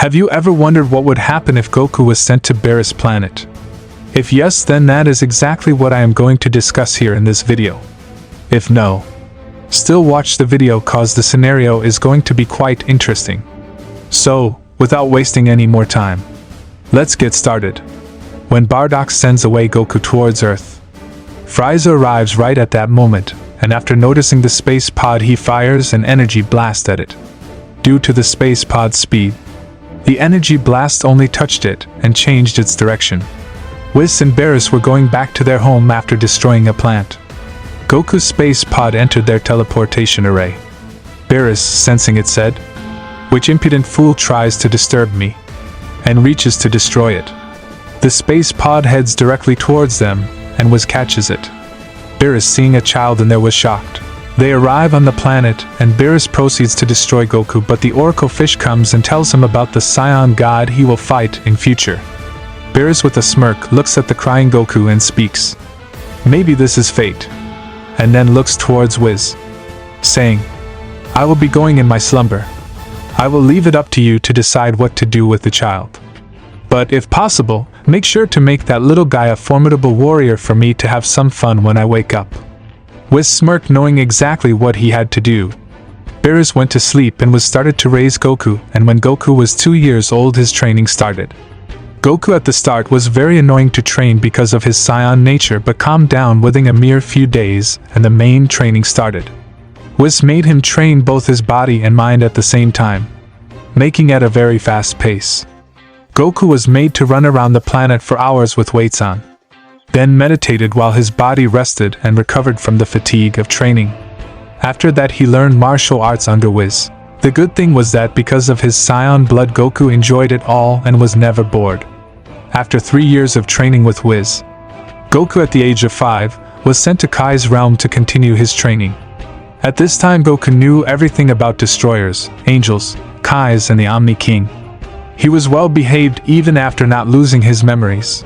Have you ever wondered what would happen if Goku was sent to Beerus planet? If yes, then that is exactly what I am going to discuss here in this video. If no, still watch the video cause the scenario is going to be quite interesting. So, without wasting any more time, let's get started. When Bardock sends away Goku towards Earth, Freiza arrives right at that moment, and after noticing the space pod he fires an energy blast at it. Due to the space pod's speed, the energy blast only touched it and changed its direction. Whis and Beerus were going back to their home after destroying a plant. Goku's space pod entered their teleportation array. Beerus, sensing it, said, "Which impudent fool tries to disturb me?" and reaches to destroy it. The space pod heads directly towards them, and Whis catches it. Beerus, seeing a child in there, was shocked. They arrive on the planet, and Beerus proceeds to destroy Goku, but the Oracle Fish comes and tells him about the Saiyan God he will fight in future. Beerus, with a smirk, looks at the crying Goku and speaks, "Maybe this is fate," and then looks towards Whis, saying, "I will be going in my slumber. I will leave it up to you to decide what to do with the child. But if possible, make sure to make that little guy a formidable warrior for me to have some fun when I wake up." Whis smirked, knowing exactly what he had to do. Beerus went to sleep and was started to raise Goku, and when Goku was 2 years old his training started. Goku at the start was very annoying to train because of his Saiyan nature, but calmed down within a mere few days and the main training started. Whis made him train both his body and mind at the same time, making at a very fast pace. Goku was made to run around the planet for hours with weights on, then meditated while his body rested and recovered from the fatigue of training. After that he learned martial arts under Whis. The good thing was that because of his Saiyan blood Goku enjoyed it all and was never bored. After 3 years of training with Whis, Goku at the age of 5 was sent to Kai's realm to continue his training. At this time Goku knew everything about destroyers, angels, Kais and the Omni King. He was well behaved even after not losing his memories.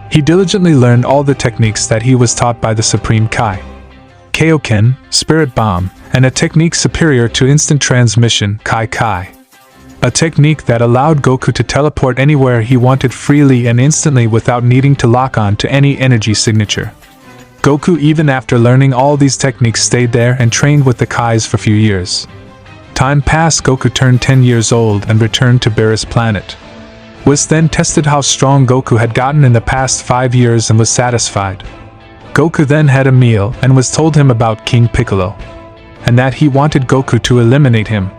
He diligently learned all the techniques that he was taught by the Supreme Kai. Kaioken, Spirit Bomb, and a technique superior to instant transmission, Kai. A technique that allowed Goku to teleport anywhere he wanted freely and instantly without needing to lock on to any energy signature. Goku, even after learning all these techniques, stayed there and trained with the Kais for few years. Time passed. Goku turned 10 years old and returned to Beerus planet. Whis then tested how strong Goku had gotten in the past 5 years and was satisfied. Goku then had a meal and was told him about King Piccolo, and that he wanted Goku to eliminate him.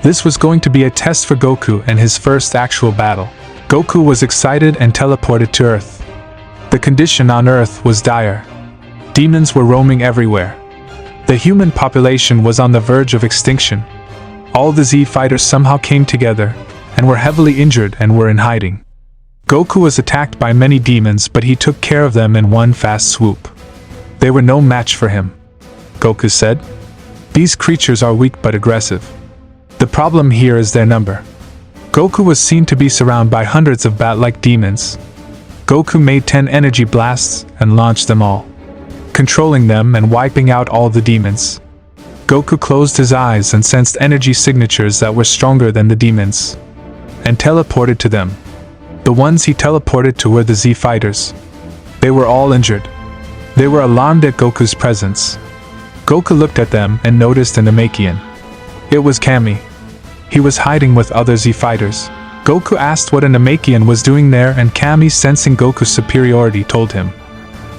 This was going to be a test for Goku and his first actual battle. Goku was excited and teleported to Earth. The condition on Earth was dire. Demons were roaming everywhere. The human population was on the verge of extinction. All the Z fighters somehow came together and were heavily injured and were in hiding. Goku was attacked by many demons, but he took care of them in one fast swoop. They were no match for him. Goku said, "These creatures are weak but aggressive. The problem here is their number." Goku was seen to be surrounded by hundreds of bat-like demons. Goku made 10 energy blasts and launched them all, controlling them and wiping out all the demons. Goku closed his eyes and sensed energy signatures that were stronger than the demons, and teleported to them. The ones he teleported to were the Z fighters. They were all injured. They were alarmed at Goku's presence. Goku looked at them and noticed an Namekian. It was Kami. He was hiding with other Z fighters. Goku asked what a Namekian was doing there, and Kami, sensing Goku's superiority, told him.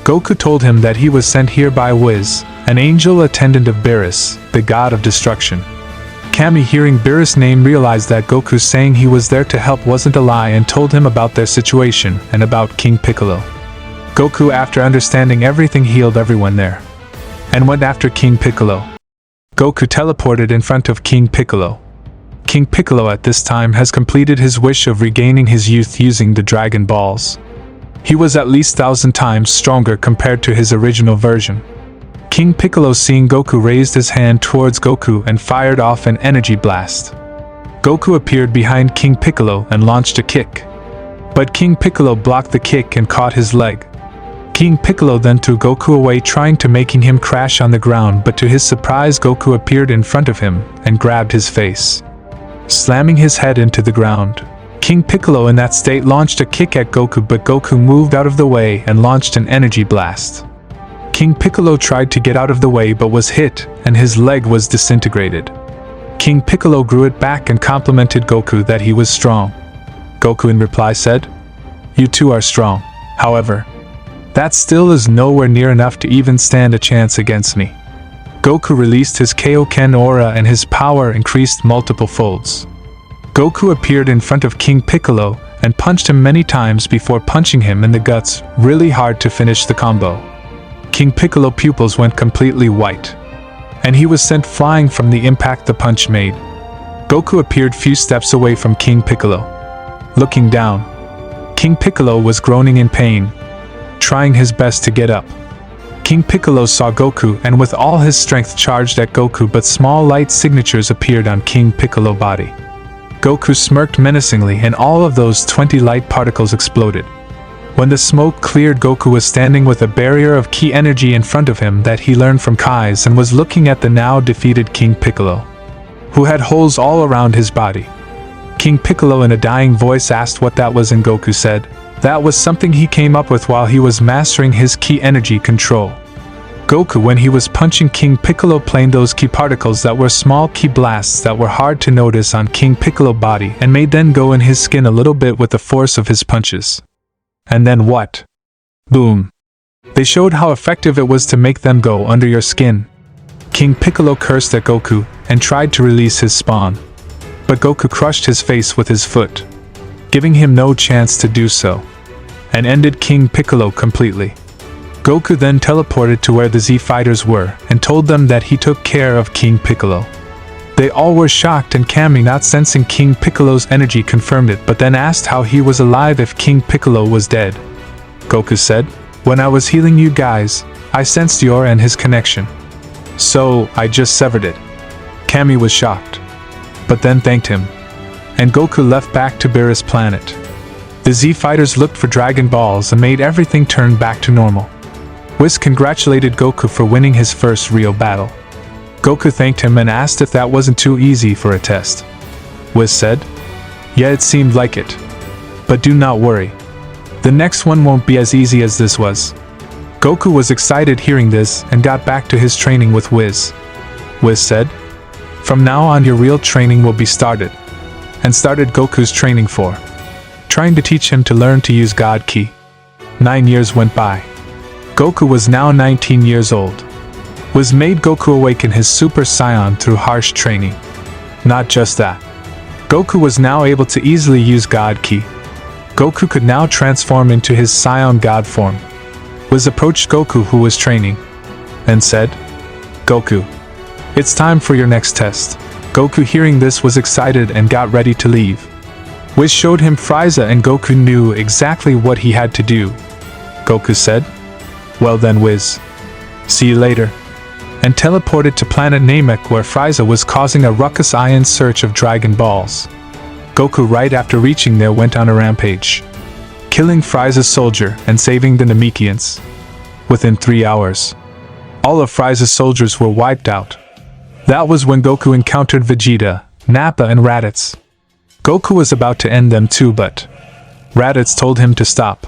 Goku told him that he was sent here by Whis, an angel attendant of Beerus, the god of destruction. Kami, hearing Beerus' name, realized that Goku saying he was there to help wasn't a lie and told him about their situation and about King Piccolo. Goku, after understanding everything, healed everyone there and went after King Piccolo. Goku teleported in front of King Piccolo. King Piccolo at this time has completed his wish of regaining his youth using the Dragon Balls. He was at least 1,000 times stronger compared to his original version. King Piccolo, seeing Goku, raised his hand towards Goku and fired off an energy blast. Goku appeared behind King Piccolo and launched a kick, but King Piccolo blocked the kick and caught his leg. King Piccolo then threw Goku away, trying to making him crash on the ground, but to his surprise Goku appeared in front of him and grabbed his face, slamming his head into the ground. King Piccolo in that state launched a kick at Goku, but Goku moved out of the way and launched an energy blast. King Piccolo tried to get out of the way but was hit, and his leg was disintegrated. King Piccolo grew it back and complimented Goku that he was strong. Goku in reply said, "You too are strong. However, that still is nowhere near enough to even stand a chance against me." Goku released his Kaioken aura and his power increased multiple folds. Goku appeared in front of King Piccolo and punched him many times before punching him in the guts really hard to finish the combo. King Piccolo's pupils went completely white, and he was sent flying from the impact the punch made. Goku appeared few steps away from King Piccolo. Looking down, King Piccolo was groaning in pain, trying his best to get up. King Piccolo saw Goku and with all his strength charged at Goku, but small light signatures appeared on King Piccolo's body. Goku smirked menacingly and all of those 20 light particles exploded. When the smoke cleared, Goku was standing with a barrier of ki energy in front of him that he learned from Kais and was looking at the now defeated King Piccolo, who had holes all around his body. King Piccolo in a dying voice asked what that was, and Goku said, that was something he came up with while he was mastering his ki energy control. Goku, when he was punching King Piccolo, planed those ki particles that were small ki blasts that were hard to notice on King Piccolo's body and made them go in his skin a little bit with the force of his punches. And then what? Boom. They showed how effective it was to make them go under your skin. King Piccolo cursed at Goku and tried to release his spawn, but Goku crushed his face with his foot, giving him no chance to do so, and ended King Piccolo completely. Goku then teleported to where the Z fighters were and told them that he took care of King Piccolo. They all were shocked, and Kami, not sensing King Piccolo's energy, confirmed it, but then asked how he was alive if King Piccolo was dead. Goku said, "When I was healing you guys, I sensed your and his connection, so I just severed it." Kami was shocked, but then thanked him, and Goku left back to Beerus' planet. The Z fighters looked for Dragon Balls and made everything turn back to normal. Whis congratulated Goku for winning his first real battle. Goku thanked him and asked if that wasn't too easy for a test. Whis said, "Yeah, it seemed like it. But do not worry. The next one won't be as easy as this was." Goku was excited hearing this and got back to his training with Whis. Whis said, "From now on your real training will be started," and started Goku's training for trying to teach him to learn to use God Ki. 9 years went by. Goku was now 19 years old. Whis made Goku awaken his Super Saiyan through harsh training. Not just that, Goku was now able to easily use God Ki. Goku could now transform into his Saiyan God form. Whis approached Goku, who was training, and said, "Goku, it's time for your next test." Goku, hearing this, was excited and got ready to leave. Whis showed him Freiza and Goku knew exactly what he had to do. Goku said, "Well then, Whis, see you later," and teleported to planet Namek, where Freiza was causing a ruckus in search of Dragon Balls. Goku, right after reaching there, went on a rampage, killing Freiza's soldier and saving the Namekians. Within 3 hours, all of Freiza's soldiers were wiped out. That was when Goku encountered Vegeta, Nappa and Raditz. Goku was about to end them too, but Raditz told him to stop,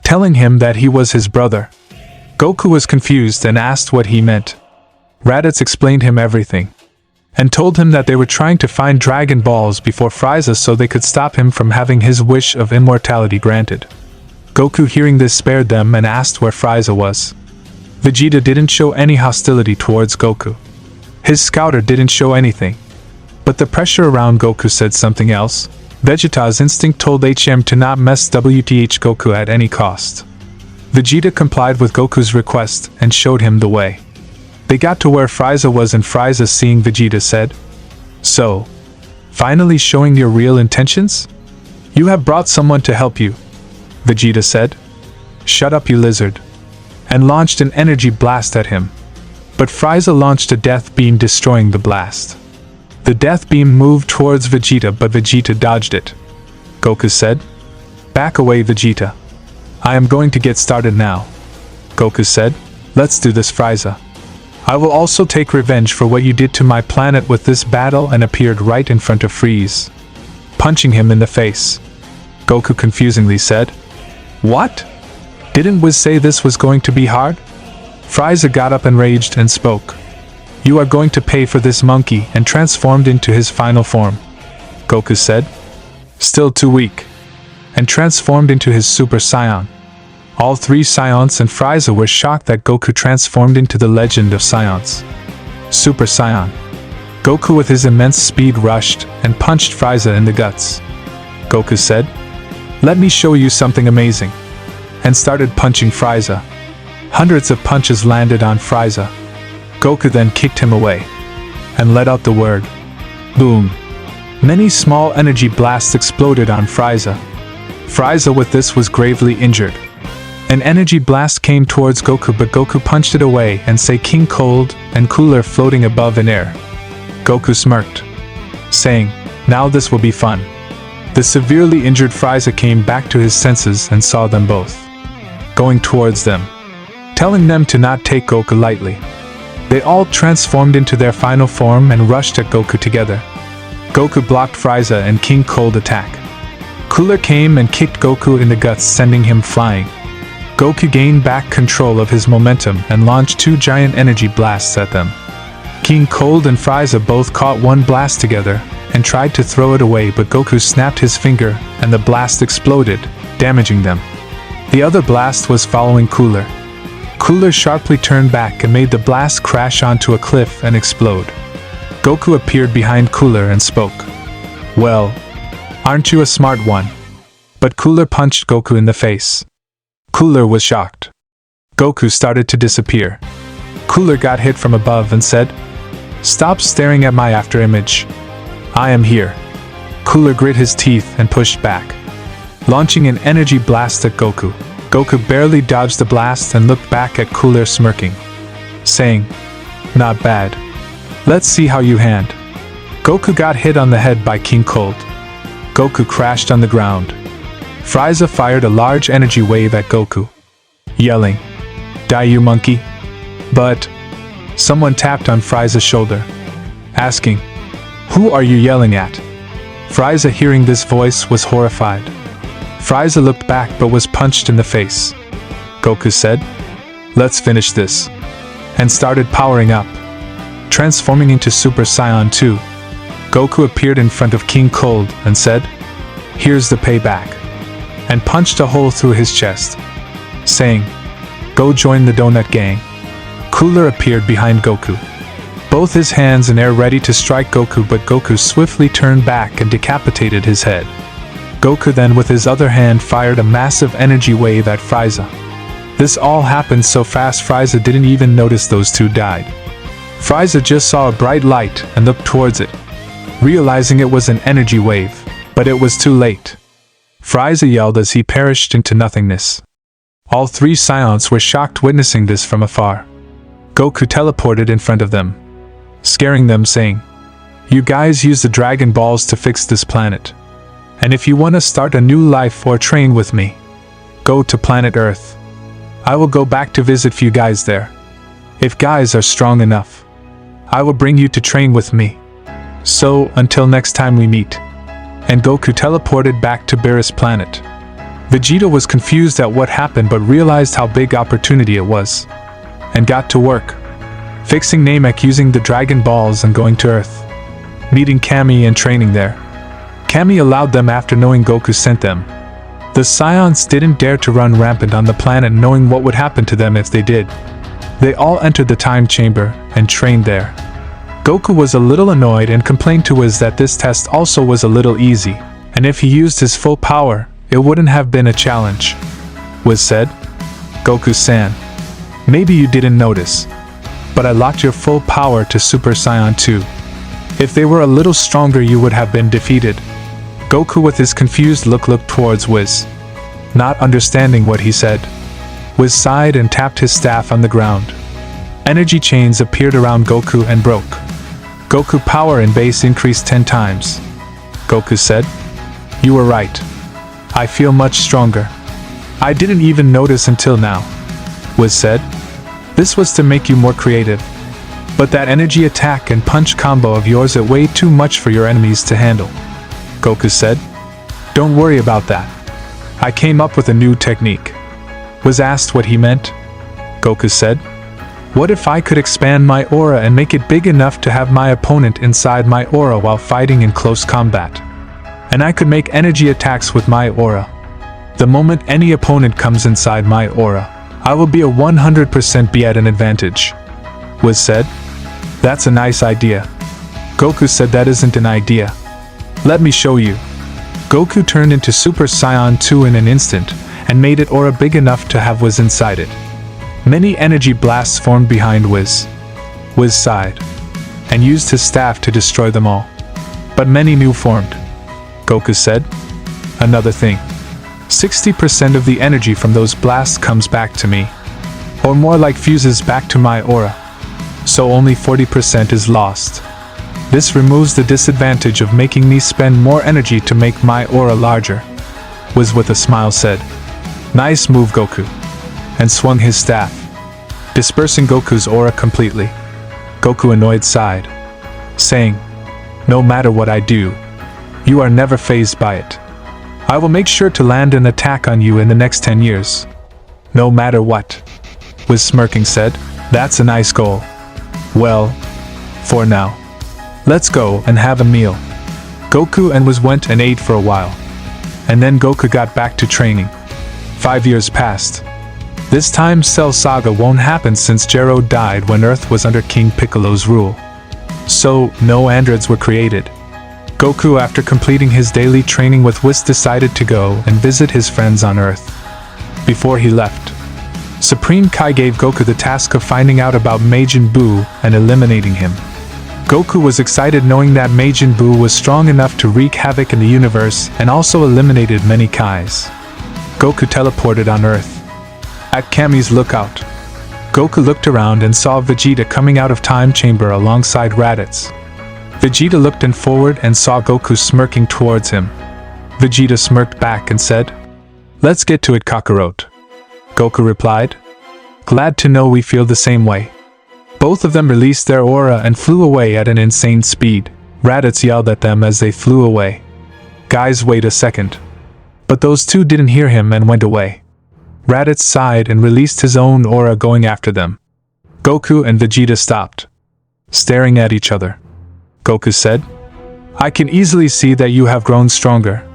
telling him that he was his brother. Goku was confused and asked what he meant. Raditz explained him everything, and told him that they were trying to find Dragon Balls before Freiza so they could stop him from having his wish of immortality granted. Goku, hearing this, spared them and asked where Freiza was. Vegeta didn't show any hostility towards Goku. His scouter didn't show anything. But the pressure around Goku said something else. Vegeta's instinct told HM to not mess WTH Goku at any cost. Vegeta complied with Goku's request and showed him the way. They got to where Freiza was, and Freiza, seeing Vegeta, said, "So, finally showing your real intentions? You have brought someone to help you." Vegeta said, "Shut up, you lizard," and launched an energy blast at him. But Freiza launched a death beam, destroying the blast. The death beam moved towards Vegeta, but Vegeta dodged it. Goku said, "Back away, Vegeta. I am going to get started now." Goku said, "Let's do this, Freiza. I will also take revenge for what you did to my planet with this battle," and appeared right in front of Frieza. punching him in the face. Goku confusingly said, "What? Didn't Whis say this was going to be hard?" Freiza got up enraged and spoke. "You are going to pay for this, monkey," and transformed into his final form. Goku said, "Still too weak," and transformed into his Super Saiyan. All three Saiyans and Freiza were shocked that Goku transformed into the legend of Saiyans. Super Saiyan. Goku with his immense speed rushed and punched Freiza in the guts. Goku said, "Let me show you something amazing," and started punching Freiza. Hundreds of punches landed on Freiza. Goku then kicked him away and let out the word, "Boom." Many small energy blasts exploded on Freiza. Freiza with this was gravely injured. An energy blast came towards Goku, but Goku punched it away and say King Cold and Cooler floating above in air. Goku smirked, saying, "Now this will be fun." The severely injured Freiza came back to his senses and saw them both going towards them, telling them to not take Goku lightly. They all transformed into their final form and rushed at Goku together. Goku blocked Freiza and King Cold attack. Cooler came and kicked Goku in the guts, sending him flying. Goku gained back control of his momentum and launched two giant energy blasts at them. King Cold and Freiza both caught one blast together and tried to throw it away, but Goku snapped his finger and the blast exploded, damaging them. The other blast was following Cooler. Cooler sharply turned back and made the blast crash onto a cliff and explode. Goku appeared behind Cooler and spoke. "Well, aren't you a smart one?" But Cooler punched Goku in the face. Cooler was shocked. Goku started to disappear. Cooler got hit from above and said, "Stop staring at my afterimage. I am here." Cooler grit his teeth and pushed back, launching an energy blast at Goku. Goku barely dodged the blast and looked back at Cooler smirking, saying, "Not bad. Let's see how you hand." Goku got hit on the head by King Cold. Goku crashed on the ground. Freiza fired a large energy wave at Goku, yelling, "Die, you monkey!" But someone tapped on Freiza's shoulder, asking, "Who are you yelling at?" Freiza, hearing this voice, was horrified. Freiza looked back but was punched in the face. Goku said, "Let's finish this," and started powering up, transforming into Super Saiyan 2. Goku appeared in front of King Cold and said, "Here's the payback," and punched a hole through his chest, saying, "Go join the Donut Gang." Cooler appeared behind Goku, both his hands in air ready to strike Goku, but Goku swiftly turned back and decapitated his head. Goku then with his other hand fired a massive energy wave at Freiza. This all happened so fast Freiza didn't even notice those two died. Freiza just saw a bright light and looked towards it, realizing it was an energy wave, but it was too late. Freiza yelled as he perished into nothingness. All three Saiyans were shocked witnessing this from afar. Goku teleported in front of them, scaring them, saying, "You guys use the Dragon Balls to fix this planet. And if you want to start a new life or train with me, go to planet Earth. I will go back to visit you guys there. If guys are strong enough, I will bring you to train with me. So, until next time we meet." And Goku teleported back to Beerus planet. Vegeta was confused at what happened but realized how big opportunity it was, and got to work, fixing Namek using the Dragon Balls and going to Earth, meeting Kami and training there. Kami allowed them after knowing Goku sent them. The Saiyans didn't dare to run rampant on the planet knowing what would happen to them if they did. They all entered the time chamber and trained there. Goku was a little annoyed and complained to Whis that this test also was a little easy, and if he used his full power, it wouldn't have been a challenge. Whis said, "Goku-san, maybe you didn't notice, but I locked your full power to Super Saiyan 2. If they were a little stronger you would have been defeated." Goku with his confused look looked towards Whis, not understanding what he said. Whis sighed and tapped his staff on the ground. Energy chains appeared around Goku and broke. Goku power and base increased 10 times. Goku said, "You were right. I feel much stronger. I didn't even notice until now." Whis said, "This was to make you more creative. But that energy attack and punch combo of yours is way too much for your enemies to handle." Goku said. Don't worry about that. I came up with a new technique. Was asked what he meant. Goku said, what if I could expand my aura and make it big enough to have my opponent inside my aura while fighting in close combat? And I could make energy attacks with my aura. The moment any opponent comes inside my aura, I will be a 100% be at an advantage. Whis said, that's a nice idea. Goku said that isn't an idea. Let me show you. Goku turned into Super Saiyan 2 in an instant, and made it aura big enough to have Whis inside it. Many energy blasts formed behind Whis. Whis sighed, and used his staff to destroy them all. But many new formed. Goku said, another thing. 60% of the energy from those blasts comes back to me. Or more like fuses back to my aura. So only 40% is lost. This removes the disadvantage of making me spend more energy to make my aura larger. Whis with a smile said, nice move, Goku. And swung his staff, dispersing Goku's aura completely. Goku annoyed sighed, saying, no matter what I do, you are never fazed by it. I will make sure to land an attack on you in the next 10 years. No matter what. Whis smirking said, that's a nice goal. Well, for now. Let's go and have a meal. Goku and Whis went and ate for a while. And then Goku got back to training. 5 years passed. This time Cell Saga won't happen since Jiren died when Earth was under King Piccolo's rule. So, no androids were created. Goku, after completing his daily training with Whis, decided to go and visit his friends on Earth. Before he left, Supreme Kai gave Goku the task of finding out about Majin Buu and eliminating him. Goku was excited knowing that Majin Buu was strong enough to wreak havoc in the universe and also eliminated many Kais. Goku teleported on Earth. At Kami's lookout, Goku looked around and saw Vegeta coming out of Time Chamber alongside Raditz. Vegeta looked in forward and saw Goku smirking towards him. Vegeta smirked back and said, let's get to it, Kakarot. Goku replied, glad to know we feel the same way. Both of them released their aura and flew away at an insane speed. Raditz yelled at them as they flew away. Guys, wait a second. But those two didn't hear him and went away. Raditz sighed and released his own aura going after them. Goku and Vegeta stopped, staring at each other. Goku said, I can easily see that you have grown stronger.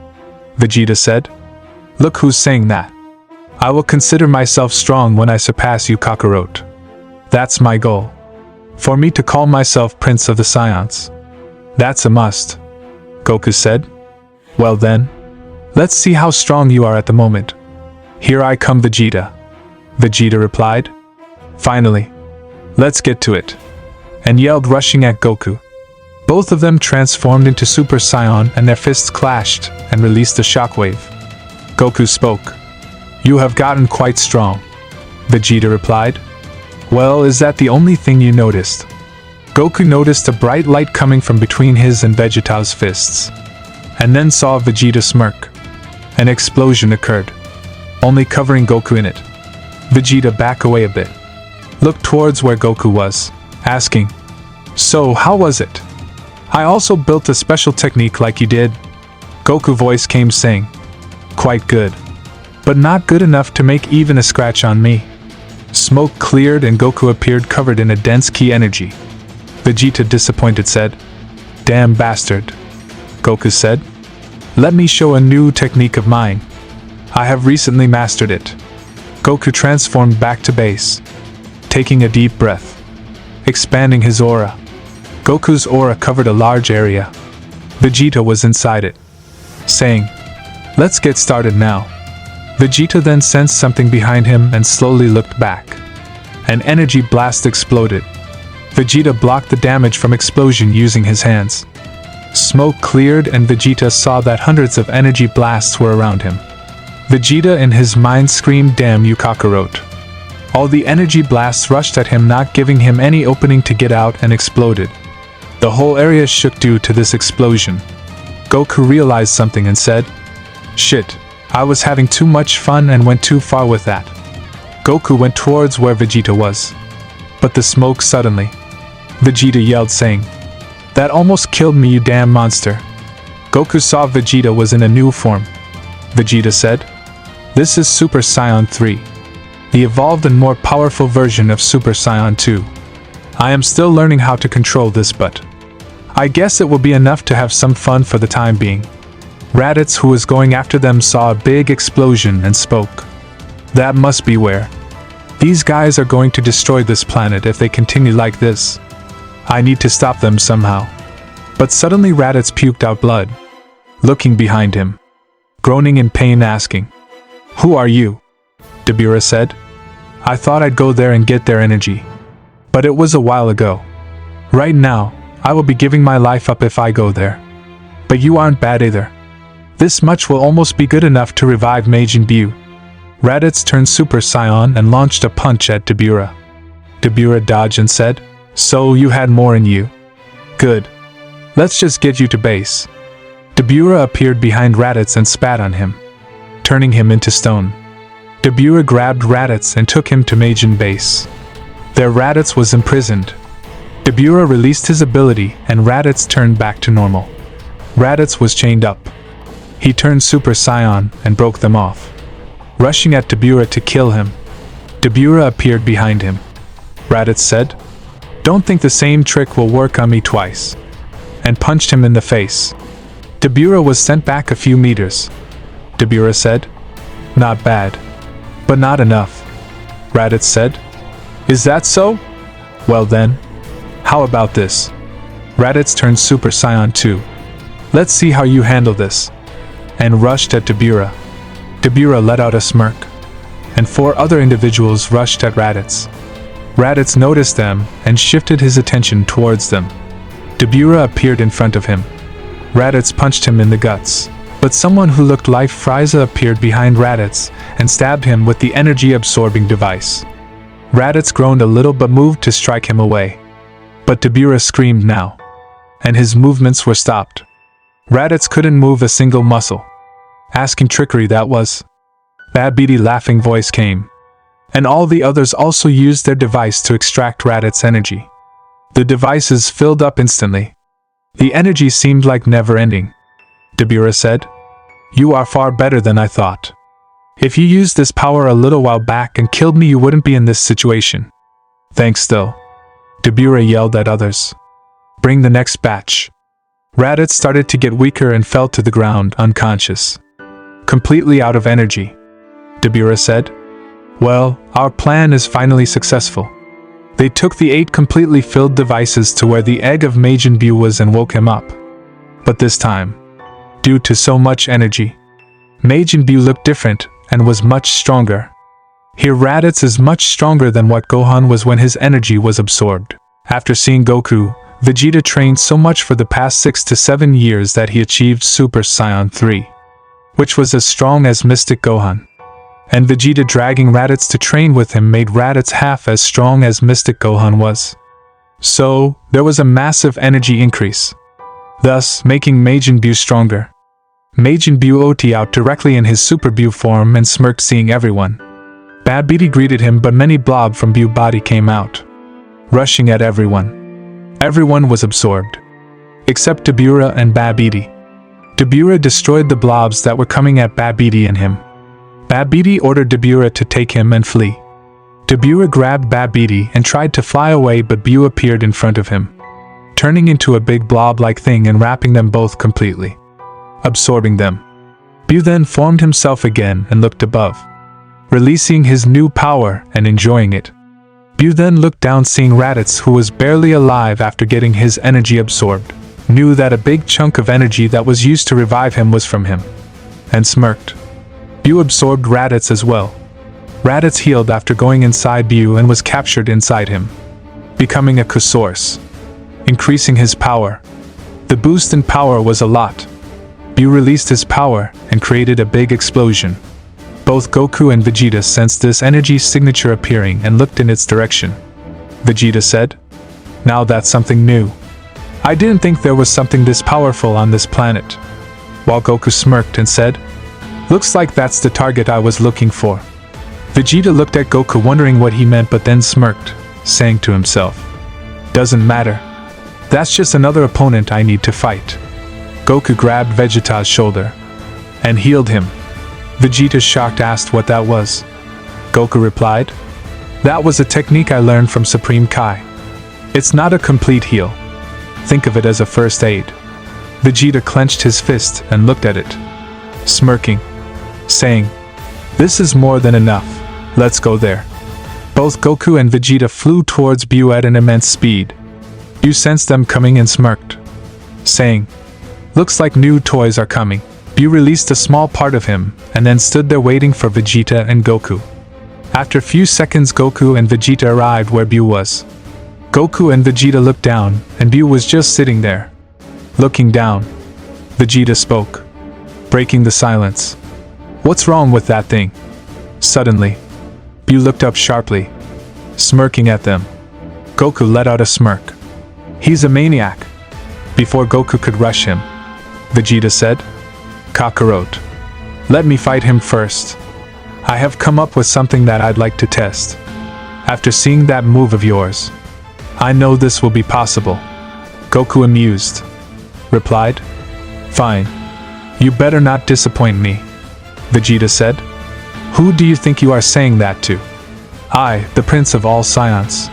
Vegeta said, look who's saying that. I will consider myself strong when I surpass you, Kakarot. That's my goal. For me to call myself Prince of the Saiyans. That's a must. Goku said, well then, let's see how strong you are at the moment. Here I come, Vegeta. Vegeta replied, finally, let's get to it. And yelled, rushing at Goku. Both of them transformed into Super Saiyan and their fists clashed and released a shockwave. Goku spoke. You have gotten quite strong. Vegeta replied. Well, is that the only thing you noticed? Goku noticed a bright light coming from between his and Vegeta's fists. And then saw Vegeta smirk. An explosion occurred, only covering Goku in it. Vegeta back away a bit. Looked towards where Goku was, asking, so how was it? I also built a special technique like you did. Goku voice came saying, quite good. But not good enough to make even a scratch on me. Smoke cleared and Goku appeared covered in a dense ki energy. Vegeta disappointed said, damn bastard. Goku said, let me show a new technique of mine. I have recently mastered it. Goku transformed back to base, taking a deep breath, expanding his aura. Goku's aura covered a large area. Vegeta was inside it, saying, let's get started now. Vegeta then sensed something behind him and slowly looked back. An energy blast exploded. Vegeta blocked the damage from explosion using his hands. Smoke cleared and Vegeta saw that hundreds of energy blasts were around him. Vegeta in his mind screamed, damn you, Kakarot. All the energy blasts rushed at him, not giving him any opening to get out, and exploded. The whole area shook due to this explosion. Goku realized something and said, shit, I was having too much fun and went too far with that. Goku went towards where Vegeta was. But the smoke suddenly. Vegeta yelled saying, that almost killed me, you damn monster. Goku saw Vegeta was in a new form. Vegeta said, "This is Super Saiyan 3. The evolved and more powerful version of Super Saiyan 2. I am still learning how to control this, but I guess it will be enough to have some fun for the time being." Raditz, who was going after them, saw a big explosion and spoke. "That must be where. These guys are going to destroy this planet if they continue like this. I need to stop them somehow." But suddenly Raditz puked out blood. Looking behind him, groaning in pain, asking, "Who are you?" Beerus said, "I thought I'd go there and get their energy. But it was a while ago. Right now, I will be giving my life up if I go there. But you aren't bad either. This much will almost be good enough to revive Majin Buu." Raditz turned Super Saiyan and launched a punch at Beerus. Beerus dodged and said, "So you had more in you? Good. Let's just get you to base." Beerus appeared behind Raditz and spat on him, turning him into stone. Beerus grabbed Raditz and took him to Majin base. There Raditz was imprisoned. Beerus released his ability and Raditz turned back to normal. Raditz was chained up. He turned Super Saiyan and broke them off, rushing at Beerus to kill him. Beerus appeared behind him. Raditz said, "Don't think the same trick will work on me twice," and punched him in the face. Beerus was sent back a few meters. Beerus said, "Not bad. But not enough." Raditz said, "Is that so? Well then, how about this?" Raditz turned Super Saiyan 2. "Let's see how you handle this," and rushed at Beerus. Beerus let out a smirk, and 4 other individuals rushed at Raditz. Raditz noticed them and shifted his attention towards them. Beerus appeared in front of him. Raditz punched him in the guts, but someone who looked like Freiza appeared behind Raditz and stabbed him with the energy-absorbing device. Raditz groaned a little but moved to strike him away. But Beerus screamed now, and his movements were stopped. Raditz couldn't move a single muscle. Asking trickery, that was. Babidi laughing voice came, and all the others also used their device to extract Raditz's energy. The devices filled up instantly. The energy seemed like never-ending. Beerus said, "You are far better than I thought. If you used this power a little while back and killed me, you wouldn't be in this situation. Thanks though." Beerus yelled at others, "Bring the next batch." Raditz started to get weaker and fell to the ground, unconscious, completely out of energy. Beerus said, "Well, our plan is finally successful." They took the 8 completely filled devices to where the egg of Majin Buu was and woke him up. But this time, due to so much energy, Majin Buu looked different and was much stronger. Here Raditz is much stronger than what Gohan was when his energy was absorbed. After seeing Goku, Vegeta trained so much for the past 6 to 7 years that he achieved Super Saiyan 3, which was as strong as Mystic Gohan. And Vegeta dragging Raditz to train with him made Raditz half as strong as Mystic Gohan was. So, there was a massive energy increase, thus making Majin Buu stronger. Majin Buu OT out directly in his Super Buu form and smirked seeing everyone. Babidi greeted him, but many blob from Buu body came out, rushing at everyone. Everyone was absorbed, except Beerus and Babidi. Beerus destroyed the blobs that were coming at Babidi and him. Babidi ordered Beerus to take him and flee. Beerus grabbed Babidi and tried to fly away, but Buu appeared in front of him, turning into a big blob-like thing and wrapping them both completely, absorbing them. Buu then formed himself again and looked above, releasing his new power and enjoying it. Buu then looked down, seeing Raditz, who was barely alive after getting his energy absorbed, knew that a big chunk of energy that was used to revive him was from him, and smirked. Buu absorbed Raditz as well. Raditz healed after going inside Buu and was captured inside him, becoming a Q-source, increasing his power. The boost in power was a lot. Buu released his power and created a big explosion. Both Goku and Vegeta sensed this energy signature appearing and looked in its direction. Vegeta said, "Now that's something new. I didn't think there was something this powerful on this planet." While Goku smirked and said, "Looks like that's the target I was looking for." Vegeta looked at Goku wondering what he meant, but then smirked, saying to himself, "Doesn't matter. That's just another opponent I need to fight." Goku grabbed Vegeta's shoulder and healed him. Vegeta, shocked, asked what that was. Goku replied, "That was a technique I learned from Supreme Kai. It's not a complete heal. Think of it as a first aid." Vegeta clenched his fist and looked at it, smirking, saying, "This is more than enough. Let's go there." Both Goku and Vegeta flew towards Buu at an immense speed. Buu sensed them coming and smirked, saying, "Looks like new toys are coming." Buu released a small part of him and then stood there waiting for Vegeta and Goku. After a few seconds, Goku and Vegeta arrived where Buu was. Goku and Vegeta looked down, and Buu was just sitting there. Looking down, Vegeta spoke, breaking the silence. "What's wrong with that thing?" Suddenly, Buu looked up sharply, smirking at them. Goku let out a smirk. "He's a maniac." Before Goku could rush him, Vegeta said, "Kakarot, let me fight him first. I have come up with something that I'd like to test. After seeing that move of yours, I know this will be possible." Goku, amused, replied, "Fine. You better not disappoint me," Vegeta said. "Who do you think you are saying that to? I, the Prince of all Saiyans,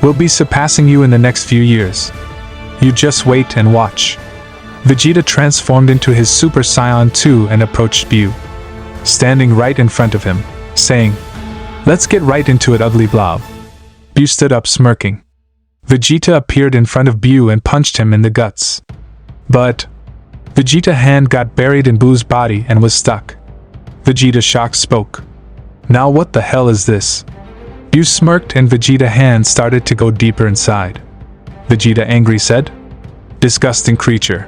will be surpassing you in the next few years. You just wait and watch." Vegeta transformed into his Super Saiyan 2 and approached Buu, standing right in front of him, saying, "Let's get right into it, ugly blob." Buu stood up smirking. Vegeta appeared in front of Buu and punched him in the guts. But Vegeta's hand got buried in Buu's body and was stuck. Vegeta, shocked, spoke, "Now what the hell is this?" Buu smirked and Vegeta's hand started to go deeper inside. Vegeta, angry, said, "Disgusting creature,"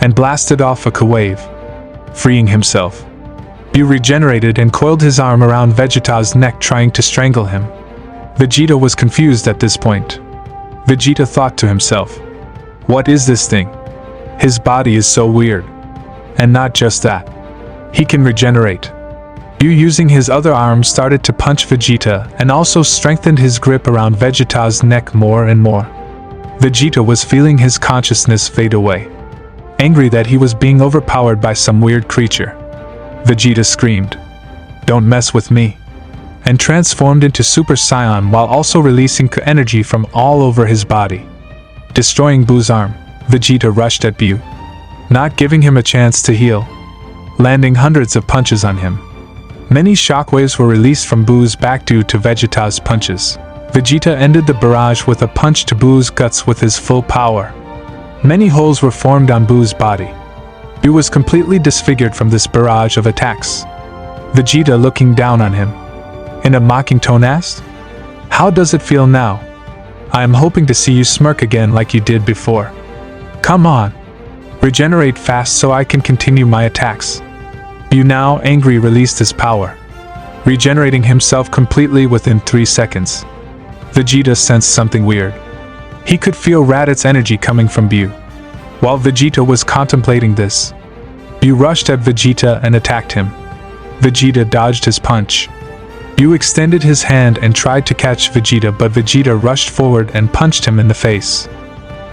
and blasted off a wave, freeing himself. Buu regenerated and coiled his arm around Vegeta's neck, trying to strangle him. Vegeta was confused at this point. Vegeta thought to himself, "What is this thing? His body is so weird. And not just that, he can regenerate." Buu, using his other arm, started to punch Vegeta and also strengthened his grip around Vegeta's neck more and more. Vegeta was feeling his consciousness fade away, angry that he was being overpowered by some weird creature. Vegeta screamed, "Don't mess with me," and transformed into Super Saiyan while also releasing energy from all over his body. Destroying Buu's arm, Vegeta rushed at Buu, not giving him a chance to heal, landing hundreds of punches on him. Many shockwaves were released from Buu's back due to Vegeta's punches. Vegeta ended the barrage with a punch to Buu's guts with his full power. Many holes were formed on Buu's body. Buu was completely disfigured from this barrage of attacks. Vegeta, looking down on him, in a mocking tone, asked, "How does it feel now? I am hoping to see you smirk again like you did before. Come on, regenerate fast so I can continue my attacks." Buu, now angry, released his power, regenerating himself completely within 3 seconds. Vegeta sensed something weird. He could feel Raditz's energy coming from Buu. While Vegeta was contemplating this, Buu rushed at Vegeta and attacked him. Vegeta dodged his punch. Buu extended his hand and tried to catch Vegeta, but Vegeta rushed forward and punched him in the face.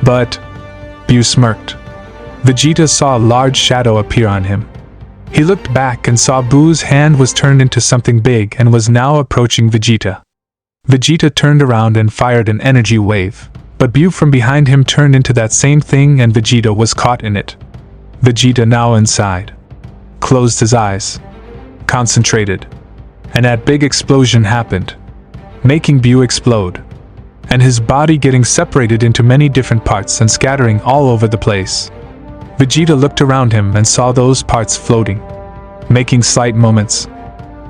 But Buu smirked. Vegeta saw a large shadow appear on him. He looked back and saw Buu's hand was turned into something big and was now approaching Vegeta. Vegeta turned around and fired an energy wave, but Buu from behind him turned into that same thing and Vegeta was caught in it. Vegeta, now inside, closed his eyes, concentrated, and that big explosion happened, making Buu explode, and his body getting separated into many different parts and scattering all over the place. Vegeta looked around him and saw those parts floating, making slight movements.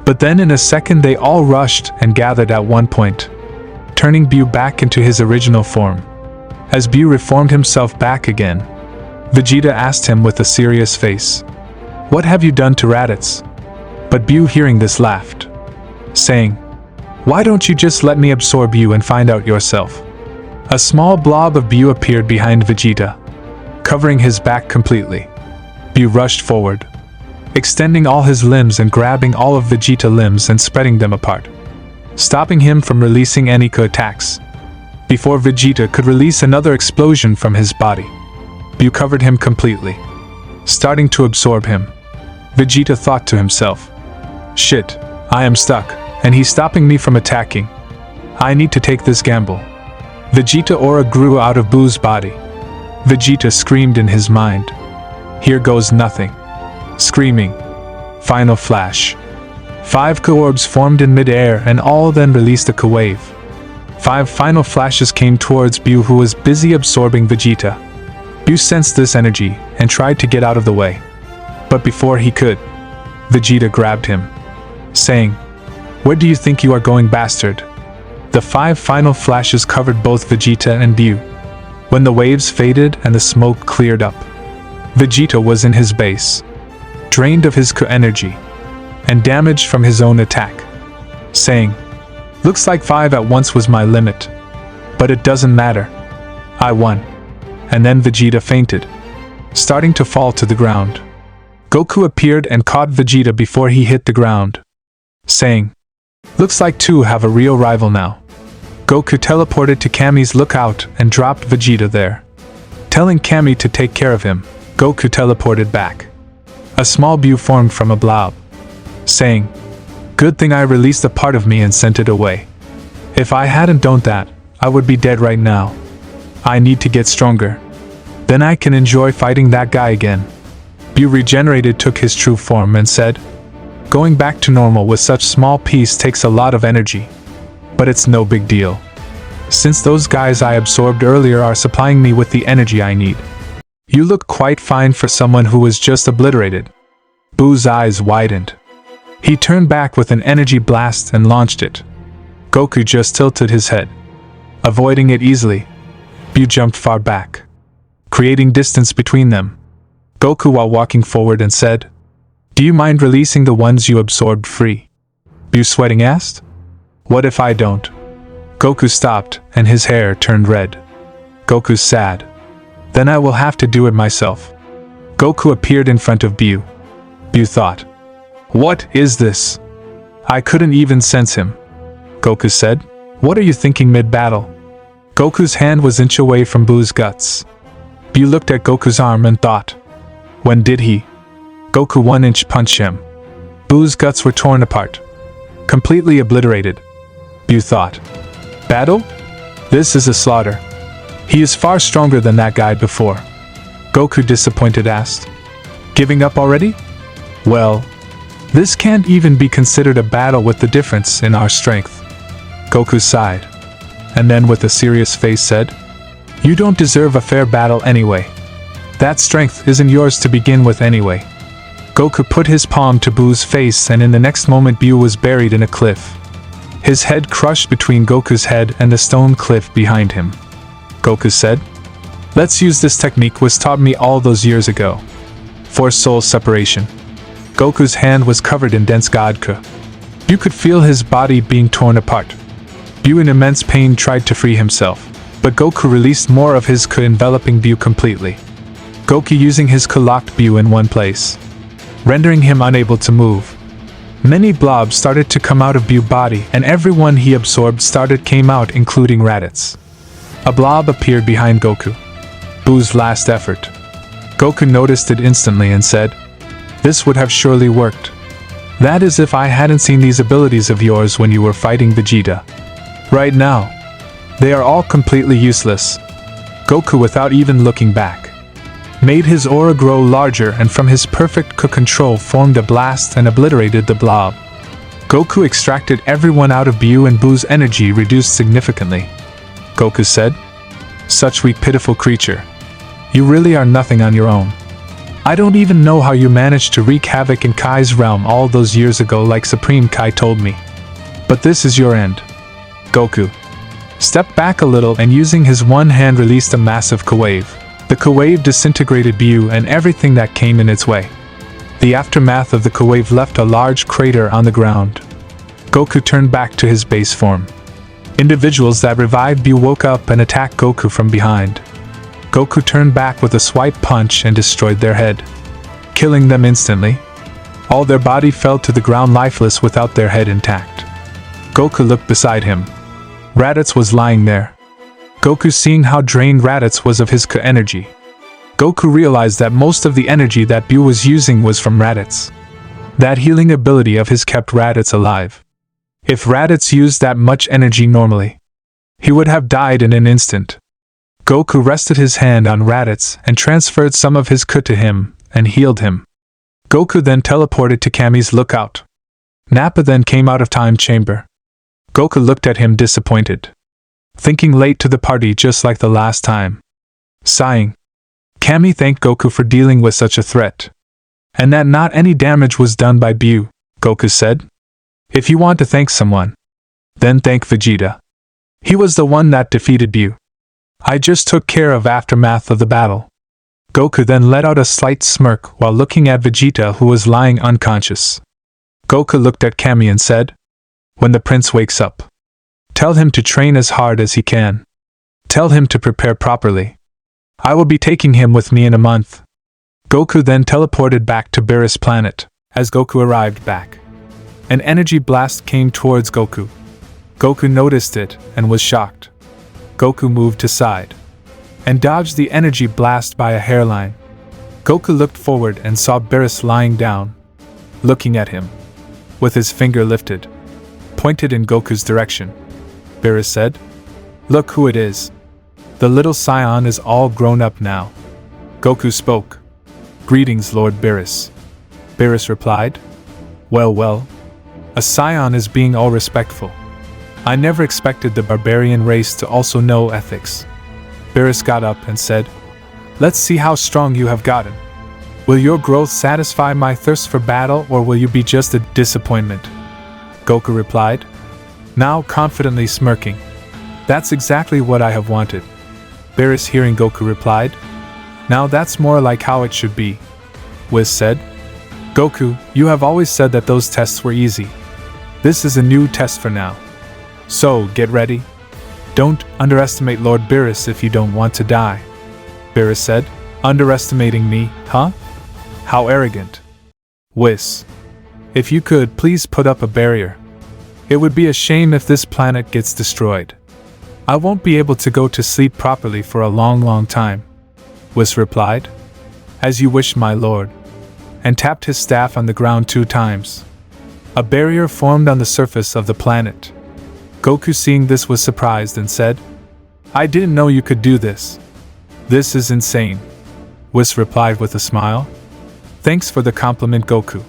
But then in a second they all rushed and gathered at one point, turning Buu back into his original form. As Buu reformed himself back again, Vegeta asked him with a serious face, "What have you done to Raditz?" But Buu, hearing this, laughed, saying, "Why don't you just let me absorb you and find out yourself?" A small blob of Buu appeared behind Vegeta, covering his back completely. Buu rushed forward, extending all his limbs and grabbing all of Vegeta's limbs and spreading them apart, stopping him from releasing any attacks. Before Vegeta could release another explosion from his body, Buu covered him completely, starting to absorb him. Vegeta thought to himself, "Shit, I am stuck, and he's stopping me from attacking. I need to take this gamble." Vegeta aura grew out of Buu's body. Vegeta screamed in his mind, "Here goes nothing." Screaming. Final flash. 5 Ka-orbs formed in mid-air and all then released a Ka-wave. 5 final flashes came towards Buu, who was busy absorbing Vegeta. Buu sensed this energy and tried to get out of the way. But before he could, Vegeta grabbed him, saying, "Where do you think you are going, bastard?" The 5 final flashes covered both Vegeta and Buu. When the waves faded and the smoke cleared up, Vegeta was in his base, drained of his Ka energy, and damaged from his own attack, saying, "Looks like 5 at once was my limit. But it doesn't matter. I won." And then Vegeta fainted, starting to fall to the ground. Goku appeared and caught Vegeta before he hit the ground, saying, "Looks like 2 have a real rival now." Goku teleported to Kami's lookout and dropped Vegeta there. Telling Kami to take care of him, Goku teleported back. A small Buu formed from a blob, saying, "Good thing I released a part of me and sent it away. If I hadn't done that, I would be dead right now. I need to get stronger. Then I can enjoy fighting that guy again." Buu regenerated, took his true form and said, "Going back to normal with such small piece takes a lot of energy. But it's no big deal, since those guys I absorbed earlier are supplying me with the energy I need. You look quite fine for someone who was just obliterated." Buu's eyes widened. He turned back with an energy blast and launched it. Goku just tilted his head, avoiding it easily. Buu jumped far back, creating distance between them. Goku, while walking forward, and said, "Do you mind releasing the ones you absorbed free?" Buu, sweating, asked, "What if I don't?" Goku stopped, and his hair turned red. Goku's sad. "Then I will have to do it myself." Goku appeared in front of Buu. Buu thought, "What is this? I couldn't even sense him." Goku said, "What are you thinking mid-battle?" Goku's hand was inch away from Buu's guts. Buu looked at Goku's arm and thought, "When did he?" Goku 1-inch punched him. Buu's guts were torn apart, completely obliterated. Buu thought, "Battle? This is a slaughter. He is far stronger than that guy before." Goku, disappointed, asked, "Giving up already?" "Well, this can't even be considered a battle with the difference in our strength." Goku sighed, and then with a serious face said, "You don't deserve a fair battle anyway. That strength isn't yours to begin with anyway." Goku put his palm to Buu's face, and in the next moment Buu was buried in a cliff, his head crushed between Goku's head and the stone cliff behind him. Goku said, "Let's use this technique was taught me all those years ago. For soul separation." Goku's hand was covered in dense God Ka. Buu could feel his body being torn apart. Buu, in immense pain, tried to free himself, but Goku released more of his Ka, enveloping Buu completely. Goku, using his Ka, locked Buu in one place, rendering him unable to move. Many blobs started to come out of Buu's body, and everyone he absorbed came out, including Raditz. A blob appeared behind Goku. Buu's last effort. Goku noticed it instantly and said, "This would have surely worked. That is, if I hadn't seen these abilities of yours when you were fighting Vegeta. Right now, they are all completely useless." Goku, without even looking back, made his aura grow larger, and from his perfect Ka control formed a blast and obliterated the blob. Goku extracted everyone out of Buu, and Buu's energy reduced significantly. Goku said, "Such weak, pitiful creature. You really are nothing on your own. I don't even know how you managed to wreak havoc in Kai's realm all those years ago, like Supreme Kai told me. But this is your end." Goku stepped back a little and, using his one hand, released a massive Ka-wave. The Ka-wave disintegrated Buu and everything that came in its way. The aftermath of the Ka-wave left a large crater on the ground. Goku turned back to his base form. Individuals that revived Buu woke up and attacked Goku from behind. Goku turned back with a swipe punch and destroyed their head, killing them instantly. All their body fell to the ground lifeless without their head intact. Goku looked beside him. Raditz was lying there. Goku, seeing how drained Raditz was of his Ka energy, Goku realized that most of the energy that Buu was using was from Raditz. That healing ability of his kept Raditz alive. If Raditz used that much energy normally, he would have died in an instant. Goku rested his hand on Raditz and transferred some of his Ku to him and healed him. Goku then teleported to Kami's lookout. Nappa then came out of time chamber. Goku looked at him disappointed, thinking late to the party just like the last time. Sighing, Kami thanked Goku for dealing with such a threat, and that not any damage was done by Buu. Goku said, "If you want to thank someone, then thank Vegeta. He was the one that defeated Buu. I just took care of aftermath of the battle." Goku then let out a slight smirk while looking at Vegeta, who was lying unconscious. Goku looked at Kami and said, "When the prince wakes up, tell him to train as hard as he can. Tell him to prepare properly. I will be taking him with me in a month." Goku then teleported back to Beerus planet. As Goku arrived back, an energy blast came towards Goku. Goku noticed it and was shocked. Goku moved to side and dodged the energy blast by a hairline. Goku looked forward and saw Beerus lying down, looking at him, with his finger lifted, pointed in Goku's direction. Beerus said, "Look who it is. The little Saiyan is all grown up now." Goku spoke. "Greetings, Lord Beerus." Beerus replied, Well, a Saiyan is being all respectful. I never expected the barbarian race to also know ethics." Beerus got up and said, "Let's see how strong you have gotten. Will your growth satisfy my thirst for battle, or will you be just a disappointment?" Goku replied, now confidently smirking, "That's exactly what I have wanted." Beerus, hearing Goku, replied, "Now that's more like how it should be." Whis said, "Goku, you have always said that those tests were easy. This is a new test for now. So, get ready. Don't underestimate Lord Beerus if you don't want to die." Beerus said, "Underestimating me, huh? How arrogant." Whis, "If you could, please put up a barrier. It would be a shame if this planet gets destroyed. I won't be able to go to sleep properly for a long time." Whis replied, "As you wish, my lord," and tapped his staff on the ground 2 times. A barrier formed on the surface of the planet. Goku, seeing this, was surprised and said, "I didn't know you could do this. This is insane." Whis replied with a smile, "Thanks for the compliment, Goku.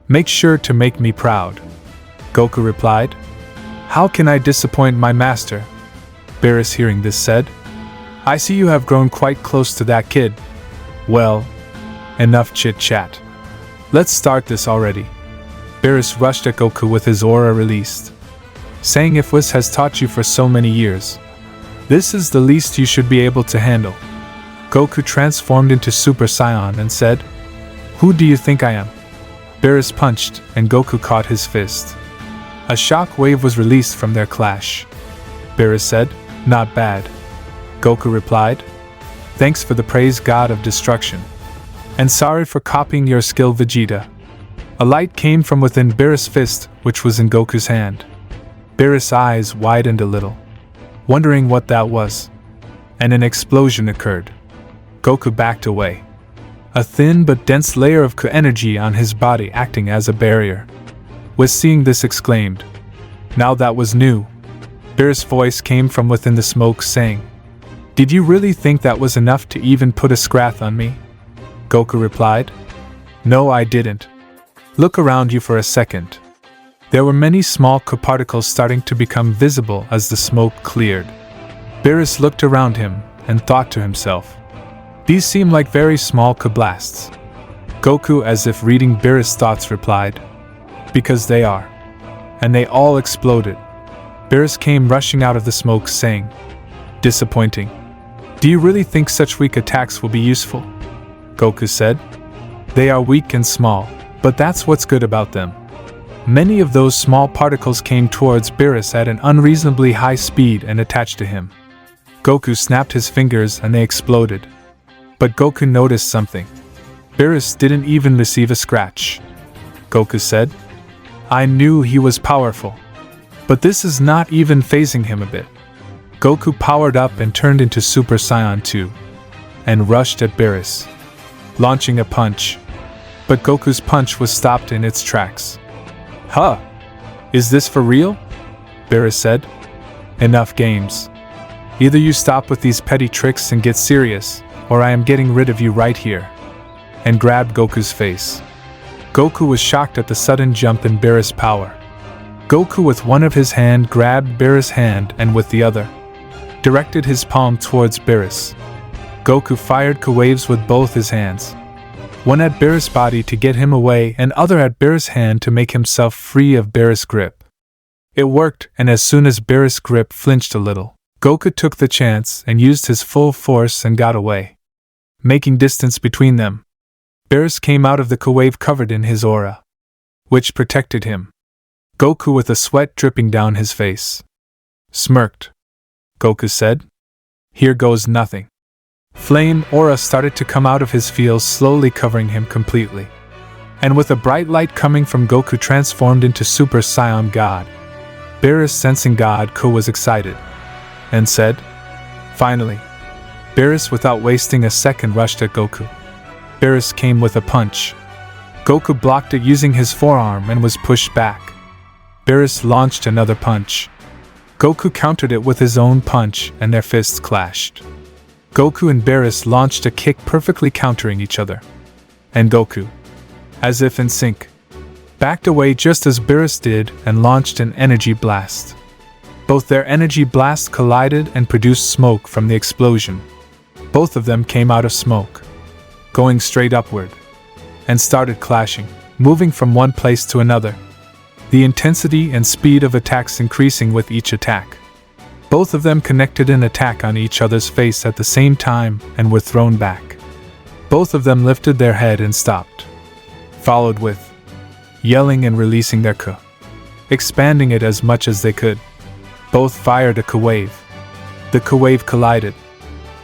Make sure to make me proud." Goku replied, "How can I disappoint my master?" Beerus, hearing this, said, "I see you have grown quite close to that kid. Well, enough chit-chat. Let's start this already." Beerus rushed at Goku with his aura released, saying, "If Whis has taught you for so many years, this is the least you should be able to handle." Goku transformed into Super Saiyan and said, "Who do you think I am?" Beerus punched, and Goku caught his fist. A shock wave was released from their clash. Beerus said, "Not bad." Goku replied, "Thanks for the praise, God of Destruction. And sorry for copying your skill, Vegeta." A light came from within Beerus' fist, which was in Goku's hand. Beerus' eyes widened a little, wondering what that was, and an explosion occurred. Goku backed away, a thin but dense layer of Ku energy on his body acting as a barrier. Whis, seeing this, exclaimed, "Now that was new." Beerus' voice came from within the smoke saying, "Did you really think that was enough to even put a scratch on me?" Goku replied, "No, I didn't. Look around you for a second." There were many small Ku particles starting to become visible as the smoke cleared. Beerus looked around him and thought to himself, "These seem like very small Ku blasts." Goku, as if reading Beerus' thoughts, replied, "Because they are." And they all exploded. Beerus came rushing out of the smoke saying, "Disappointing. Do you really think such weak attacks will be useful?" Goku said, "They are weak and small, but that's what's good about them." Many of those small particles came towards Beerus at an unreasonably high speed and attached to him. Goku snapped his fingers and they exploded. But Goku noticed something. Beerus didn't even receive a scratch. Goku said, "I knew he was powerful. But this is not even phasing him a bit." Goku powered up and turned into Super Saiyan 2. and rushed at Beerus, launching a punch. But Goku's punch was stopped in its tracks. "Huh? Is this for real?" Beerus said. "Enough games. Either you stop with these petty tricks and get serious, or I am getting rid of you right here," and grabbed Goku's face. Goku was shocked at the sudden jump in Beerus' power. Goku with one of his hand grabbed Beerus' hand and with the other directed his palm towards Beerus. Goku fired K-waves with both his hands, one at Beerus' body to get him away and other at Beerus' hand to make himself free of Beerus' grip. It worked, and as soon as Beerus' grip flinched a little, Goku took the chance and used his full force and got away, making distance between them. Beerus came out of the K-wave covered in his aura, which protected him. Goku with the sweat dripping down his face smirked. Goku said, "Here goes nothing." Flame aura started to come out of his field, slowly covering him completely. And with a bright light coming from Goku transformed into Super Saiyan God. Beerus, sensing God Ku, was excited and said, "Finally." Beerus, without wasting a second, rushed at Goku. Beerus came with a punch. Goku blocked it using his forearm and was pushed back. Beerus launched another punch. Goku countered it with his own punch and their fists clashed. Goku and Beerus launched a kick, perfectly countering each other. And Goku, as if in sync, backed away just as Beerus did and launched an energy blast. Both their energy blasts collided and produced smoke from the explosion. Both of them came out of smoke, going straight upward, and started clashing, moving from one place to another. The intensity and speed of attacks increasing with each attack. Both of them connected an attack on each other's face at the same time and were thrown back. Both of them lifted their head and stopped, followed with yelling and releasing their K, expanding it as much as they could. Both fired a K-wave. The K-wave collided.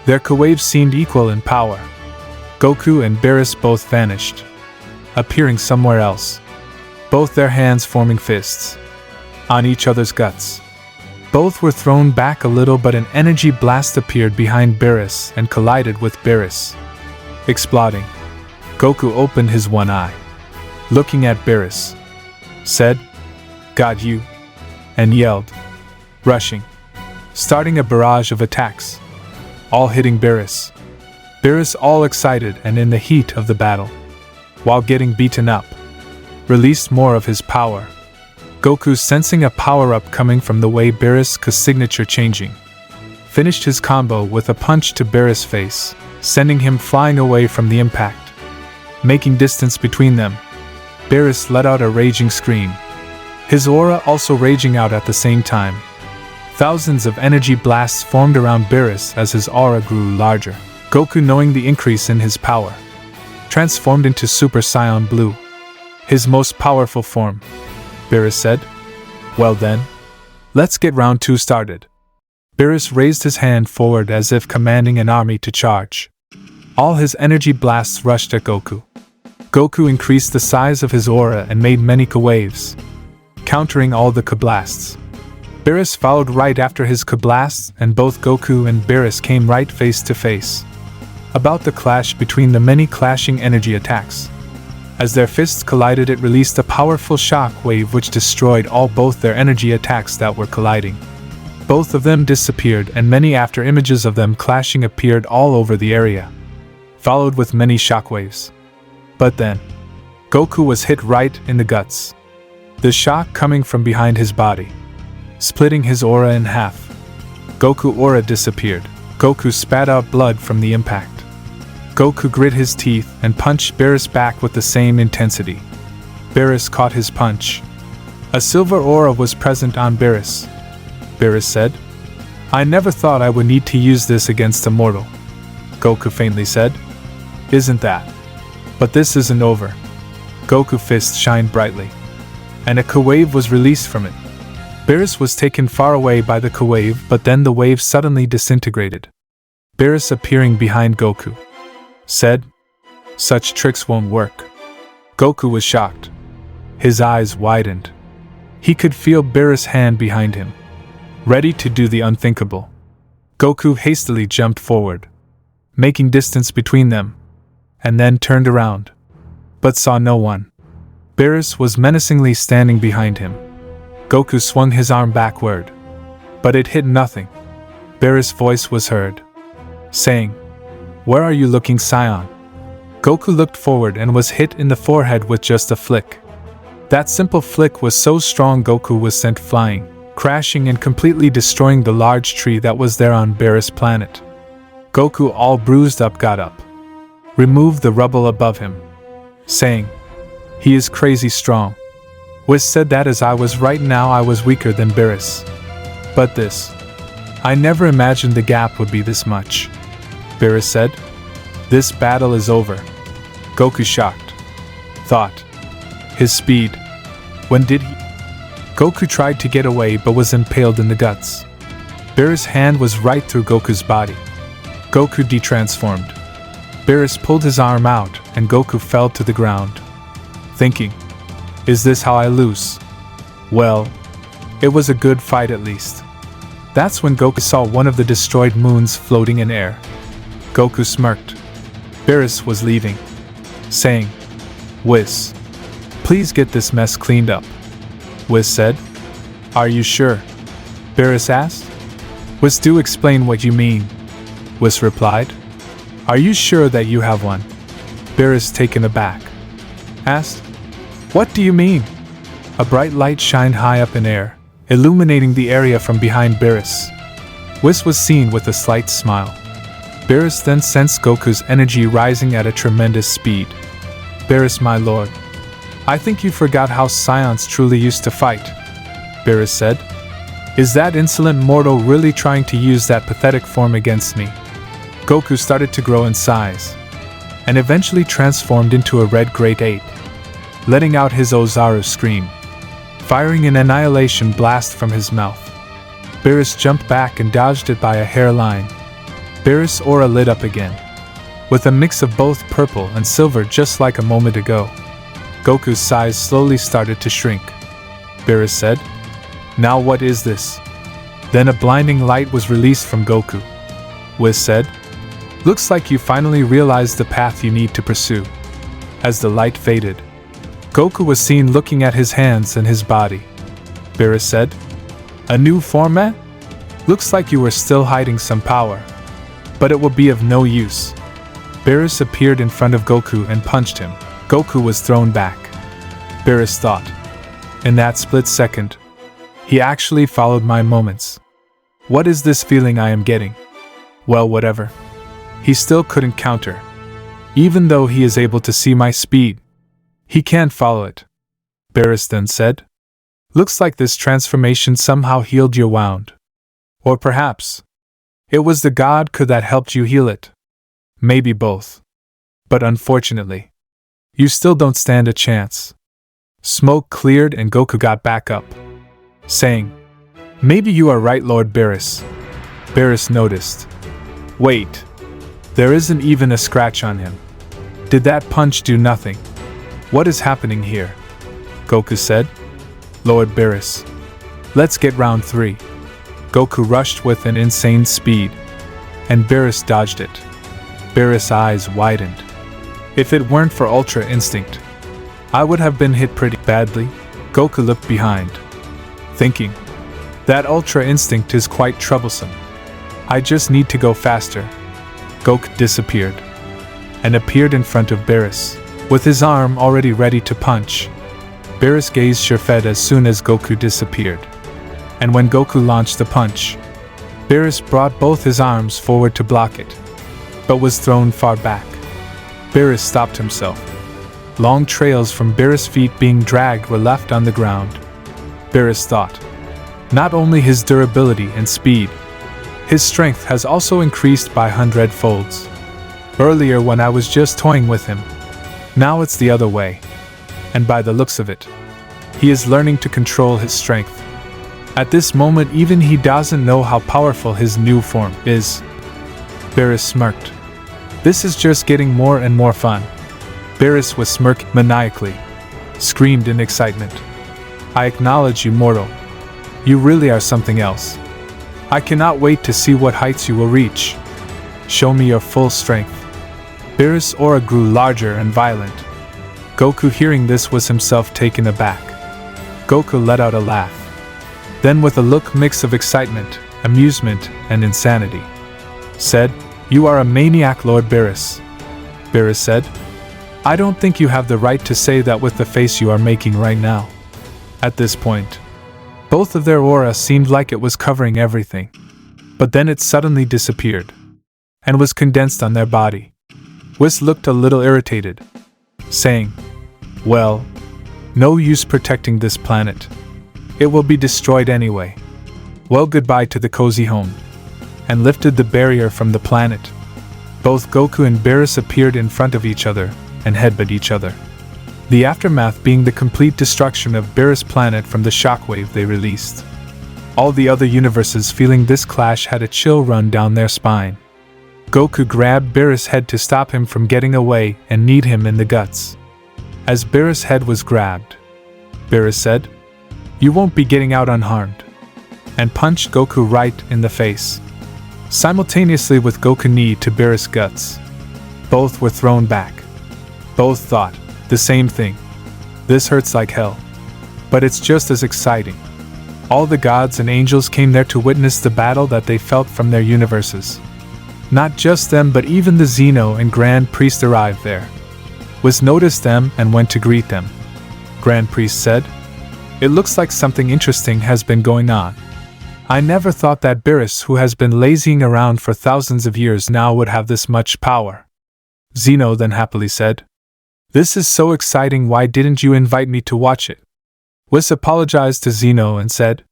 Their K-waves seemed equal in power. Goku and Beerus both vanished, appearing somewhere else, both their hands forming fists on each other's guts. Both were thrown back a little, but an energy blast appeared behind Beerus and collided with Beerus, exploding. Goku opened his one eye, looking at Beerus, said, "Got you," and yelled, rushing, starting a barrage of attacks, all hitting Beerus. Beerus, all excited and in the heat of the battle, while getting beaten up, released more of his power. Goku, sensing a power-up coming from the way Beerus' signature changing, finished his combo with a punch to Beerus' face, sending him flying away from the impact. Making distance between them, Beerus let out a raging scream, his aura also raging out at the same time. Thousands of energy blasts formed around Beerus as his aura grew larger. Goku, knowing the increase in his power, transformed into Super Saiyan Blue, his most powerful form. Beerus said, "Well then, let's get round 2 started." Beerus raised his hand forward as if commanding an army to charge. All his energy blasts rushed at Goku. Goku increased the size of his aura and made many K-waves, countering all the K-blasts. Beerus followed right after his K-blasts, and both Goku and Beerus came right face to face. About the clash between the many clashing energy attacks. As their fists collided, it released a powerful shock wave which destroyed both their energy attacks that were colliding. Both of them disappeared, and many after images of them clashing appeared all over the area, followed with many shockwaves. But then, Goku was hit right in the guts. The shock coming from behind his body, splitting his aura in half. Goku aura disappeared. Goku spat out blood from the impact. Goku grit his teeth and punched Beerus back with the same intensity. Beerus caught his punch. A silver aura was present on Beerus. Beerus said, "I never thought I would need to use this against a mortal." Goku faintly said, "Isn't that? But this isn't over." Goku's fist shined brightly, and a K-wave was released from it. Beerus was taken far away by the K-wave, but then the wave suddenly disintegrated. Beerus, appearing behind Goku, said, "Such tricks won't work." Goku was shocked. His eyes widened. He could feel Beerus' hand behind him, ready to do the unthinkable. Goku hastily jumped forward, making distance between them, and then turned around, but saw no one. Beerus was menacingly standing behind him. Goku swung his arm backward, but it hit nothing. Beerus' voice was heard, saying, "Where are you looking, Saiyan?" Goku looked forward and was hit in the forehead with just a flick. That simple flick was so strong Goku was sent flying, crashing and completely destroying the large tree that was there on Beerus' planet. Goku, all bruised up, got up, removed the rubble above him, saying, "He is crazy strong." Whis said that as I was right now I was weaker than Beerus. But this, I never imagined the gap would be this much. Beerus said, "This battle is over." Goku, shocked, thought, his speed. When did he? Goku tried to get away but was impaled in the guts. Beerus' hand was right through Goku's body. Goku detransformed. Beerus pulled his arm out and Goku fell to the ground, thinking, "Is this how I lose?" Well, it was a good fight at least. That's when Goku saw one of the destroyed moons floating in air. Goku smirked. Beerus was leaving, saying, "Whis, please get this mess cleaned up." Whis said, "Are you sure?" Beerus asked. "Whis, do explain what you mean," Whis replied. "Are you sure that you have one?" Beerus, taken aback, asked, "What do you mean?" A bright light shined high up in air, illuminating the area from behind Beerus. Whis was seen with a slight smile. Beerus then sensed Goku's energy rising at a tremendous speed. "Beerus, my lord, I think you forgot how Saiyans truly used to fight," Beerus said. "Is that insolent mortal really trying to use that pathetic form against me?" Goku started to grow in size, and eventually transformed into a red great ape, letting out his Ozaru scream, firing an annihilation blast from his mouth. Beerus jumped back and dodged it by a hairline. Beerus' aura lit up again, with a mix of both purple and silver just like a moment ago. Goku's size slowly started to shrink. Beerus said, "Now what is this?" Then a blinding light was released from Goku. Whis said, "Looks like you finally realized the path you need to pursue." As the light faded, Goku was seen looking at his hands and his body. Beerus said, "A new format? Looks like you were still hiding some power. But it will be of no use." Beerus appeared in front of Goku and punched him. Goku was thrown back. Beerus thought, in that split second, he actually followed my moments. What is this feeling I am getting? Well, whatever. He still couldn't counter. Even though he is able to see my speed, he can't follow it. Beerus then said, "Looks like this transformation somehow healed your wound. Or perhaps it was the god that helped you heal it. Maybe both. But unfortunately, you still don't stand a chance." Smoke cleared and Goku got back up, saying, "Maybe you are right, Lord Beerus." Beerus noticed. Wait, there isn't even a scratch on him. Did that punch do nothing? What is happening here? Goku said. "Lord Beerus, let's get round 3. Goku rushed with an insane speed, and Beerus dodged it. Beerus' eyes widened. If it weren't for Ultra Instinct, I would have been hit pretty badly. Goku looked behind, thinking, that Ultra Instinct is quite troublesome. I just need to go faster. Goku disappeared, and appeared in front of Beerus, with his arm already ready to punch. Beerus' gaze surfed as soon as Goku disappeared, and when Goku launched the punch, Beerus brought both his arms forward to block it, but was thrown far back. Beerus stopped himself. Long trails from Beerus' feet being dragged were left on the ground. Beerus thought, not only his durability and speed, his strength has also increased by 100 folds. Earlier when I was just toying with him, now it's the other way. And by the looks of it, he is learning to control his strength. At this moment even he doesn't know how powerful his new form is. Beerus smirked. This is just getting more and more fun. Beerus was smirking maniacally, screamed in excitement. I acknowledge you, mortal. You really are something else. I cannot wait to see what heights you will reach. Show me your full strength. Beerus' aura grew larger and violent. Goku, hearing this, was himself taken aback. Goku let out a laugh. Then, with a look mix of excitement, amusement, and insanity, said, "You are a maniac, Lord Beerus." Beerus said, "I don't think you have the right to say that with the face you are making right now." At this point, both of their aura seemed like it was covering everything. But then it suddenly disappeared, and was condensed on their body. Whis looked a little irritated, saying, "Well, no use protecting this planet. It will be destroyed anyway. Well, goodbye to the cozy home," and lifted the barrier from the planet. Both Goku and Beerus appeared in front of each other and headbutted each other. The aftermath being the complete destruction of Beerus' planet from the shockwave they released. All the other universes, feeling this clash, had a chill run down their spine. Goku grabbed Beerus' head to stop him from getting away and kneed him in the guts. As Beerus' head was grabbed, Beerus said, "You won't be getting out unharmed," and punched Goku right in the face. Simultaneously with Goku knee to Beerus' guts. Both were thrown back. Both thought the same thing. This hurts like hell. But it's just as exciting. All the gods and angels came there to witness the battle that they felt from their universes. Not just them, but even the Zeno and Grand Priest arrived there. Whis noticed them and went to greet them. Grand Priest said, "It looks like something interesting has been going on. I never thought that Beerus, who has been lazying around for thousands of years now, would have this much power." Zeno then happily said, "This is so exciting, why didn't you invite me to watch it?" Whis apologized to Zeno and said,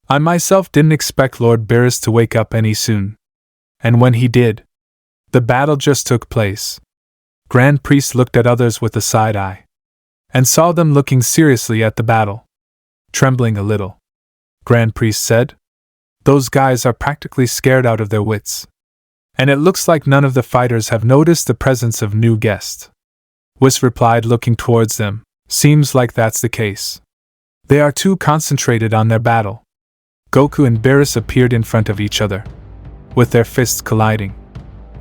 "I myself didn't expect Lord Beerus to wake up any soon. And when he did, the battle just took place." Grand Priest looked at others with a side eye, and saw them looking seriously at the battle. Trembling a little, Grand Priest said, "Those guys are practically scared out of their wits. And it looks like none of the fighters have noticed the presence of new guests." Whis replied, looking towards them, "Seems like that's the case. They are too concentrated on their battle." Goku and Beerus appeared in front of each other, with their fists colliding,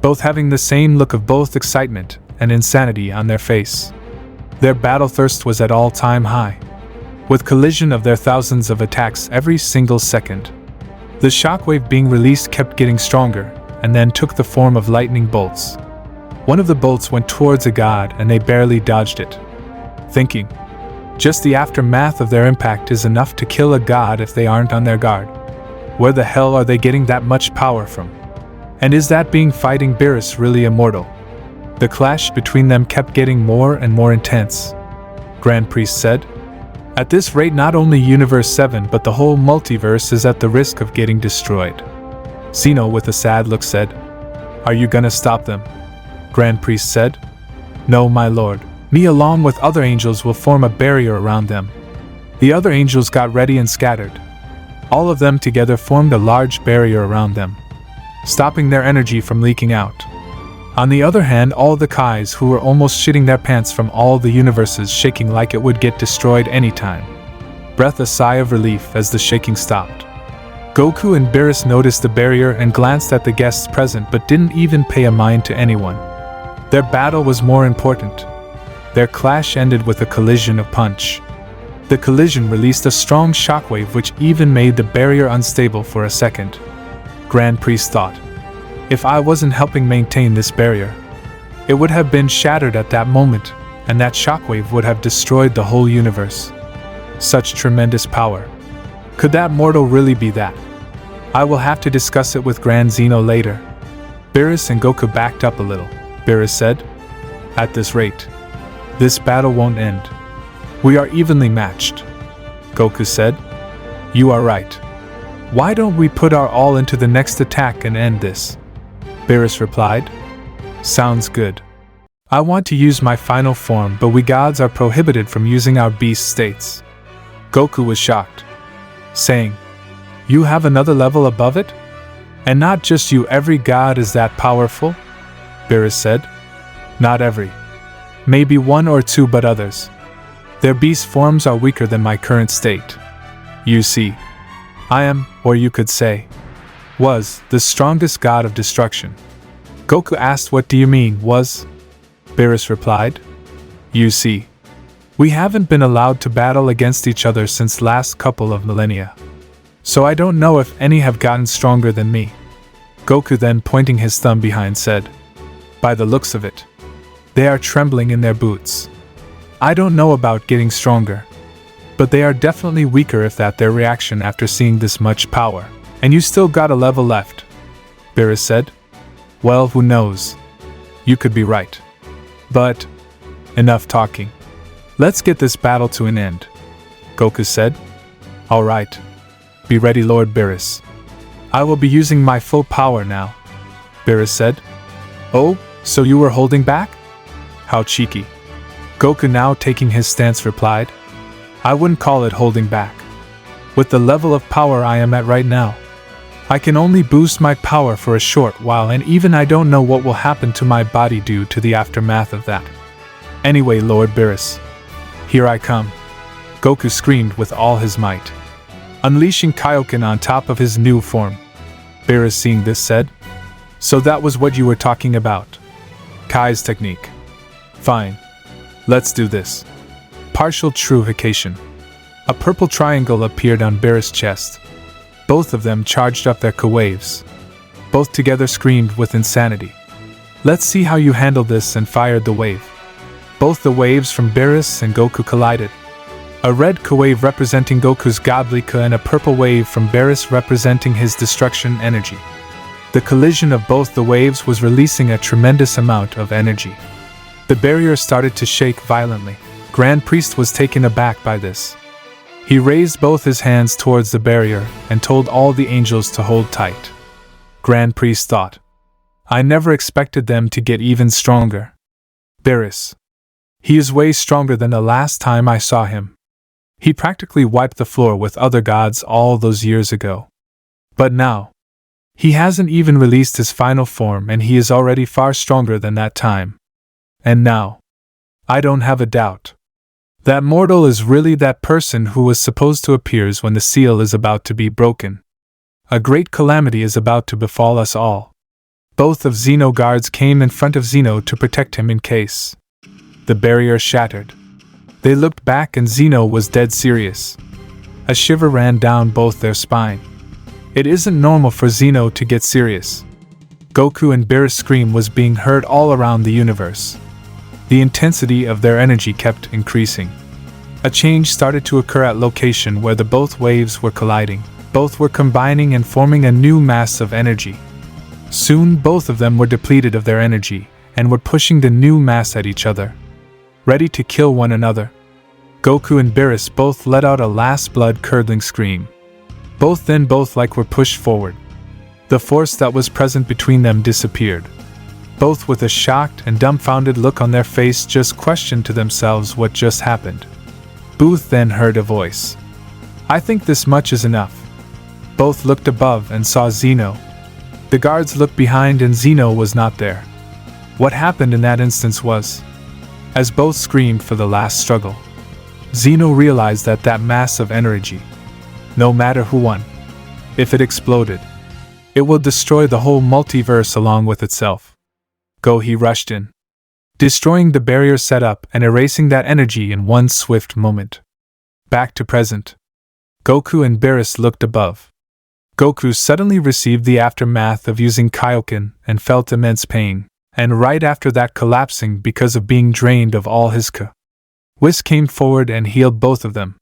both having the same look of both excitement and insanity on their face. Their battle thirst was at all-time high, with collision of their thousands of attacks every single second. The shockwave being released kept getting stronger, and then took the form of lightning bolts. One of the bolts went towards a god and they barely dodged it, thinking, just the aftermath of their impact is enough to kill a god if they aren't on their guard. Where the hell are they getting that much power from? And is that being fighting Beerus really immortal? The clash between them kept getting more and more intense. Grand Priest said, "At this rate, not only Universe 7 but the whole multiverse is at the risk of getting destroyed." Zeno, with a sad look, said, "Are you gonna stop them?" Grand Priest said, "No, my lord. Me along with other angels will form a barrier around them." The other angels got ready and scattered. All of them together formed a large barrier around them, stopping their energy from leaking out. On the other hand, all the Kais, who were almost shitting their pants from all the universes, shaking like it would get destroyed anytime, breathed a sigh of relief as the shaking stopped. Goku and Beerus noticed the barrier and glanced at the guests present but didn't even pay a mind to anyone. Their battle was more important. Their clash ended with a collision of punch. The collision released a strong shockwave which even made the barrier unstable for a second. Grand Priest thought, if I wasn't helping maintain this barrier, it would have been shattered at that moment, and that shockwave would have destroyed the whole universe. Such tremendous power. Could that mortal really be that? I will have to discuss it with Grand Zeno later. Beerus and Goku backed up a little. Beerus said, "At this rate, this battle won't end. We are evenly matched." Goku said, "You are right. Why don't we put our all into the next attack and end this?" Beerus replied, "Sounds good. I want to use my final form, but we gods are prohibited from using our beast states." Goku was shocked, saying, "You have another level above it? And not just you, every god is that powerful?" Beerus said, "Not every. Maybe one or two, but others. Their beast forms are weaker than my current state. You see, I am, or you could say, was, the strongest god of destruction. Goku asked, "What do you mean, was?" Beerus replied, "You see, we haven't been allowed to battle against each other since last couple of millennia. So I don't know if any have gotten stronger than me." Goku then, pointing his thumb behind, said, "By the looks of it, they are trembling in their boots. I don't know about getting stronger, but they are definitely weaker if that's their reaction after seeing this much power. And you still got a level left," Beerus said. "Well, who knows? You could be right. But enough talking. Let's get this battle to an end," Goku said. "All right. Be ready, Lord Beerus. I will be using my full power now," Beerus said. "Oh, so you were holding back? How cheeky." Goku, now taking his stance, replied, "I wouldn't call it holding back. With the level of power I am at right now, I can only boost my power for a short while, and even I don't know what will happen to my body due to the aftermath of that. Anyway, Lord Beerus, here I come," Goku screamed with all his might, unleashing Kaioken on top of his new form. Beerus, seeing this, said, "So that was what you were talking about? Kai's technique. Fine. Let's do this." Partial Truhication. A purple triangle appeared on Beerus' chest. Both of them charged up their Ka-waves. Both together screamed with insanity. "Let's see how you handle this," and fired the wave. Both the waves from Beerus and Goku collided. A red Ka-wave representing Goku's godly Ka and a purple wave from Beerus representing his destruction energy. The collision of both the waves was releasing a tremendous amount of energy. The barrier started to shake violently. Grand Priest was taken aback by this. He raised both his hands towards the barrier and told all the angels to hold tight. Grand Priest thought, "I never expected them to get even stronger. Beerus. He is way stronger than the last time I saw him. He practically wiped the floor with other gods all those years ago. But now, he hasn't even released his final form, and he is already far stronger than that time. And now, I don't have a doubt. That mortal is really that person who was supposed to appear when the seal is about to be broken. A great calamity is about to befall us all." Both of Zeno guards came in front of Zeno to protect him in case the barrier shattered. They looked back and Zeno was dead serious. A shiver ran down both their spine. It isn't normal for Zeno to get serious. Goku and Beerus' scream was being heard all around the universe. The intensity of their energy kept increasing. A change started to occur at location where the both waves were colliding. Both were combining and forming a new mass of energy. Soon both of them were depleted of their energy and were pushing the new mass at each other, ready to kill one another. Goku and Beerus both let out a last blood-curdling scream. Both were pushed forward. The force that was present between them disappeared. Both with a shocked and dumbfounded look on their face just questioned to themselves what just happened. Booth then heard a voice. "I think this much is enough." Both looked above and saw Zeno. The guards looked behind and Zeno was not there. What happened in that instance was, as both screamed for the last struggle, Zeno realized that that mass of energy, no matter who won, if it exploded, it will destroy the whole multiverse along with itself. He rushed in, destroying the barrier set up and erasing that energy in one swift moment. Back to present. Goku and Beerus looked above. Goku suddenly received the aftermath of using Kaioken and felt immense pain, and right after that collapsing because of being drained of all his Ka. Whis came forward and healed both of them.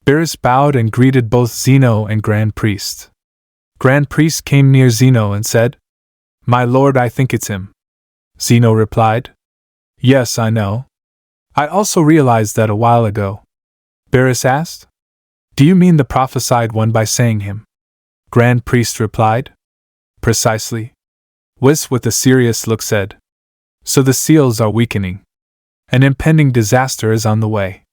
Beerus bowed and greeted both Zeno and Grand Priest. Grand Priest came near Zeno and said, "My lord, I think it's him." Zeno replied, "Yes, I know. I also realized that a while ago." Beerus asked, "Do you mean the prophesied one by saying him?" Grand Priest replied, "Precisely." Whis, with a serious look, said, "So the seals are weakening. An impending disaster is on the way."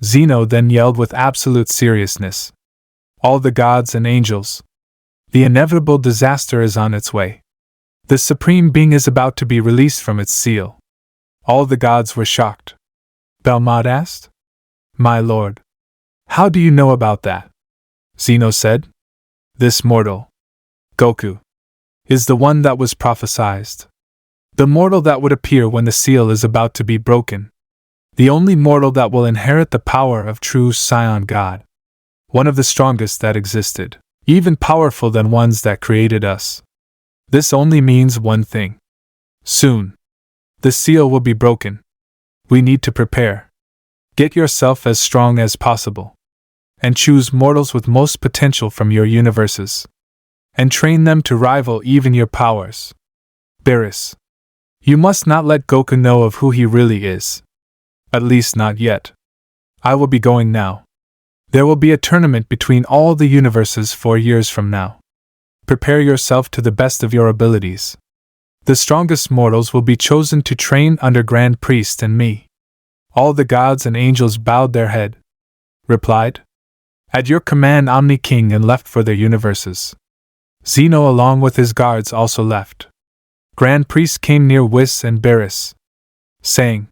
Zeno then yelled with absolute seriousness, "All the gods and angels! The inevitable disaster is on its way. The Supreme Being is about to be released from its seal." All the gods were shocked. Belmont asked, "My lord, how do you know about that?" Zeno said, "This mortal, Goku, is the one that was prophesied. The mortal that would appear when the seal is about to be broken. The only mortal that will inherit the power of true Saiyan God. One of the strongest that existed, even powerful than ones that created us. This only means one thing. Soon, the seal will be broken. We need to prepare. Get yourself as strong as possible. And choose mortals with most potential from your universes. And train them to rival even your powers. Beerus. You must not let Goku know of who he really is. At least not yet. I will be going now. There will be a tournament between all the universes 4 years from now. Prepare yourself to the best of your abilities. The strongest mortals will be chosen to train under Grand Priest and me. All the gods and angels bowed their head. Replied. At your command, Omni King, and left for their universes. Zeno along with his guards also left. Grand Priest came near Whis and Beerus, saying,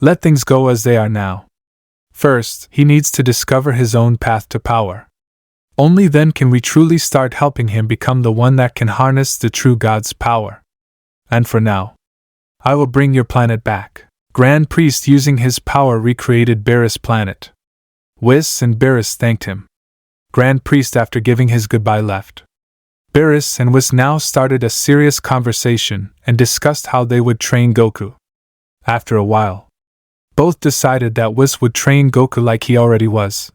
let things go as they are now. First, he needs to discover his own path to power. Only then can we truly start helping him become the one that can harness the true God's power. And for now, I will bring your planet back. Grand Priest using his power recreated Beerus' planet. Whis and Beerus thanked him. Grand Priest after giving his goodbye left. Beerus and Whis now started a serious conversation and discussed how they would train Goku. After a while, both decided that Whis would train Goku like he already was.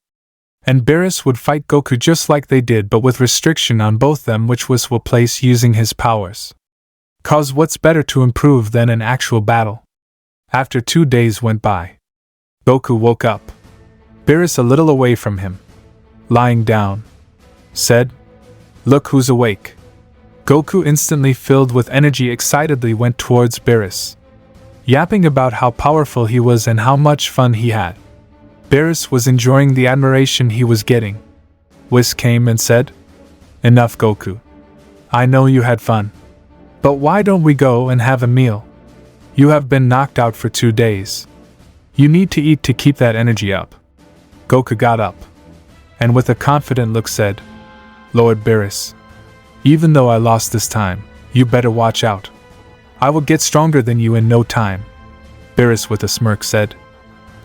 And Beerus would fight Goku just like they did, but with restriction on both them, which Whis will place using his powers. Cause what's better to improve than an actual battle? After 2 days went by, Goku woke up. Beerus a little away from him, lying down, said, look who's awake. Goku instantly filled with energy excitedly went towards Beerus, yapping about how powerful he was and how much fun he had. Beerus was enjoying the admiration he was getting. Whis came and said, enough, Goku. I know you had fun. But why don't we go and have a meal? You have been knocked out for 2 days. You need to eat to keep that energy up. Goku got up, and with a confident look said, Lord Beerus, even though I lost this time, you better watch out. I will get stronger than you in no time. Beerus with a smirk said,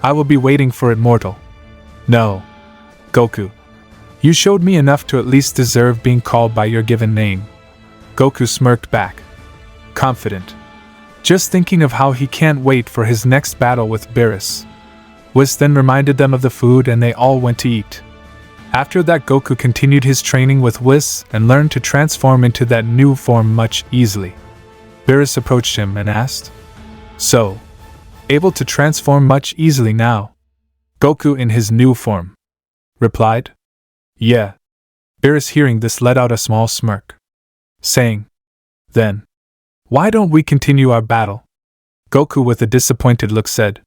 I will be waiting for it, mortal. No, Goku. You showed me enough to at least deserve being called by your given name. Goku smirked back, confident, just thinking of how he can't wait for his next battle with Beerus. Whis then reminded them of the food and they all went to eat. After that, Goku continued his training with Whis and learned to transform into that new form much easily. Beerus approached him and asked, so, able to transform much easily now? Goku in his new form replied, yeah. Beerus hearing this let out a small smirk, saying, then, why don't we continue our battle? Goku with a disappointed look said,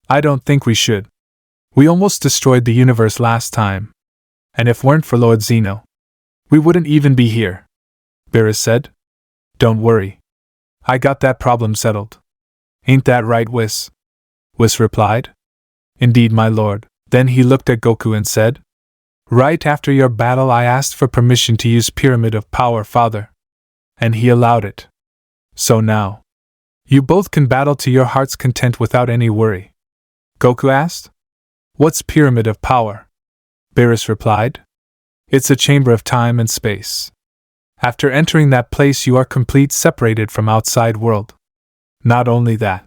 I don't think we should. We almost destroyed the universe last time. And if weren't for Lord Zeno, we wouldn't even be here. Beerus said, don't worry. I got that problem settled. Ain't that right, Whis? Whis replied, indeed, my lord. Then he looked at Goku and said, right after your battle I asked for permission to use Pyramid of Power, father. And he allowed it. So now, you both can battle to your heart's content without any worry. Goku asked, what's Pyramid of Power? Beerus replied, it's a chamber of time and space. After entering that place you are complete separated from outside world. Not only that,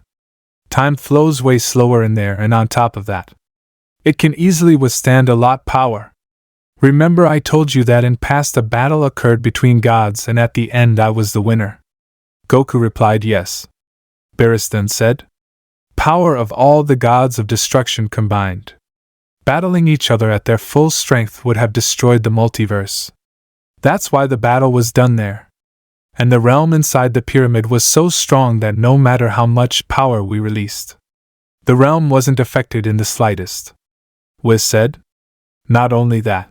time flows way slower in there, and on top of that, it can easily withstand a lot power. Remember I told you that in past a battle occurred between gods and at the end I was the winner. Goku replied yes. Beerus then said, power of all the gods of destruction combined, battling each other at their full strength would have destroyed the multiverse. That's why the battle was done there. And the realm inside the pyramid was so strong that no matter how much power we released, the realm wasn't affected in the slightest. Whis said, not only that.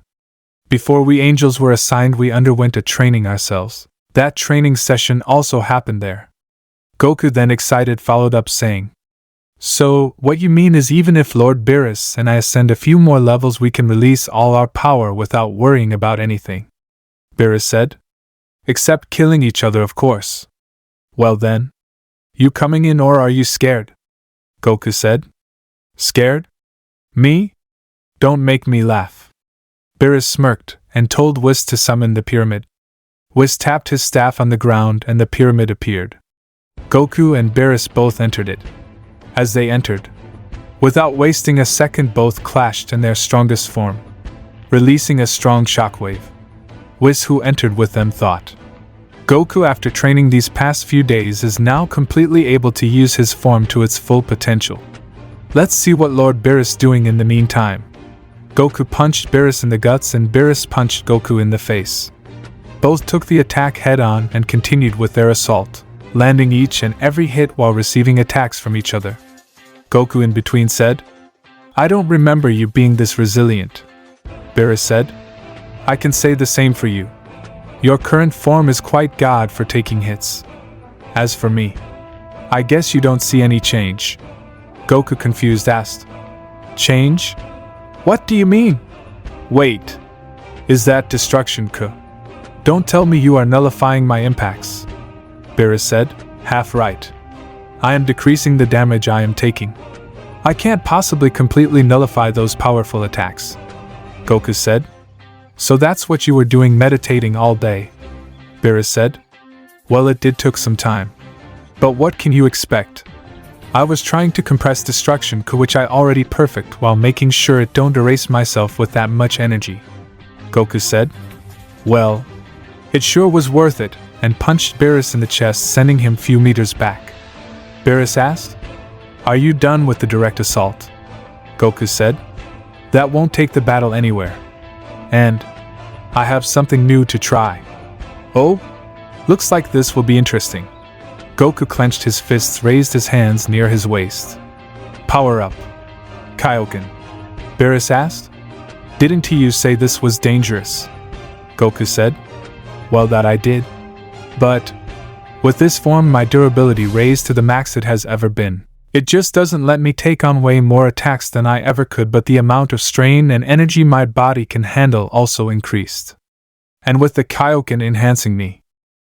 Before we angels were assigned we underwent a training ourselves. That training session also happened there. Goku then excited followed up saying, so, what you mean is even if Lord Beerus and I ascend a few more levels we can release all our power without worrying about anything. Beerus said, except killing each other, of course. Well then, You coming in or are you scared? Goku said. Scared? Me? Don't make me laugh. Beerus smirked and told Whis to summon the pyramid. Whis tapped his staff on the ground and the pyramid appeared. Goku and Beerus both entered it. As they entered, without wasting a second, both clashed in their strongest form, releasing a strong shockwave. Whis, who entered with them, thought, Goku, after training these past few days, is now completely able to use his form to its full potential. Let's see what Lord Beerus doing in the meantime. Goku punched Beerus in the guts and Beerus punched Goku in the face. Both took the attack head-on and continued with their assault, landing each and every hit while receiving attacks from each other. Goku in between said, I don't remember you being this resilient. Beerus said, I can say the same for you. Your current form is quite god for taking hits. As for me, I guess you don't see any change. Goku, confused, asked, Change? What do you mean? Wait, is that destruction, Ku? Don't tell me you are nullifying my impacts. Beerus said, half right. I am decreasing the damage I am taking. I can't possibly completely nullify those powerful attacks. Goku said. So that's what you were doing, meditating all day? Beerus said. Well, it did took some time. But what can you expect? I was trying to compress destruction, which I already perfect, while making sure it don't erase myself with that much energy. Goku said. Well, it sure was worth it, and punched Beerus in the chest, sending him few meters back. Beerus asked, Are you done with the direct assault? Goku said. That won't take the battle anywhere. And I have something new to try. Oh? Looks like this will be interesting. Goku clenched his fists, raised his hands near his waist. Power up. Kaioken. Beerus asked. Didn't you say this was dangerous? Goku said. Well, that I did. But with this form, my durability raised to the max it has ever been. It just doesn't let me take on way more attacks than I ever could, but the amount of strain and energy my body can handle also increased. And with the Kaioken enhancing me,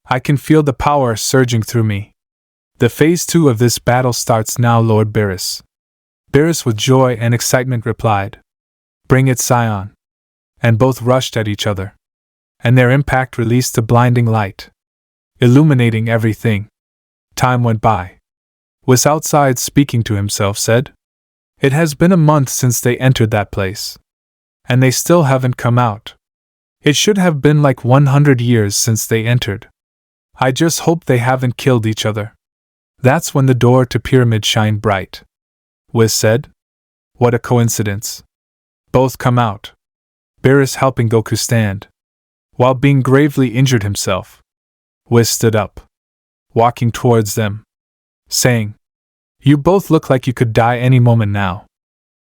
I can feel the power surging through me. The phase 2 of this battle starts now, Lord Beerus. Beerus with joy and excitement replied, Bring it, Scion. And both rushed at each other. And their impact released a blinding light, illuminating everything. Time went by. Whis, outside speaking to himself, said, It has been a month since they entered that place. And they still haven't come out. It should have been like 100 years since they entered. I just hope they haven't killed each other. That's when the door to Pyramid shined bright. Whis said, What a coincidence. Both come out. Beerus helping Goku stand, while being gravely injured himself. Whis stood up, walking towards them, saying, You both look like you could die any moment now.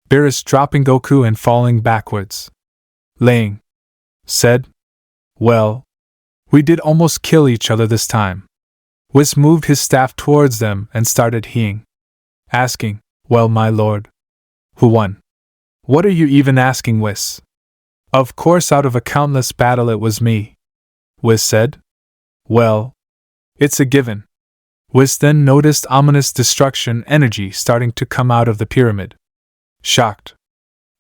Beerus dropping Goku and falling backwards. Laying, said, Well, we did almost kill each other this time. Whis moved his staff towards them and started heeing, asking, Well, my lord, who won? What are you even asking, Whis? Of course, out of a countless battle it was me. Whis said. Well, it's a given. Whis then noticed ominous destruction energy starting to come out of the pyramid. Shocked,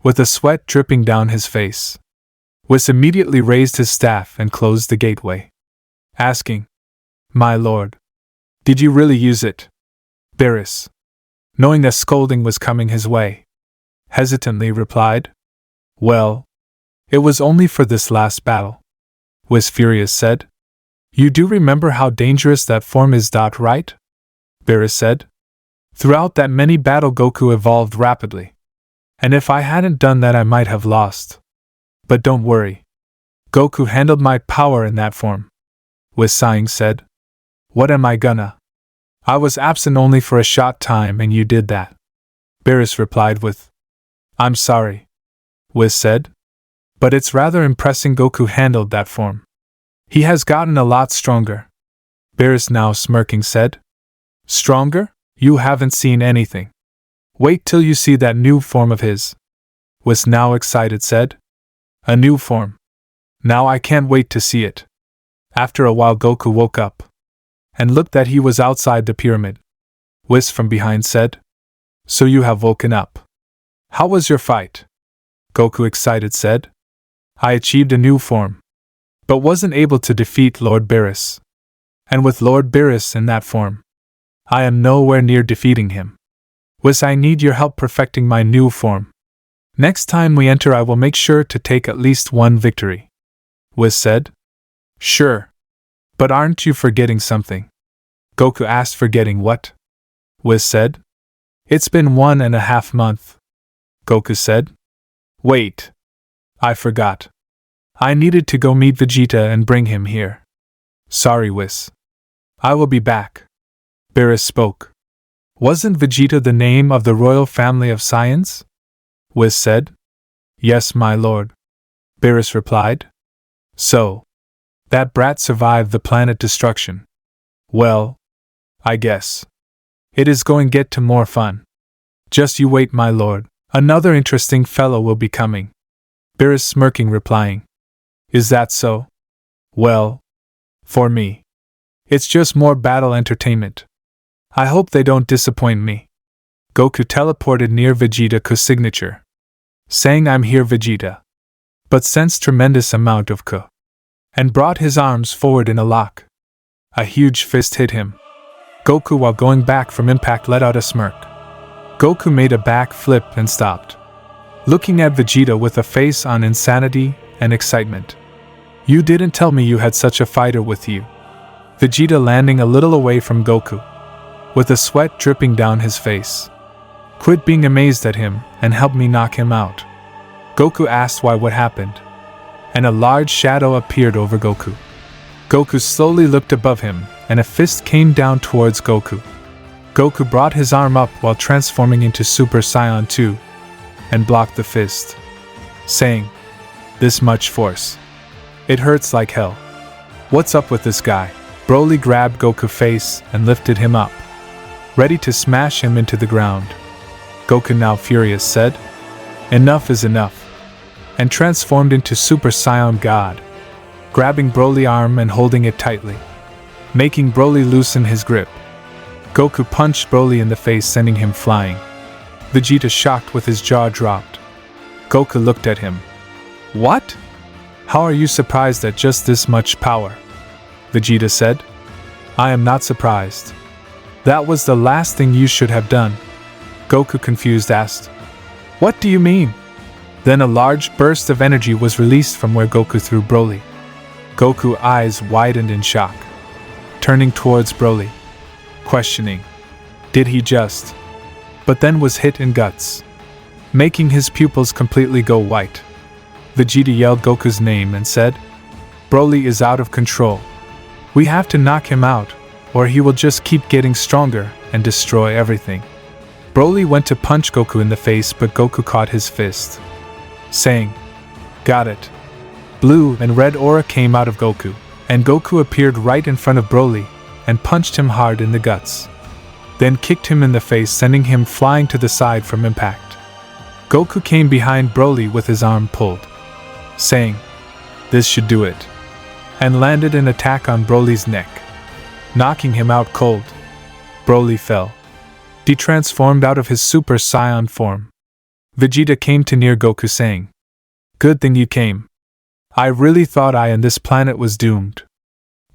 with the sweat dripping down his face, Whis immediately raised his staff and closed the gateway, asking, My lord, did you really use it? Beerus, knowing that scolding was coming his way, hesitantly replied, Well, it was only for this last battle. Whis furious said, You do remember how dangerous that form is, right? Beerus said. Throughout that many battle Goku evolved rapidly. And if I hadn't done that I might have lost. But don't worry. Goku handled my power in that form. Whis sighing said. What am I gonna? I was absent only for a short time and you did that. Beerus replied with, I'm sorry. Whis said. But it's rather impressive Goku handled that form. He has gotten a lot stronger. Beerus, now smirking, said. Stronger? You haven't seen anything. Wait till you see that new form of his. Whis, now excited, said. A new form. Now I can't wait to see it. After a while Goku woke up and looked that he was outside the pyramid. Whis from behind said. So you have woken up. How was your fight? Goku excited said. I achieved a new form, but wasn't able to defeat Lord Beerus. And with Lord Beerus in that form, I am nowhere near defeating him. Whis, I need your help perfecting my new form. Next time we enter I will make sure to take at least one victory. Whis said. Sure. But aren't you forgetting something? Goku asked. Forgetting what? Whis said. It's been 1.5 months. Goku said. Wait. I forgot. I needed to go meet Vegeta and bring him here. Sorry, Whis. I will be back. Beerus spoke. Wasn't Vegeta the name of the royal family of Saiyans? Whis said. Yes, my lord. Beerus replied. So, that brat survived the planet destruction. Well, I guess. It is going to get to more fun. Just you wait, my lord. Another interesting fellow will be coming. Beerus smirking replying. Is that so? Well, for me, it's just more battle entertainment. I hope they don't disappoint me. Goku teleported near Vegeta's signature, saying I'm here Vegeta, but sensed tremendous amount of Ku, and brought his arms forward in a lock. A huge fist hit him. Goku, while going back from impact, let out a smirk. Goku made a back flip and stopped, looking at Vegeta with a face on insanity and excitement. You didn't tell me you had such a fighter with you. Vegeta landing a little away from Goku, with the sweat dripping down his face. Quit being amazed at him and help me knock him out. Goku asked why what happened, and a large shadow appeared over Goku. Goku slowly looked above him and a fist came down towards Goku. Goku brought his arm up while transforming into Super Saiyan 2 and blocked the fist, saying, This much force. It hurts like hell. What's up with this guy? Broly grabbed Goku's face and lifted him up, ready to smash him into the ground. Goku, now furious, said, Enough is enough, and transformed into Super Saiyan God, grabbing Broly's arm and holding it tightly, making Broly loosen his grip. Goku punched Broly in the face, sending him flying. Vegeta, shocked with his jaw dropped. Goku looked at him. What? How are you surprised at just this much power? Vegeta said. I am not surprised. That was the last thing you should have done. Goku, confused, asked. What do you mean? Then a large burst of energy was released from where Goku threw Broly. Goku's eyes widened in shock, turning towards Broly, questioning, did he just? But then was hit in guts, making his pupils completely go white. Vegeta yelled Goku's name and said, Broly is out of control. We have to knock him out, or he will just keep getting stronger and destroy everything. Broly went to punch Goku in the face, but Goku caught his fist, saying, Got it. Blue and red aura came out of Goku, and Goku appeared right in front of Broly and punched him hard in the guts, then kicked him in the face, sending him flying to the side from impact. Goku came behind Broly with his arm pulled, saying, This should do it, and landed an attack on Broly's neck, knocking him out cold. Broly fell, de-transformed out of his Super Saiyan form. Vegeta came to near Goku, saying, Good thing you came. I really thought I and this planet was doomed.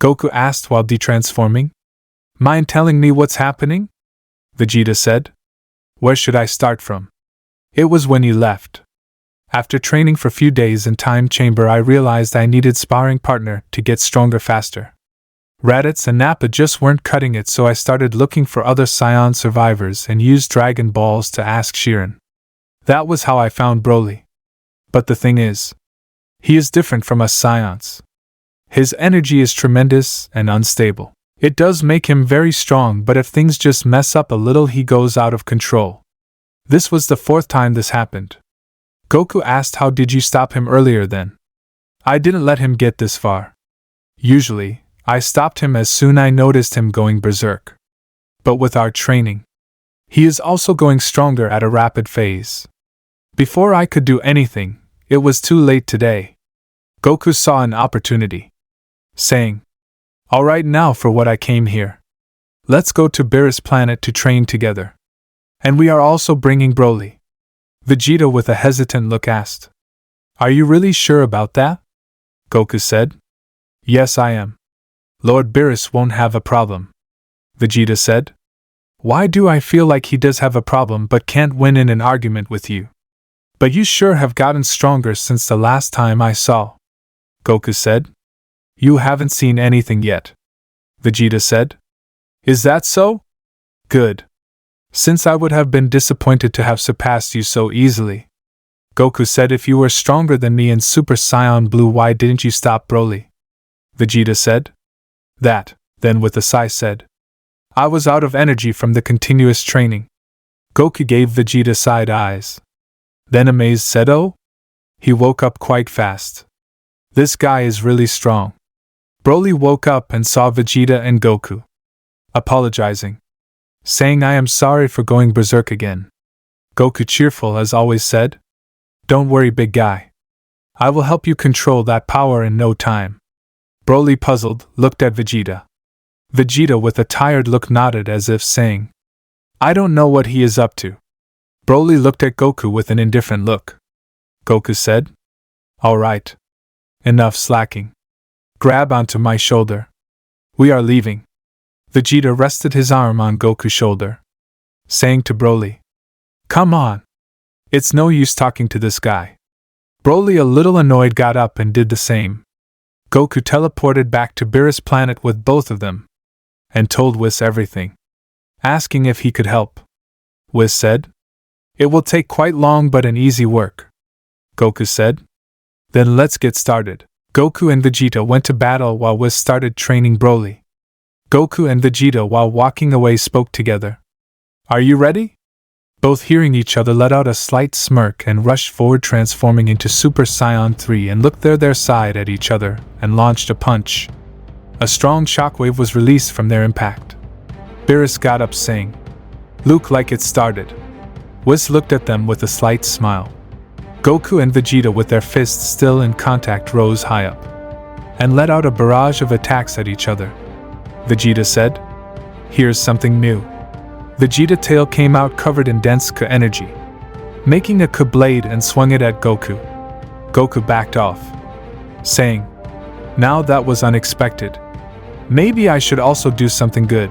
Goku asked while de-transforming. Mind telling me what's happening? Vegeta said. Where should I start from? It was when you left. After training for a few days in Time Chamber, I realized I needed sparring partner to get stronger faster. Raditz and Nappa just weren't cutting it, so I started looking for other Saiyan survivors and used Dragon Balls to ask Jiren. That was how I found Broly. But the thing is, he is different from us Saiyans. His energy is tremendous and unstable. It does make him very strong, but if things just mess up a little, he goes out of control. This was the 4th time this happened. Goku asked, How did you stop him earlier then? I didn't let him get this far. Usually, I stopped him as soon as I noticed him going berserk. But with our training, he is also going stronger at a rapid phase. Before I could do anything, it was too late today. Goku saw an opportunity, saying, Alright, now for what I came here. Let's go to Beerus planet to train together. And we are also bringing Broly. Vegeta with a hesitant look asked. Are you really sure about that? Goku said. Yes, I am. Lord Beerus won't have a problem. Vegeta said. Why do I feel like he does have a problem but can't win in an argument with you? But you sure have gotten stronger since the last time I saw. Goku said. You haven't seen anything yet. Vegeta said. Is that so? Good. Since I would have been disappointed to have surpassed you so easily. Goku said, if you were stronger than me in Super Saiyan Blue, why didn't you stop Broly? Vegeta said. That, then with a sigh said. I was out of energy from the continuous training. Goku gave Vegeta side eyes. Then amazed said, oh? He woke up quite fast. This guy is really strong. Broly woke up and saw Vegeta and Goku. Apologizing. Saying, I am sorry for going berserk again. Goku, cheerful as always, said. Don't worry, big guy. I will help you control that power in no time. Broly, puzzled, looked at Vegeta. Vegeta with a tired look nodded as if saying, I don't know what he is up to. Broly looked at Goku with an indifferent look. Goku said, All right. Enough slacking. Grab onto my shoulder. We are leaving. Vegeta rested his arm on Goku's shoulder, saying to Broly, Come on. It's no use talking to this guy. Broly, a little annoyed, got up and did the same. Goku teleported back to Beerus planet with both of them, and told Whis everything, asking if he could help. Whis said, It will take quite long but an easy work. Goku said, Then let's get started. Goku and Vegeta went to battle while Whis started training Broly. Goku and Vegeta, while walking away, spoke together. Are you ready? Both, hearing each other, let out a slight smirk and rushed forward, transforming into Super Saiyan 3, and looked their side at each other and launched a punch. A strong shockwave was released from their impact. Beerus got up saying, Look like it started. Whis looked at them with a slight smile. Goku and Vegeta, with their fists still in contact, rose high up and let out a barrage of attacks at each other. Vegeta said, Here's something new. Vegeta tail came out covered in dense Ka energy, making a Ka blade, and swung it at Goku. Goku backed off, saying, Now that was unexpected. Maybe I should also do something good.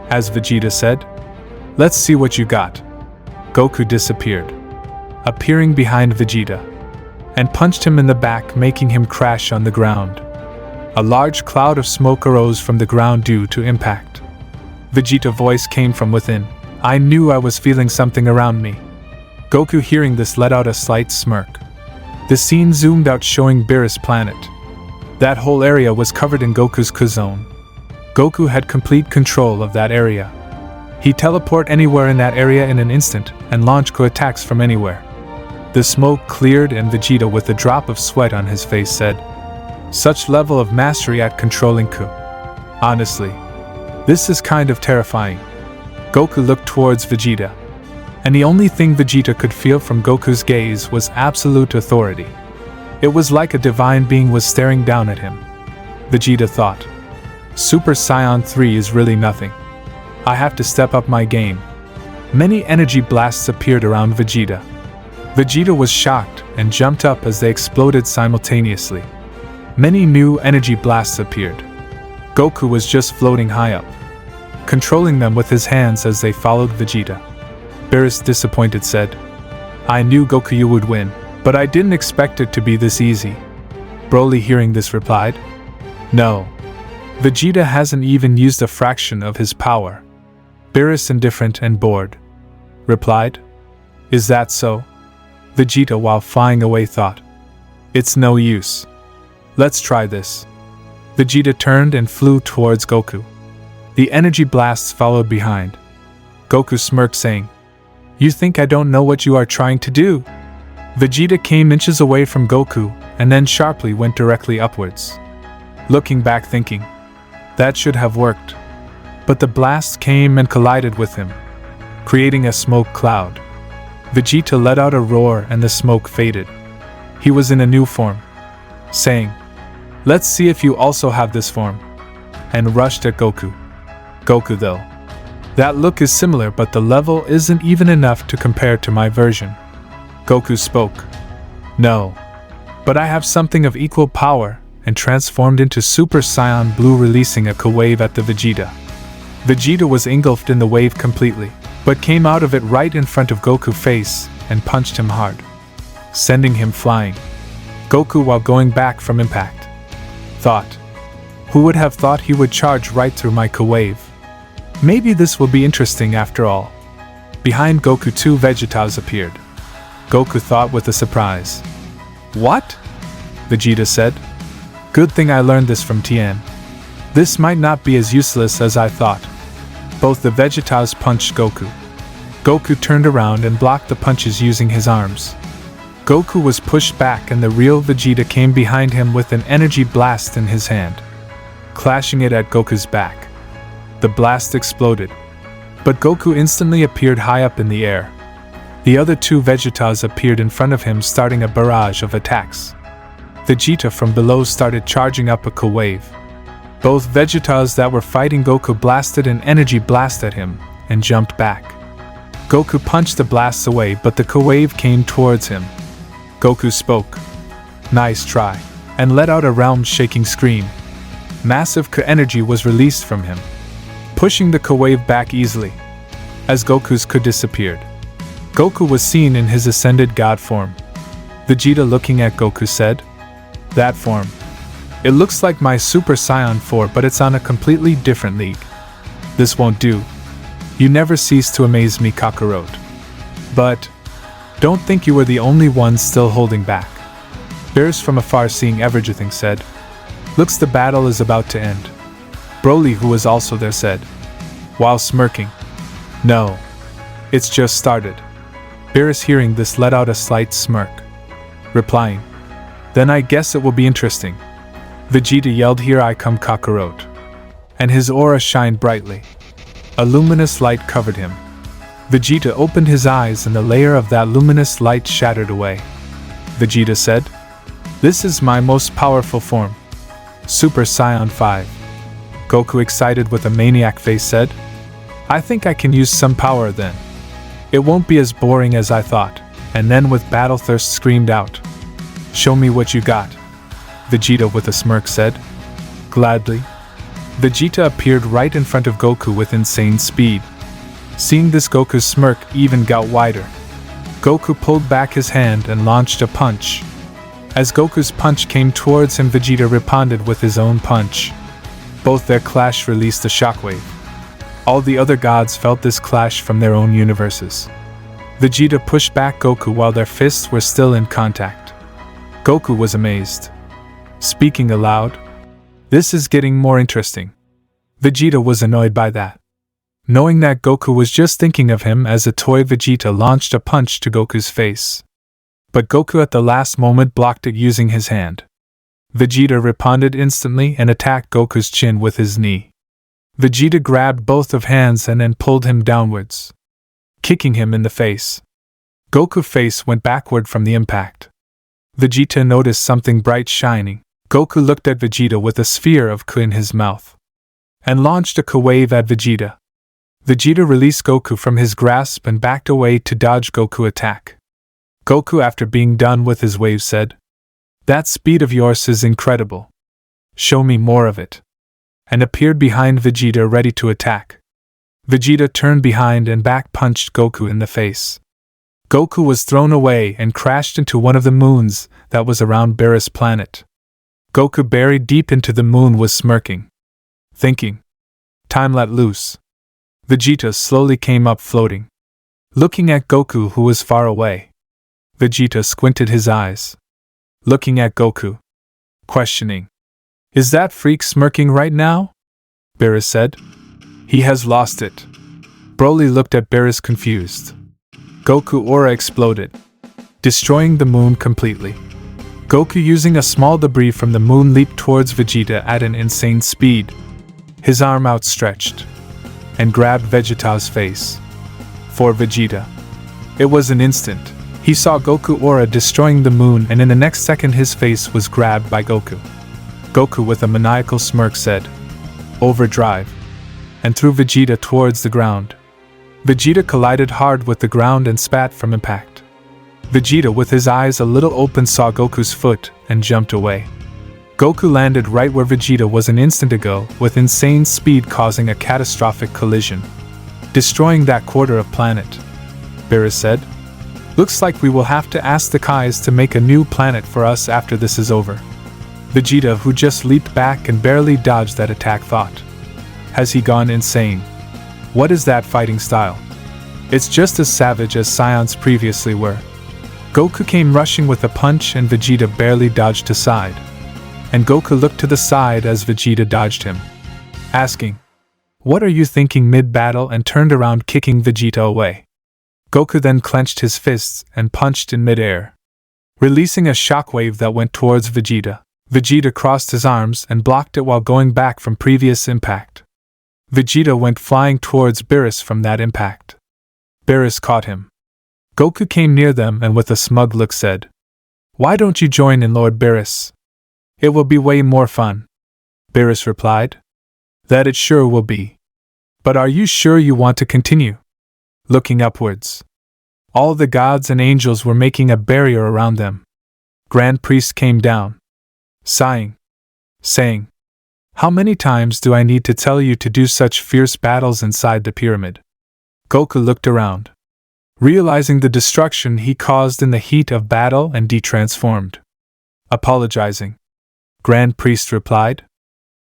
As Vegeta said, Let's see what you got. Goku disappeared, appearing behind Vegeta, and punched him in the back, making him crash on the ground. A large cloud of smoke arose from the ground due to impact. Vegeta's voice came from within. I knew I was feeling something around me. Goku, hearing this, let out a slight smirk. The scene zoomed out, showing Beerus planet. That whole area was covered in Goku's Ka zone. Goku had complete control of that area. He teleport anywhere in that area in an instant and launch Ka attacks from anywhere. The smoke cleared, and Vegeta, with a drop of sweat on his face, said, Such level of mastery at controlling Ka. Honestly, this is kind of terrifying. Goku looked towards Vegeta, and the only thing Vegeta could feel from Goku's gaze was absolute authority. It was like a divine being was staring down at him. Vegeta thought, Super Saiyan 3 is really nothing. I have to step up my game. Many energy blasts appeared around Vegeta. Vegeta was shocked and jumped up as they exploded simultaneously. Many new energy blasts appeared. Goku was just floating high up, controlling them with his hands as they followed Vegeta. Beerus, disappointed, said, I knew Goku you would win, but I didn't expect it to be this easy. Broly, hearing this, replied, No. Vegeta hasn't even used a fraction of his power. Beerus, indifferent and bored, replied, Is that so? Vegeta, while flying away, thought, It's no use. Let's try this. Vegeta turned and flew towards Goku. The energy blasts followed behind. Goku smirked, saying, You think I don't know what you are trying to do? Vegeta came inches away from Goku and then sharply went directly upwards. Looking back, thinking, That should have worked. But the blasts came and collided with him, creating a smoke cloud. Vegeta let out a roar and the smoke faded. He was in a new form, saying, Let's see if you also have this form, and rushed at Goku. Goku though. That look is similar, but the level isn't even enough to compare to my version. Goku spoke. No. But I have something of equal power, and transformed into Super Saiyan Blue, releasing a K-wave at the Vegeta. Vegeta was engulfed in the wave completely, but came out of it right in front of Goku's face and punched him hard, sending him flying. Goku, while going back from impact, thought, who would have thought he would charge right through my K-wave? Maybe this will be interesting after all. Behind Goku, 2 Vegetas appeared. Goku thought with a surprise. What? Vegeta said. Good thing I learned this from Tien. This might not be as useless as I thought. Both the Vegetas punched Goku. Goku turned around and blocked the punches using his arms. Goku was pushed back and the real Vegeta came behind him with an energy blast in his hand, clashing it at Goku's back. The blast exploded, but Goku instantly appeared high up in the air. The other 2 Vegetas appeared in front of him, starting a barrage of attacks. Vegeta from below started charging up a K-wave. Both Vegetas that were fighting Goku blasted an energy blast at him and jumped back. Goku punched the blasts away, but the K-wave came towards him. Goku spoke. Nice try, and let out a realm-shaking scream. Massive K-energy was released from him, pushing the K-wave back easily, as Goku's K disappeared. Goku was seen in his ascended God form. Vegeta, looking at Goku, said, that form. It looks like my Super Saiyan 4, but it's on a completely different league. This won't do. You never cease to amaze me, Kakarot. But don't think you were the only one still holding back. Beerus, from afar seeing everything, said, looks the battle is about to end. Broly, who was also there, said, while smirking, no, it's just started. Beerus, hearing this, let out a slight smirk, replying, then I guess it will be interesting. Vegeta yelled, here I come, Kakarot. And his aura shined brightly. A luminous light covered him. Vegeta opened his eyes and the layer of that luminous light shattered away. Vegeta said, this is my most powerful form, Super Saiyan 5. Goku, excited with a maniac face, said, I think I can use some power then. It won't be as boring as I thought. And then with battle thirst screamed out, show me what you got. Vegeta with a smirk said, gladly. Vegeta appeared right in front of Goku with insane speed. Seeing this, Goku's smirk even got wider. Goku pulled back his hand and launched a punch. As Goku's punch came towards him, Vegeta responded with his own punch. Both their clash released a shockwave. All the other gods felt this clash from their own universes. Vegeta pushed back Goku while their fists were still in contact. Goku was amazed. Speaking aloud, this is getting more interesting. Vegeta was annoyed by that. Knowing that Goku was just thinking of him as a toy, Vegeta launched a punch to Goku's face. But Goku at the last moment blocked it using his hand. Vegeta responded instantly and attacked Goku's chin with his knee. Vegeta grabbed both of hands and then pulled him downwards, kicking him in the face. Goku's face went backward from the impact. Vegeta noticed something bright shining. Goku looked at Vegeta with a sphere of K in his mouth, and launched a K-wave at Vegeta. Vegeta released Goku from his grasp and backed away to dodge Goku's attack. Goku, after being done with his wave, said, that speed of yours is incredible. Show me more of it. And appeared behind Vegeta ready to attack. Vegeta turned behind and back punched Goku in the face. Goku was thrown away and crashed into one of the moons that was around Beerus' planet. Goku, buried deep into the moon, was smirking, thinking, time let loose. Vegeta slowly came up, floating, looking at Goku, who was far away. Vegeta squinted his eyes, looking at Goku, questioning, is that freak smirking right now? Beerus said, he has lost it. Broly looked at Beerus confused. Goku aura exploded, destroying the moon completely. Goku, using a small debris from the moon, leaped towards Vegeta at an insane speed, his arm outstretched, and grabbed Vegeta's face. For Vegeta, it was an instant. He saw Goku aura destroying the moon, and in the next second his face was grabbed by Goku. Goku, with a maniacal smirk, said, overdrive. and threw Vegeta towards the ground. Vegeta collided hard with the ground and spat from impact. Vegeta, with his eyes a little open, saw Goku's foot and jumped away. Goku landed right where Vegeta was an instant ago, with insane speed, causing a catastrophic collision, destroying that quarter of planet. Beerus said, "Looks like we will have to ask the Kais to make a new planet for us after this is over." Vegeta, who just leaped back and barely dodged that attack, thought, "Has he gone insane? What is that fighting style? It's just as savage as Saiyans previously were." Goku came rushing with a punch and Vegeta barely dodged aside. And Goku looked to the side as Vegeta dodged him, asking, "What are you thinking?" mid-battle, and turned around, kicking Vegeta away. Goku then clenched his fists and punched in mid-air, releasing a shockwave that went towards Vegeta. Vegeta crossed his arms and blocked it while going back from previous impact. Vegeta went flying towards Beerus from that impact. Beerus caught him. Goku came near them and with a smug look said, "Why don't you join in, Lord Beerus? It will be way more fun." Beerus replied, "That it sure will be. But are you sure you want to continue?" Looking upwards, all the gods and angels were making a barrier around them. Grand Priest came down, sighing, saying, "How many times do I need to tell you to do such fierce battles inside the pyramid?" Goku looked around, realizing the destruction he caused in the heat of battle, and detransformed. Apologizing, Grand Priest replied,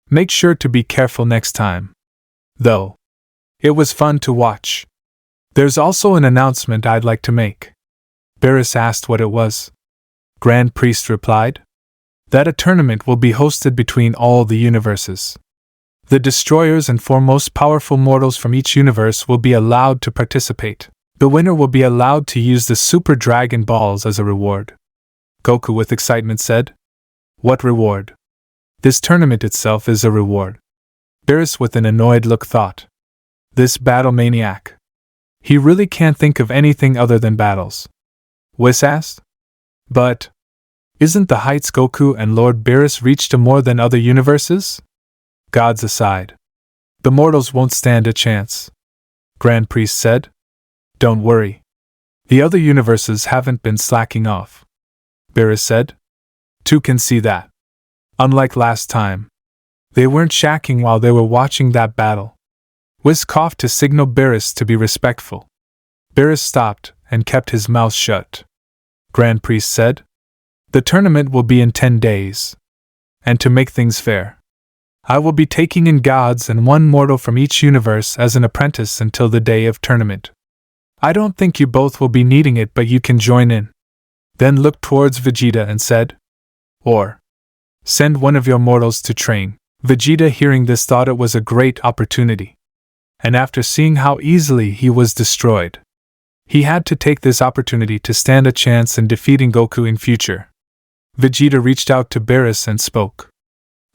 "Make sure to be careful next time. Though, it was fun to watch. There's also an announcement I'd like to make." Beerus asked what it was. Grand Priest replied, "That a tournament will be hosted between all the universes. The destroyers and foremost powerful mortals from each universe will be allowed to participate. The winner will be allowed to use the Super Dragon Balls as a reward." Goku with excitement said, "What reward?" "This tournament itself is a reward." Beerus with an annoyed look thought, "This battle maniac. He really can't think of anything other than battles." Whis asked, "But isn't the heights Goku and Lord Beerus reached to more than other universes?" Gods aside, the mortals won't stand a chance. Grand Priest said, "Don't worry. The other universes haven't been slacking off." Beerus said, "Two can see that. Unlike last time, they weren't shacking while they were watching that battle." Whis coughed to signal Beerus to be respectful. Beerus stopped and kept his mouth shut. Grand Priest said, "The tournament will be in 10 days. And to make things fair, I will be taking in gods and one mortal from each universe as an apprentice until the day of tournament. I don't think you both will be needing it, but you can join in." Then looked towards Vegeta and said, "Or send one of your mortals to train." Vegeta, hearing this, thought it was a great opportunity. And after seeing how easily he was destroyed, he had to take this opportunity to stand a chance in defeating Goku in future. Vegeta reached out to Beerus and spoke,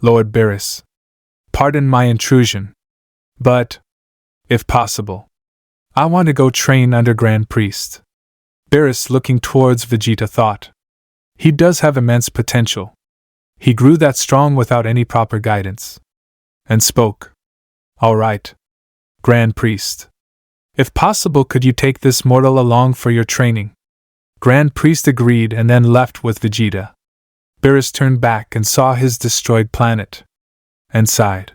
"Lord Beerus, pardon my intrusion, but, if possible, I want to go train under Grand Priest." Beerus, looking towards Vegeta, thought, "He does have immense potential. He grew that strong without any proper guidance." And spoke, "All right, Grand Priest. If possible, could you take this mortal along for your training?" Grand Priest agreed and then left with Vegeta. Beerus turned back and saw his destroyed planet, and sighed.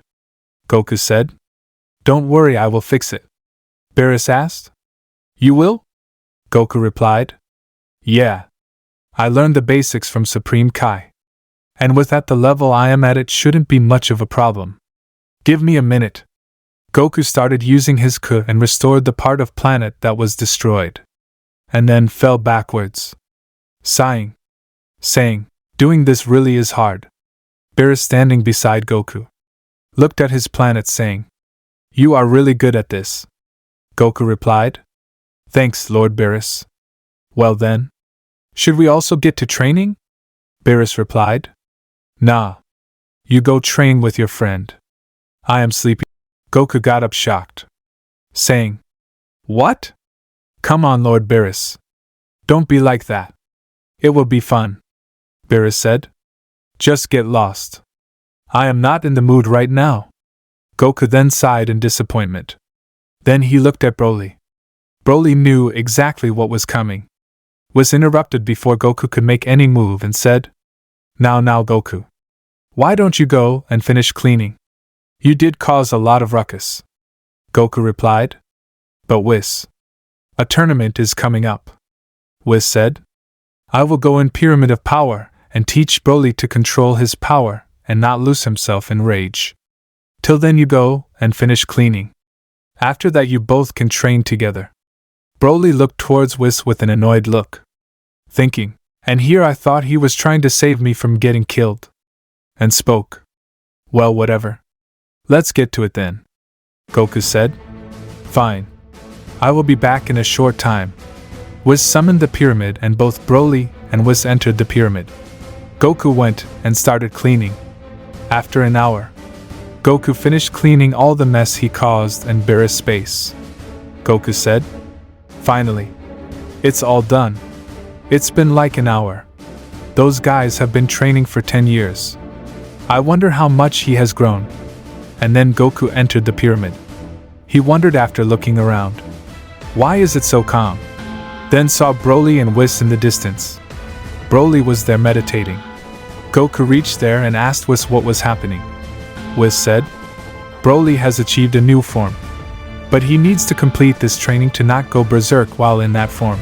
Goku said, "Don't worry, I will fix it." Beerus asked, "You will?" Goku replied, "Yeah. I learned the basics from Supreme Kai. And with at the level I am at, it shouldn't be much of a problem. Give me a minute." Goku started using his Ku and restored the part of planet that was destroyed, and then fell backwards, sighing, saying, "Doing this really is hard." Beerus, standing beside Goku, looked at his planet saying, "You are really good at this." Goku replied, "Thanks, Lord Beerus." "Well then, should we also get to training?" Beerus replied, "Nah. You go train with your friend. I am sleepy." Goku got up shocked, saying, "What? Come on, Lord Beerus. Don't be like that. It will be fun." Beerus said, "Just get lost. I am not in the mood right now." Goku then sighed in disappointment. Then he looked at Broly. Broly knew exactly what was coming. Was interrupted before Goku could make any move and said, Now Goku. Why don't you go and finish cleaning? You did cause a lot of ruckus. Goku replied. But Whis, a tournament is coming up. Whis said. I will go in Pyramid of Power and teach Broly to control his power and not lose himself in rage. Till then you go and finish cleaning. After that you both can train together. Broly looked towards Whis with an annoyed look, thinking, and here I thought he was trying to save me from getting killed. And spoke. Well, whatever. Let's get to it then. Goku said. Fine. I will be back in a short time. Whis summoned the pyramid and both Broly and Whis entered the pyramid. Goku went and started cleaning. After an hour, Goku finished cleaning all the mess he caused in Beerus space. Goku said, Finally. It's all done. It's been like an hour. Those guys have been training for 10 years. I wonder how much he has grown. And then Goku entered the pyramid. He wondered after looking around. Why is it so calm? Then saw Broly and Whis in the distance. Broly was there meditating. Goku reached there and asked Whis what was happening. Whis said, Broly has achieved a new form. But he needs to complete this training to not go berserk while in that form.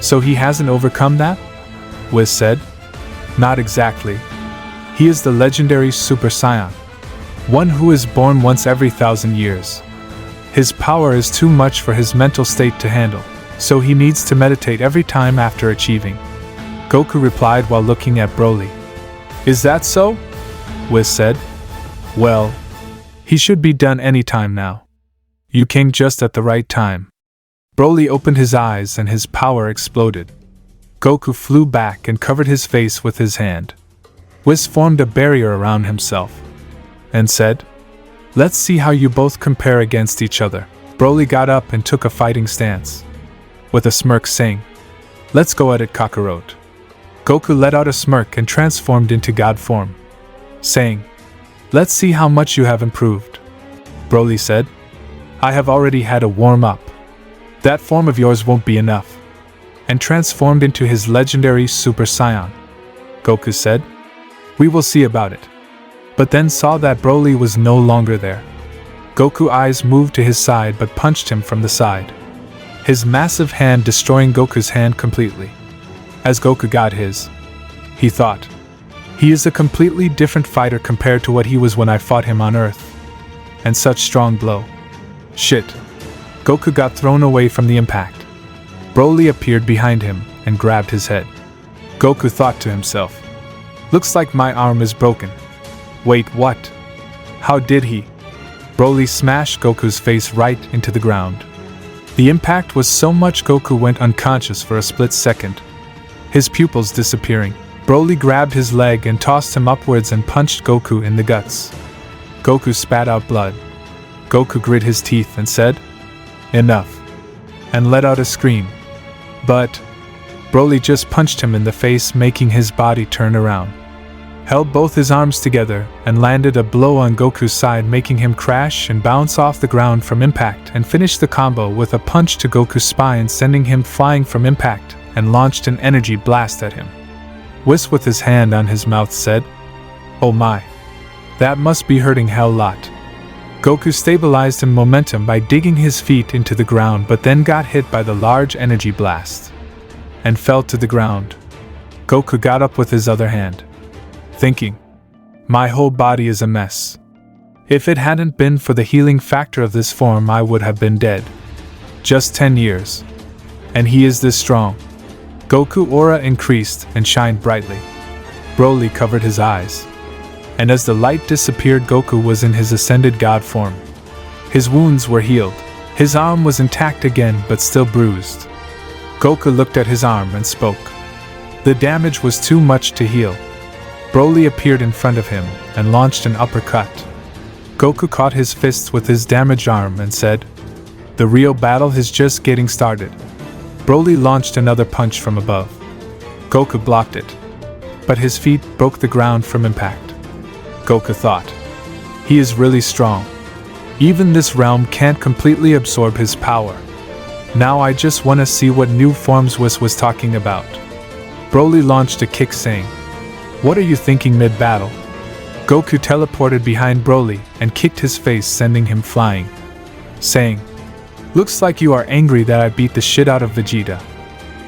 So he hasn't overcome that? Whis said. Not exactly. He is the legendary Super Saiyan. One who is born once every 1,000 years. His power is too much for his mental state to handle, so he needs to meditate every time after achieving. Goku replied while looking at Broly. Is that so? Whis said. Well, he should be done any time now. You came just at the right time. Broly opened his eyes and his power exploded. Goku flew back and covered his face with his hand. Whis formed a barrier around himself and said, Let's see how you both compare against each other. Broly got up and took a fighting stance, with a smirk saying, Let's go at it, Kakarot. Goku let out a smirk and transformed into God form, saying, Let's see how much you have improved. Broly said, I have already had a warm-up. That form of yours won't be enough. And transformed into his legendary Super Saiyan. Goku said, We will see about it. But then saw that Broly was no longer there. Goku's eyes moved to his side but punched him from the side. His massive hand destroying Goku's hand completely. As Goku got his, he thought, he is a completely different fighter compared to what he was when I fought him on Earth. And such strong blow. Shit. Goku got thrown away from the impact. Broly appeared behind him and grabbed his head. Goku thought to himself, Looks like my arm is broken. Wait, what? How did he? Broly smashed Goku's face right into the ground. The impact was so much Goku went unconscious for a split second. His pupils disappearing. Broly grabbed his leg and tossed him upwards and punched Goku in the guts. Goku spat out blood. Goku grit his teeth and said, Enough. And let out a scream. But Broly just punched him in the face, making his body turn around. Held both his arms together and landed a blow on Goku's side, making him crash and bounce off the ground from impact, and finished the combo with a punch to Goku's spine, sending him flying from impact, and launched an energy blast at him. Whis with his hand on his mouth said, Oh my. That must be hurting hell lot. Goku stabilized in momentum by digging his feet into the ground, but then got hit by the large energy blast and fell to the ground. Goku got up with his other hand, thinking, My whole body is a mess. If it hadn't been for the healing factor of this form, I would have been dead. Just 10 years. And he is this strong. Goku aura increased and shined brightly. Broly covered his eyes. And as the light disappeared, Goku was in his ascended God form. His wounds were healed. His arm was intact again, but still bruised. Goku looked at his arm and spoke. The damage was too much to heal. Broly appeared in front of him and launched an uppercut. Goku caught his fists with his damaged arm and said, The real battle is just getting started. Broly launched another punch from above. Goku blocked it, but his feet broke the ground from impact. Goku thought, he is really strong. Even this realm can't completely absorb his power. Now I just wanna see what new forms Whis was talking about. Broly launched a kick saying, "What are you thinking mid-battle?" Goku teleported behind Broly and kicked his face, sending him flying, saying, "Looks like you are angry that I beat the shit out of Vegeta.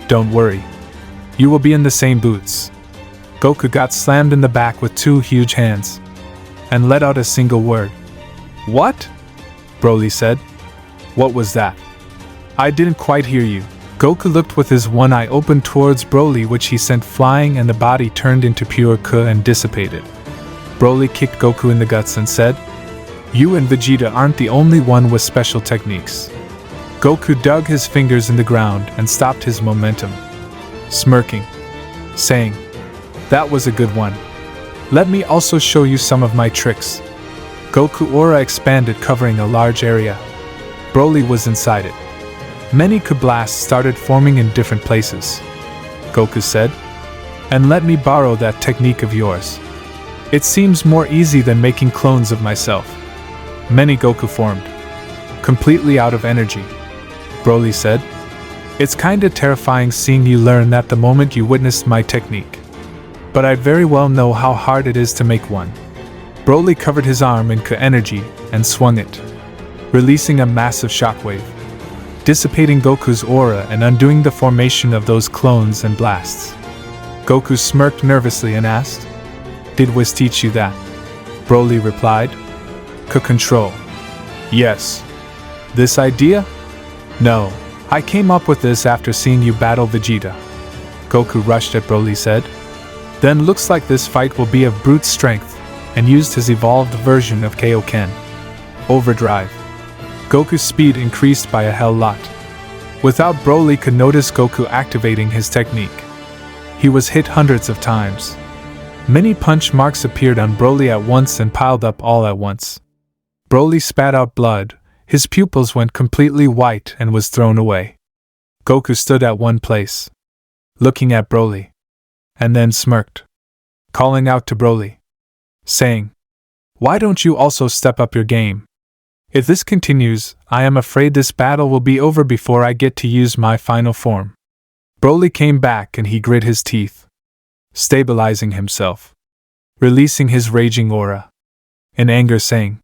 Don't worry. You will be in the same boots." Goku got slammed in the back with two huge hands and let out a single word. "What?" Broly said. "What was that? I didn't quite hear you." Goku looked with his one eye open towards Broly, which he sent flying, and the body turned into pure Ka and dissipated. Broly kicked Goku in the guts and said, "You and Vegeta aren't the only one with special techniques." Goku dug his fingers in the ground and stopped his momentum, smirking, saying, "That was a good one. Let me also show you some of my tricks." Goku aura expanded, covering a large area. Broly was inside it. Many Ka blasts started forming in different places. Goku said, "And let me borrow that technique of yours. It seems more easy than making clones of myself." Many Goku formed, completely out of energy. Broly said, "It's kinda terrifying seeing you learn that the moment you witnessed my technique. But I very well know how hard it is to make one." Broly covered his arm in Ka energy and swung it, releasing a massive shockwave, dissipating Goku's aura and undoing the formation of those clones and blasts. Goku smirked nervously and asked, "Did Whis teach you that?" Broly replied, "Ka control. Yes. This idea? No, I came up with this after seeing you battle Vegeta." Goku rushed at Broly said, "Then looks like this fight will be of brute strength," and used his evolved version of Kaioken, Overdrive. Goku's speed increased by a hell lot. Without Broly could notice Goku activating his technique. He was hit hundreds of times. Many punch marks appeared on Broly at once and piled up all at once. Broly spat out blood, his pupils went completely white and was thrown away. Goku stood at one place, looking at Broly, and then smirked, calling out to Broly, saying, "Why don't you also step up your game? If this continues, I am afraid this battle will be over before I get to use my final form." Broly came back and he grit his teeth, stabilizing himself, releasing his raging aura, in anger saying,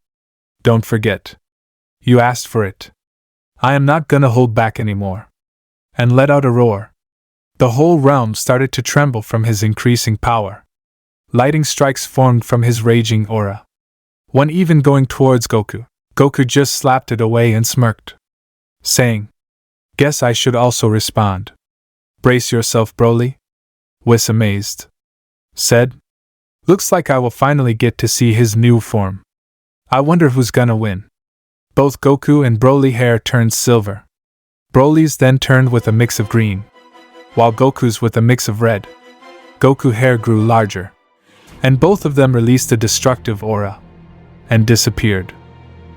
"Don't forget. You asked for it. I am not gonna hold back anymore," and let out a roar. The whole realm started to tremble from his increasing power. Lightning strikes formed from his raging aura. One even going towards Goku. Goku just slapped it away and smirked, saying, "Guess I should also respond." "Brace yourself, Broly," Whis, amazed, said. "Looks like I will finally get to see his new form. I wonder who's gonna win." Both Goku and Broly hair turned silver. Broly's then turned with a mix of green, while Goku's with a mix of red. Goku hair grew larger, and both of them released a destructive aura, and disappeared.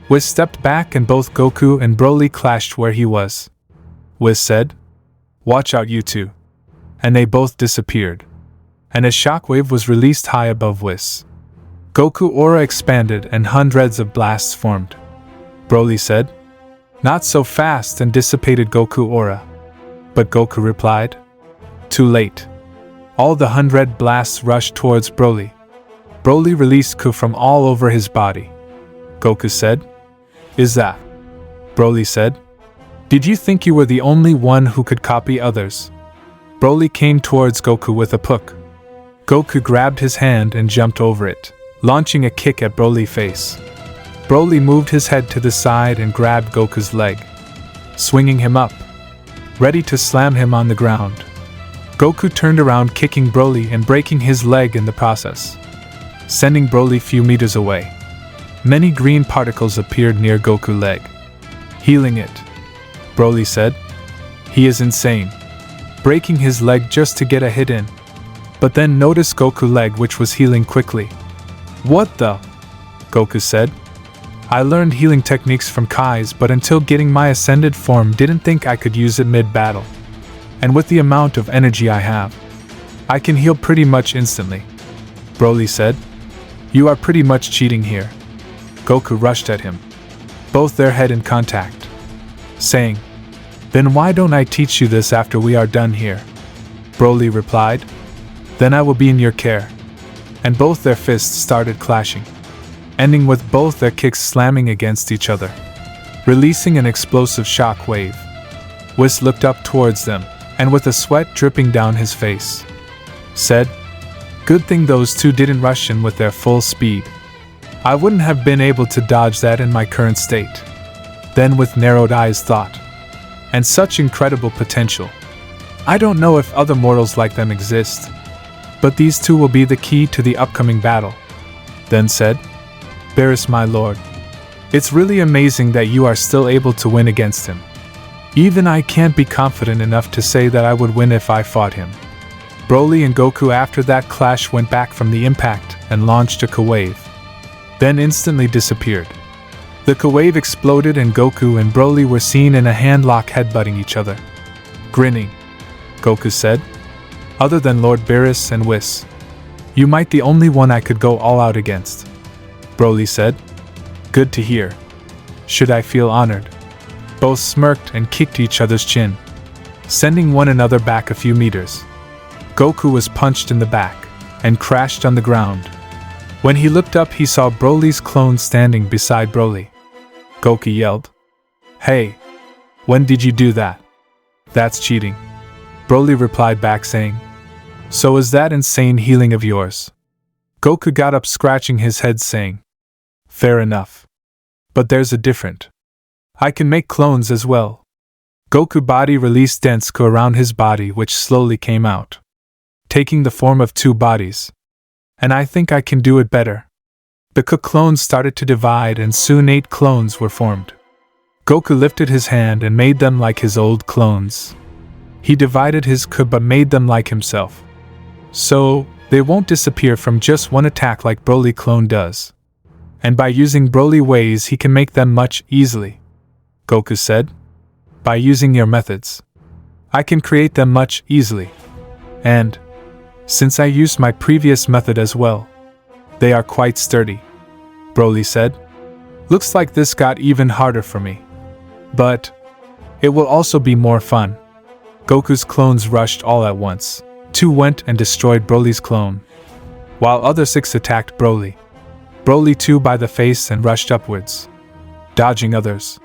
Whis stepped back and both Goku and Broly clashed where he was. Whis said, "Watch out, you two." And they both disappeared, and a shockwave was released high above Whis. Goku aura expanded and hundreds of blasts formed. Broly said, "Not so fast," and dissipated Goku aura. But Goku replied, "Too late." All the 100 blasts rushed towards Broly. Broly released Ku from all over his body. Goku said, "Is that?" Broly said, "Did you think you were the only one who could copy others?" Broly came towards Goku with a puck. Goku grabbed his hand and jumped over it, launching a kick at Broly's face. Broly moved his head to the side and grabbed Goku's leg, swinging him up, ready to slam him on the ground. Goku turned around, kicking Broly and breaking his leg in the process, sending Broly few meters away. Many green particles appeared near Goku's leg, healing it. Broly said, "He is insane, breaking his leg just to get a hit in." But then noticed Goku's leg, which was healing quickly. "What the?" Goku said. "I learned healing techniques from Kais, but until getting my ascended form didn't think I could use it mid-battle. And with the amount of energy I have, I can heal pretty much instantly." Broly said, "You are pretty much cheating here." Goku rushed at him, both their head in contact, saying, "Then why don't I teach you this after we are done here?" Broly replied, "Then I will be in your care." And both their fists started clashing, ending with both their kicks slamming against each other, releasing an explosive shock wave. Whis looked up towards them, and with the sweat dripping down his face, said, "Good thing those two didn't rush in with their full speed. I wouldn't have been able to dodge that in my current state." Then with narrowed eyes thought, "And such incredible potential. I don't know if other mortals like them exist, but these two will be the key to the upcoming battle." Then said, "Beerus, my lord, it's really amazing that you are still able to win against him. Even I can't be confident enough to say that I would win if I fought him." Broly and Goku after that clash went back from the impact and launched a K-wave, then instantly disappeared. The K-wave exploded and Goku and Broly were seen in a handlock headbutting each other. Grinning, Goku said, "Other than Lord Beerus and Whis, you might the only one I could go all out against." Broly said, "Good to hear. Should I feel honored?" Both smirked and kicked each other's chin, sending one another back a few meters. Goku was punched in the back and crashed on the ground. When he looked up, he saw Broly's clone standing beside Broly. Goku yelled, "Hey, when did you do that? That's cheating." Broly replied back saying, "So is that insane healing of yours?" Goku got up scratching his head saying, "Fair enough. But there's a different. I can make clones as well." Goku's body released dense Ku around his body which slowly came out, taking the form of two bodies. "And I think I can do it better." The Ku clones started to divide and soon 8 clones were formed. Goku lifted his hand and made them like his old clones. He divided his Ku but made them like himself, so they won't disappear from just one attack like Broly clone does. And by using Broly ways he can make them much easily. Goku said, "By using your methods, I can create them much easily. And, since I used my previous method as well, they are quite sturdy." Broly said, "Looks like this got even harder for me. But, it will also be more fun." Goku's clones rushed all at once. 2 went and destroyed Broly's clone, while other 6 attacked Broly. Broly 2 by the face and rushed upwards, dodging others,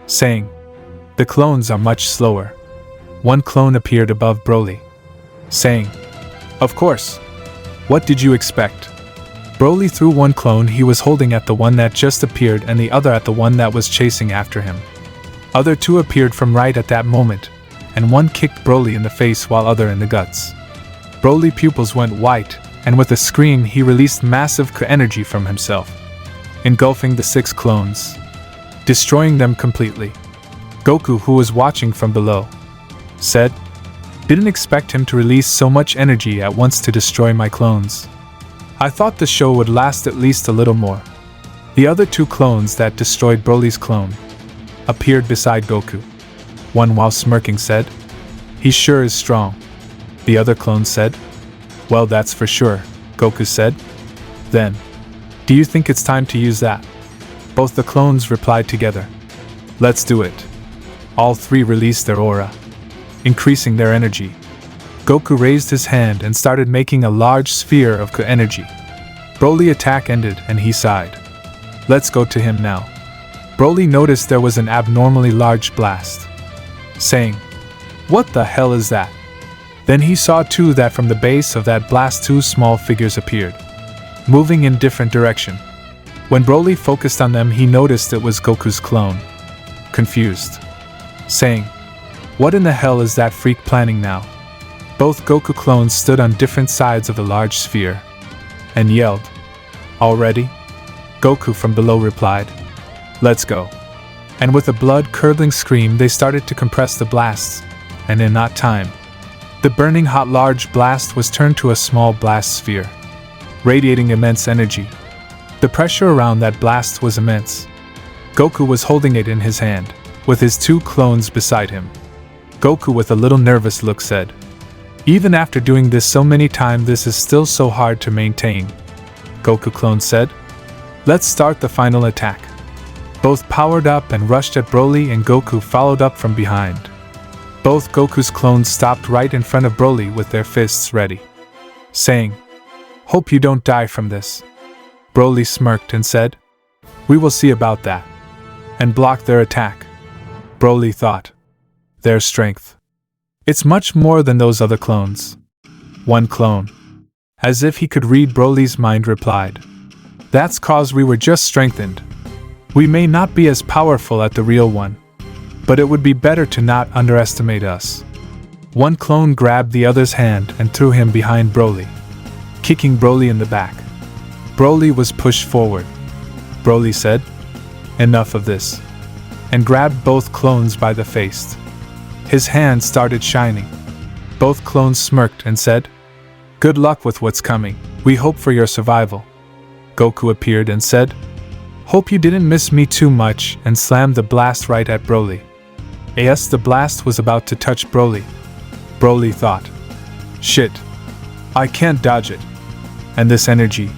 saying, "The clones are much slower." 1 clone appeared above Broly, saying, "Of course. What did you expect?" Broly threw 1 clone he was holding at the one that just appeared and the other at the one that was chasing after him. Other 2 appeared from right at that moment, and 1 kicked Broly in the face while other in the guts. Broly pupils went white, and with a scream he released massive Ku energy from himself, engulfing the 6 clones, destroying them completely. Goku, who was watching from below, said, "Didn't expect him to release so much energy at once to destroy my clones. I thought the show would last at least a little more." The other 2 clones that destroyed Broly's clone appeared beside Goku. One, while smirking, said, "He sure is strong." The other clone said, "Well, that's for sure," Goku said. Then, "Do you think it's time to use that?" Both the clones replied together, "Let's do it." All 3 released their aura, increasing their energy. Goku raised his hand and started making a large sphere of Ku energy. Broly's attack ended and he sighed. "Let's go to him now." Broly noticed there was an abnormally large blast, saying, "What the hell is that?" Then he saw too that from the base of that blast 2 small figures appeared, moving in different direction. When Broly focused on them, he noticed it was Goku's clone, confused, saying, "What in the hell is that freak planning now?" Both Goku clones stood on different sides of the large sphere and yelled, "Already?" Goku from below replied, "Let's go." And with a blood-curdling scream they started to compress the blasts, and in not time, the burning hot large blast was turned to a small blast sphere, radiating immense energy. The pressure around that blast was immense. Goku was holding it in his hand, with his 2 clones beside him. Goku, with a little nervous look, said, "Even after doing this so many times, this is still so hard to maintain." Goku clone said, "Let's start the final attack." Both powered up and rushed at Broly, and Goku followed up from behind. Both Goku's clones stopped right in front of Broly with their fists ready, saying, "Hope you don't die from this." Broly smirked and said, "We will see about that," and blocked their attack. Broly thought, "Their strength. It's much more than those other clones." One clone, as if he could read Broly's mind, replied, "That's 'cause we were just strengthened. We may not be as powerful as the real one, but it would be better to not underestimate us." One clone grabbed the other's hand and threw him behind Broly, kicking Broly in the back. Broly was pushed forward. Broly said, "Enough of this," and grabbed both clones by the face. His hand started shining. Both clones smirked and said, "Good luck with what's coming. We hope for your survival." Goku appeared and said, "Hope you didn't miss me too much," and slammed the blast right at Broly. As the blast was about to touch Broly, Broly thought, "Shit, I can't dodge it. And this energy.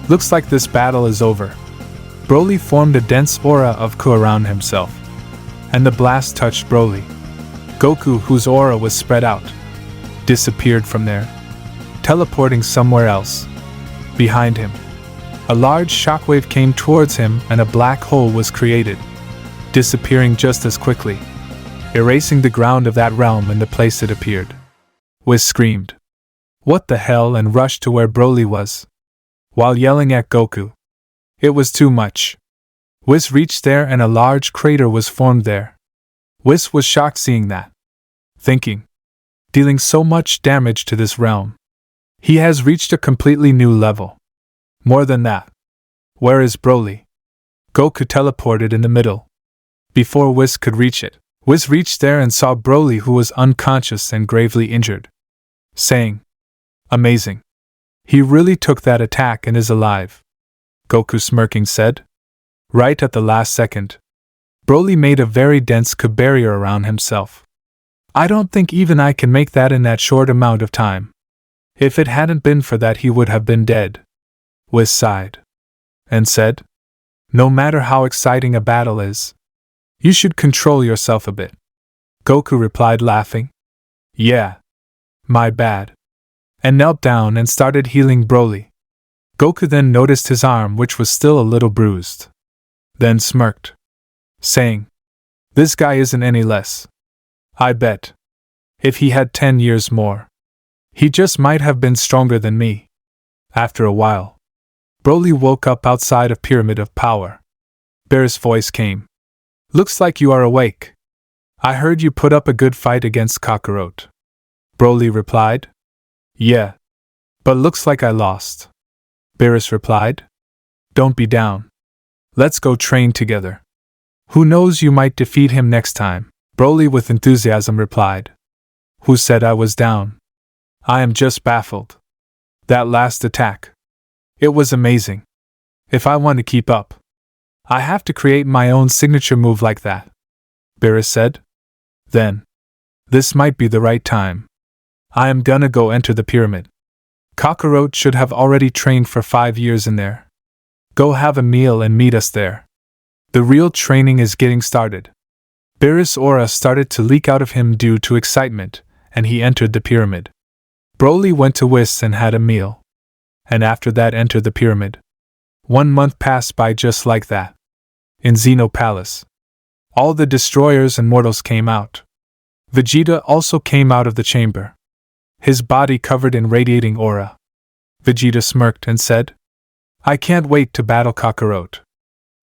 Looks like this battle is over." Broly formed a dense aura of Ku around himself, and the blast touched Broly. Goku, whose aura was spread out, disappeared from there, teleporting somewhere else. Behind him, a large shockwave came towards him and a black hole was created, disappearing just as quickly, erasing the ground of that realm and the place it appeared. Whis screamed, "What the hell?" and rushed to where Broly was, while yelling at Goku. It was too much. Whis reached there and a large crater was formed there. Whis was shocked seeing that, thinking, dealing so much damage to this realm. He has reached a completely new level. More than that. Where is Broly? Goku teleported in the middle. Before Whis could reach it, Whis reached there and saw Broly, who was unconscious and gravely injured, saying, "Amazing. He really took that attack and is alive." Goku, smirking, said, "Right at the last second, Broly made a very dense barrier around himself. I don't think even I can make that in that short amount of time. If it hadn't been for that, he would have been dead." Whis sighed and said, "No matter how exciting a battle is, you should control yourself a bit." Goku replied, laughing, "Yeah, my bad," and knelt down and started healing Broly. Goku then noticed his arm, which was still a little bruised, then smirked, saying, "This guy isn't any less. I bet, if he had 10 years more, he just might have been stronger than me." After a while, Broly woke up outside of Pyramid of Power. Beerus' voice came, "Looks like you are awake. I heard you put up a good fight against Kakarot." Broly replied, "Yeah, but looks like I lost." Beerus replied, "Don't be down. Let's go train together. Who knows, you might defeat him next time." Broly with enthusiasm replied, "Who said I was down? I am just baffled. That last attack. It was amazing. If I want to keep up, I have to create my own signature move like that." Beerus said, "Then, this might be the right time. I am gonna go enter the pyramid. Kakarot should have already trained for 5 years in there. Go have a meal and meet us there. The real training is getting started." Beerus' aura started to leak out of him due to excitement, and he entered the pyramid. Broly went to Whis and had a meal, and after that entered the pyramid. 1 month passed by just like that. In Zeno Palace, all the destroyers and mortals came out. Vegeta also came out of the chamber, his body covered in radiating aura. Vegeta smirked and said, "I can't wait to battle Kakarot."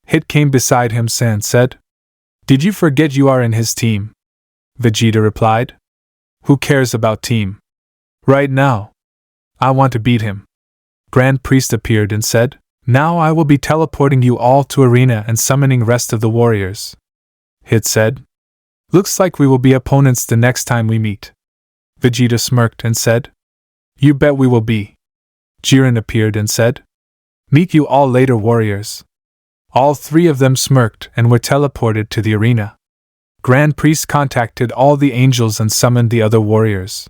Hit came beside him and said, "Did you forget you are in his team?" Vegeta replied, "Who cares about team? Right now, I want to beat him." Grand Priest appeared and said, "Now I will be teleporting you all to arena and summoning rest of the warriors." Hit said, "Looks like we will be opponents the next time we meet." Vegeta smirked and said, "You bet we will be." Jiren appeared and said, "Meet you all later, warriors." All 3 of them smirked and were teleported to the arena. Grand Priest contacted all the angels and summoned the other warriors.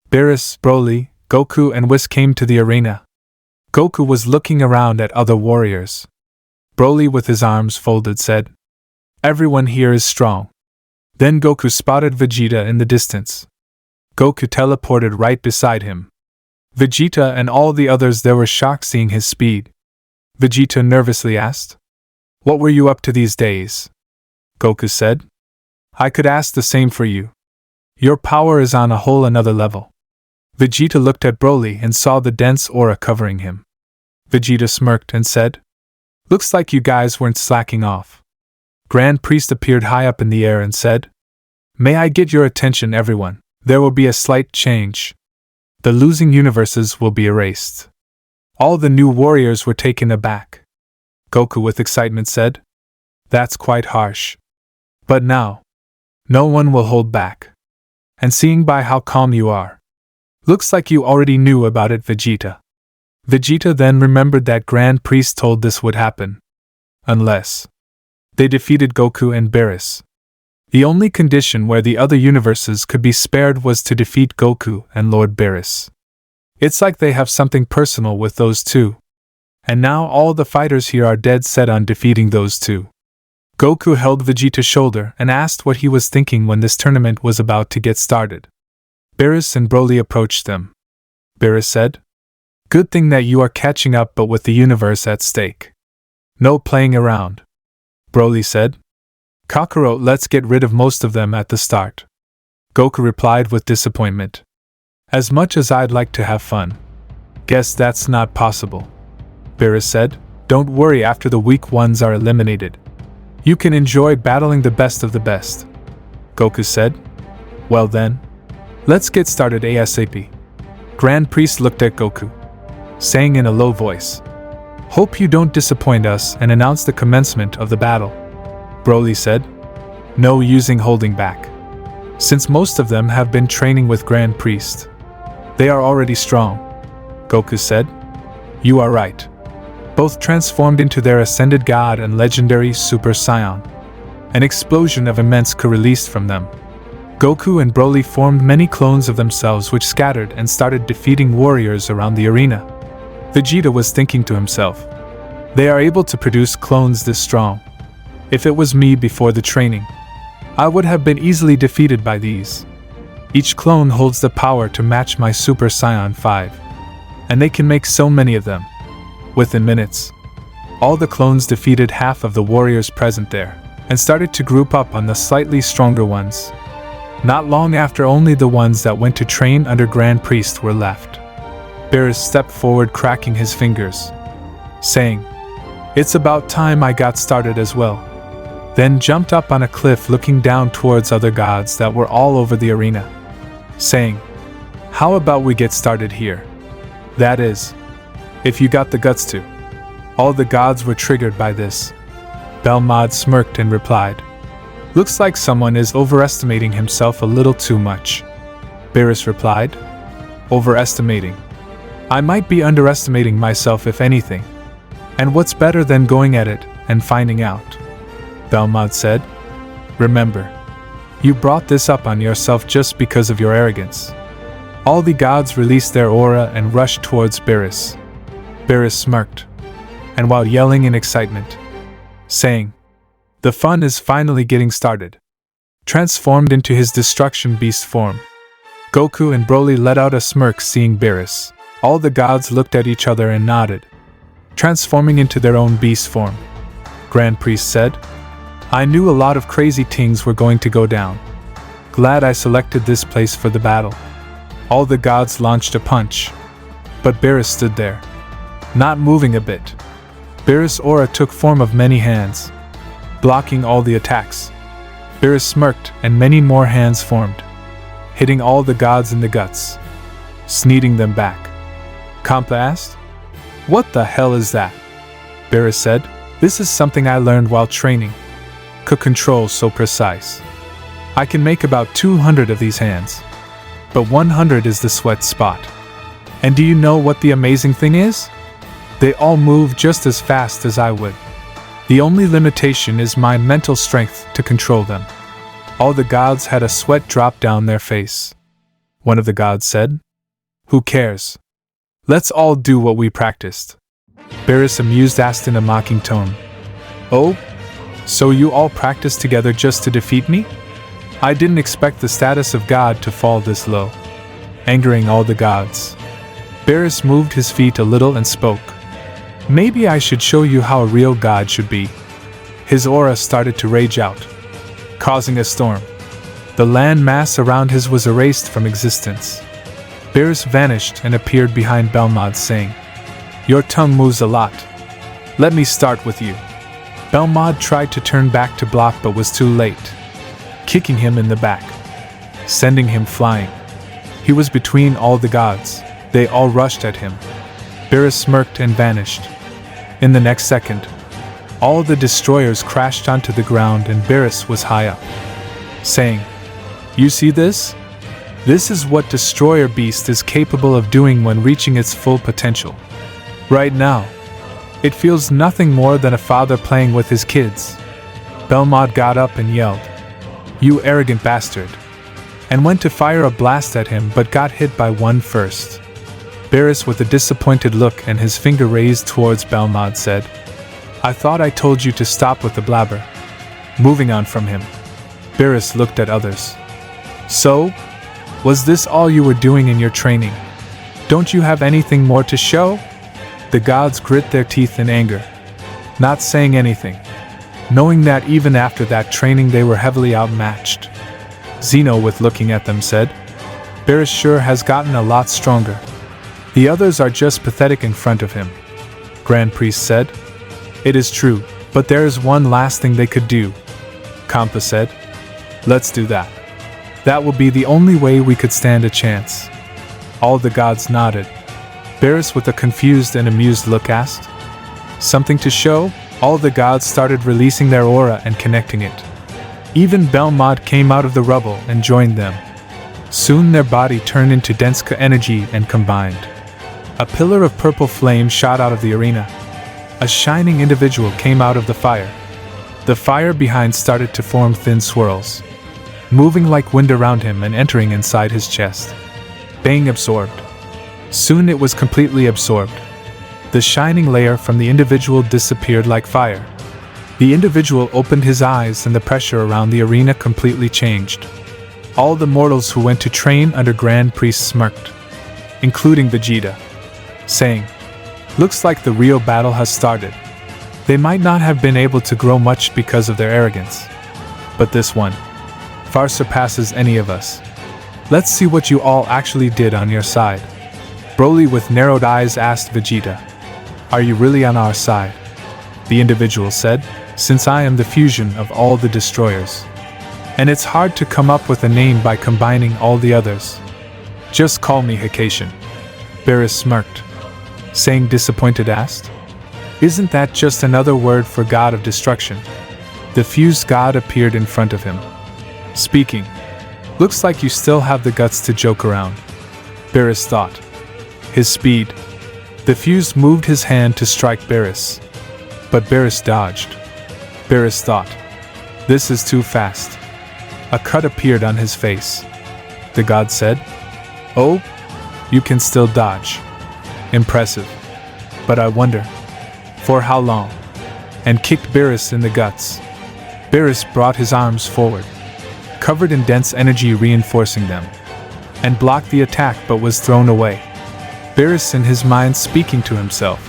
Beerus, Broly, Goku and Whis came to the arena. Goku was looking around at other warriors. Broly, with his arms folded, said, "Everyone here is strong." Then Goku spotted Vegeta in the distance. Goku teleported right beside him. Vegeta and all the others there were shocked seeing his speed. Vegeta nervously asked, "What were you up to these days?" Goku said, "I could ask the same for you. Your power is on a whole another level." Vegeta looked at Broly and saw the dense aura covering him. Vegeta smirked and said, "Looks like you guys weren't slacking off." Grand Priest appeared high up in the air and said, "May I get your attention, everyone? There will be a slight change. The losing universes will be erased." All the new warriors were taken aback. Goku with excitement said, "That's quite harsh. But now, no one will hold back. And seeing by how calm you are, looks like you already knew about it, Vegeta." Vegeta then remembered that Grand Priest told this would happen. Unless they defeated Goku and Beerus. The only condition where the other universes could be spared was to defeat Goku and Lord Beerus. It's like they have something personal with those two. And now all the fighters here are dead set on defeating those two. Goku held Vegeta's shoulder and asked what he was thinking when this tournament was about to get started. Beerus and Broly approached them. Beerus said, "Good thing that you are catching up, but with the universe at stake. No playing around." Broly said, "Kakarot, let's get rid of most of them at the start." Goku replied with disappointment, "As much as I'd like to have fun, guess that's not possible." Beerus said, "Don't worry, after the weak ones are eliminated, you can enjoy battling the best of the best." Goku said, "Well then, let's get started ASAP." Grand Priest looked at Goku, saying in a low voice, "Hope you don't disappoint us," and announced the commencement of the battle. Broly said, "No using holding back. Since most of them have been training with Grand Priest, they are already strong." Goku said, "You are right." Both transformed into their ascended god and legendary Super Saiyan. An explosion of immense Ka released from them. Goku and Broly formed many clones of themselves which scattered and started defeating warriors around the arena. Vegeta was thinking to himself, "They are able to produce clones this strong. If it was me before the training, I would have been easily defeated by these. Each clone holds the power to match my Super Saiyan 5. And they can make so many of them." Within minutes, all the clones defeated half of the warriors present there, and started to group up on the slightly stronger ones. Not long after, only the ones that went to train under Grand Priest were left. Beerus stepped forward, cracking his fingers, saying, "It's about time I got started as well." Then jumped up on a cliff, looking down towards other gods that were all over the arena, saying, "How about we get started here? That is, if you got the guts to." All the gods were triggered by this. Belmod smirked and replied, "Looks like someone is overestimating himself a little too much." Beerus replied, "Overestimating? I might be underestimating myself if anything. And what's better than going at it and finding out?" Belmod said, "Remember, you brought this up on yourself just because of your arrogance." All the gods released their aura and rushed towards Beerus. Beerus smirked, and while yelling in excitement, saying, "The fun is finally getting started," transformed into his destruction beast form. Goku and Broly let out a smirk seeing Beerus. All the gods looked at each other and nodded, transforming into their own beast form. Grand Priest said, "I knew a lot of crazy things were going to go down. Glad I selected this place for the battle." All the gods launched a punch, but Beerus stood there, not moving a bit. Beerus' aura took form of many hands, blocking all the attacks. Beerus smirked and many more hands formed, hitting all the gods in the guts, sneaking them back. Compla asked, "What the hell is that?" Beerus said, "This is something I learned while training. Could control so precise. I can make about 200 of these hands. But 100 is the sweat spot. And do you know what the amazing thing is? They all move just as fast as I would. The only limitation is my mental strength to control them." All the gods had a sweat drop down their face. One of the gods said, "Who cares? Let's all do what we practiced." Beerus, amused, asked in a mocking tone, Oh? So you all practiced together just to defeat me? I didn't expect the status of God to fall this low, angering all the gods. Beerus moved his feet a little and spoke. Maybe I should show you how a real god should be. His aura started to rage out, causing a storm. The land mass around his was erased from existence. Beerus vanished and appeared behind Belmod, saying, "Your tongue moves a lot. Let me start with you." Belmod tried to turn back to block but was too late, kicking him in the back, sending him flying. He was between all the gods. They all rushed at him. Beerus smirked and vanished. In the next second, all the destroyers crashed onto the ground and Beerus was high up, saying, "You see this? This is what Destroyer Beast is capable of doing when reaching its full potential. Right now, it feels nothing more than a father playing with his kids." Belmod got up and yelled, "You arrogant bastard," and went to fire a blast at him but got hit by one first. Beerus, with a disappointed look and his finger raised towards Belmod, said, "I thought I told you to stop with the blabber." Moving on from him, Beerus looked at others. "So? Was this all you were doing in your training? Don't you have anything more to show?" The gods grit their teeth in anger, not saying anything, knowing that even after that training they were heavily outmatched. Zeno, with looking at them, said, "Beerus sure has gotten a lot stronger. The others are just pathetic in front of him." Grand Priest said, "It is true, but there is one last thing they could do." Kampa said, "Let's do that. That will be the only way we could stand a chance." All the gods nodded. Beerus, with a confused and amused look, asked, "Something to show?" All the gods started releasing their aura and connecting it. Even Belmod came out of the rubble and joined them. Soon their body turned into dense energy and combined. A pillar of purple flame shot out of the arena. A shining individual came out of the fire. The fire behind started to form thin swirls, moving like wind around him and entering inside his chest. Being absorbed. Soon it was completely absorbed. The shining layer from the individual disappeared like fire. The individual opened his eyes and the pressure around the arena completely changed. All the mortals who went to train under Grand Priest smirked, including Vegeta, saying, "Looks like the real battle has started." They might not have been able to grow much because of their arrogance, but this one far surpasses any of us. Let's see what you all actually did on your side. Broly, with narrowed eyes, asked Vegeta, "Are you really on our side?" The individual said, "Since I am the fusion of all the destroyers, and it's hard to come up with a name by combining all the others. Just call me Hikaishin." Beerus smirked, saying, disappointed, asked, "Isn't that just another word for God of Destruction?" The fused god appeared in front of him, speaking, "Looks like you still have the guts to joke around." Beerus thought. His speed. The fused moved his hand to strike Beerus, but Beerus dodged. Beerus thought, "This is too fast." A cut appeared on his face. The god said, "Oh, you can still dodge. Impressive. But I wonder, for how long?" And kicked Beerus in the guts. Beerus brought his arms forward, covered in dense energy reinforcing them, and blocked the attack but was thrown away. Beerus, in his mind, speaking to himself,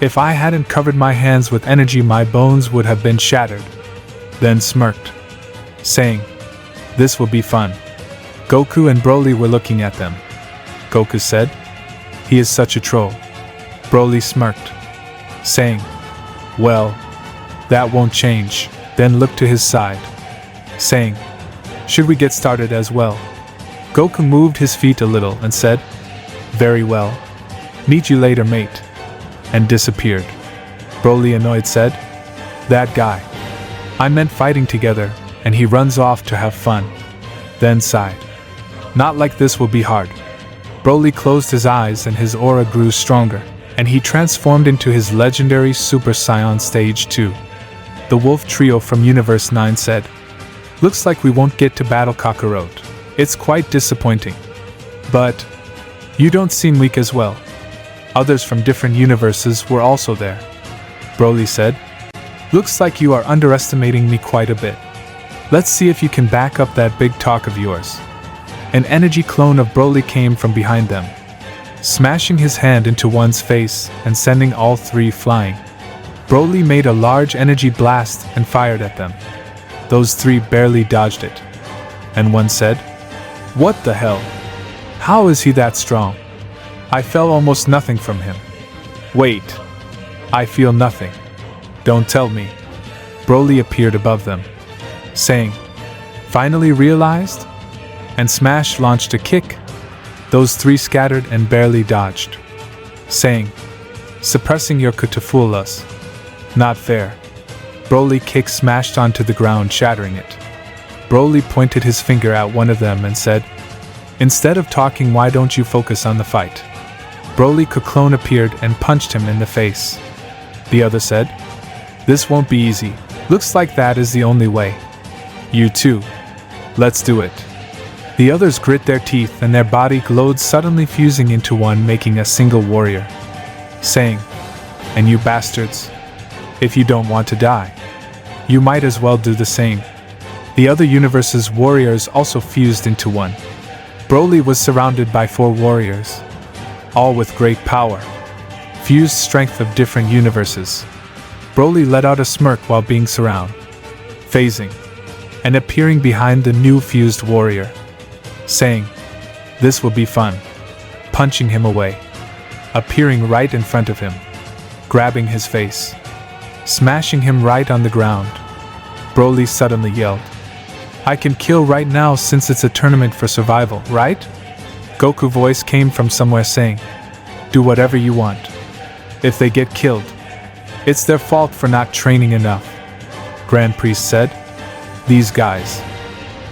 "If I hadn't covered my hands with energy, my bones would have been shattered." Then smirked, saying, "This will be fun." Goku and Broly were looking at them. Goku said, "He is such a troll." Broly smirked, saying, "Well, that won't change," then looked to his side, saying, "Should we get started as well?" Goku moved his feet a little and said, "Very well. Meet you later, mate," and disappeared. Broly, annoyed, said, "That guy. I meant fighting together, and he runs off to have fun." Then sighed. "Not like this will be hard." Broly closed his eyes and his aura grew stronger, and he transformed into his legendary Super Saiyan Stage 2. The Wolf Trio from Universe 9 said, "Looks like we won't get to battle Kakarot. It's quite disappointing. But you don't seem weak as well." Others from different universes were also there. Broly said, Looks like you are underestimating me quite a bit. Let's see if you can back up that big talk of yours. An energy clone of Broly came from behind them, smashing his hand into one's face and sending all three flying. Broly made a large energy blast and fired at them. Those three barely dodged it. And one said, "What the hell? How is he that strong? I felt almost nothing from him." "Wait. I feel nothing. Don't tell me." Broly appeared above them, saying, "Finally realized?" And Smash launched a kick. Those three scattered and barely dodged, saying, "Suppressing your Ku to fool us. Not fair." Broly kick smashed onto the ground, shattering it. Broly pointed his finger at one of them and said, "Instead of talking, why don't you focus on the fight?" Broly clone appeared and punched him in the face. The other said, "This won't be easy. Looks like that is the only way." "You too. Let's do it." The others grit their teeth and their body glowed, suddenly fusing into one, making a single warrior, saying, "And you bastards, if you don't want to die, you might as well do the same." The other universe's warriors also fused into one. Broly was surrounded by 4 warriors, all with great power, fused strength of different universes. Broly let out a smirk while being surrounded, phasing, and appearing behind the new fused warrior, saying, "This will be fun," punching him away, appearing right in front of him, grabbing his face, smashing him right on the ground. Broly suddenly yelled, "I can kill right now since it's a tournament for survival, right?" Goku voice came from somewhere saying, "Do whatever you want. If they get killed, it's their fault for not training enough." Grand Priest said, "These guys,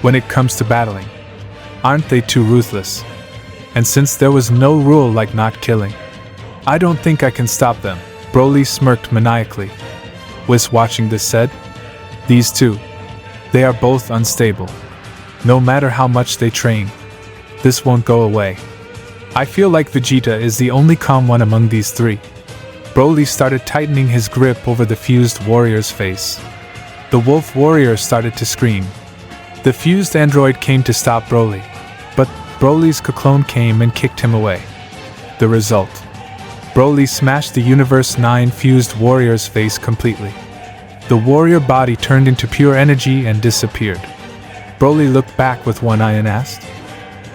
when it comes to battling, aren't they too ruthless? And since there was no rule like not killing, I don't think I can stop them." Broly smirked maniacally. Whis, watching this, said, "These two, they are both unstable. No matter how much they train, this won't go away. I feel like Vegeta is the only calm one among these 3. Broly started tightening his grip over the fused warrior's face. The wolf warrior started to scream. The fused android came to stop Broly, but Broly's clone came and kicked him away. The result: Broly smashed the Universe 9 fused warrior's face completely. The warrior body turned into pure energy and disappeared. Broly looked back with one eye and asked,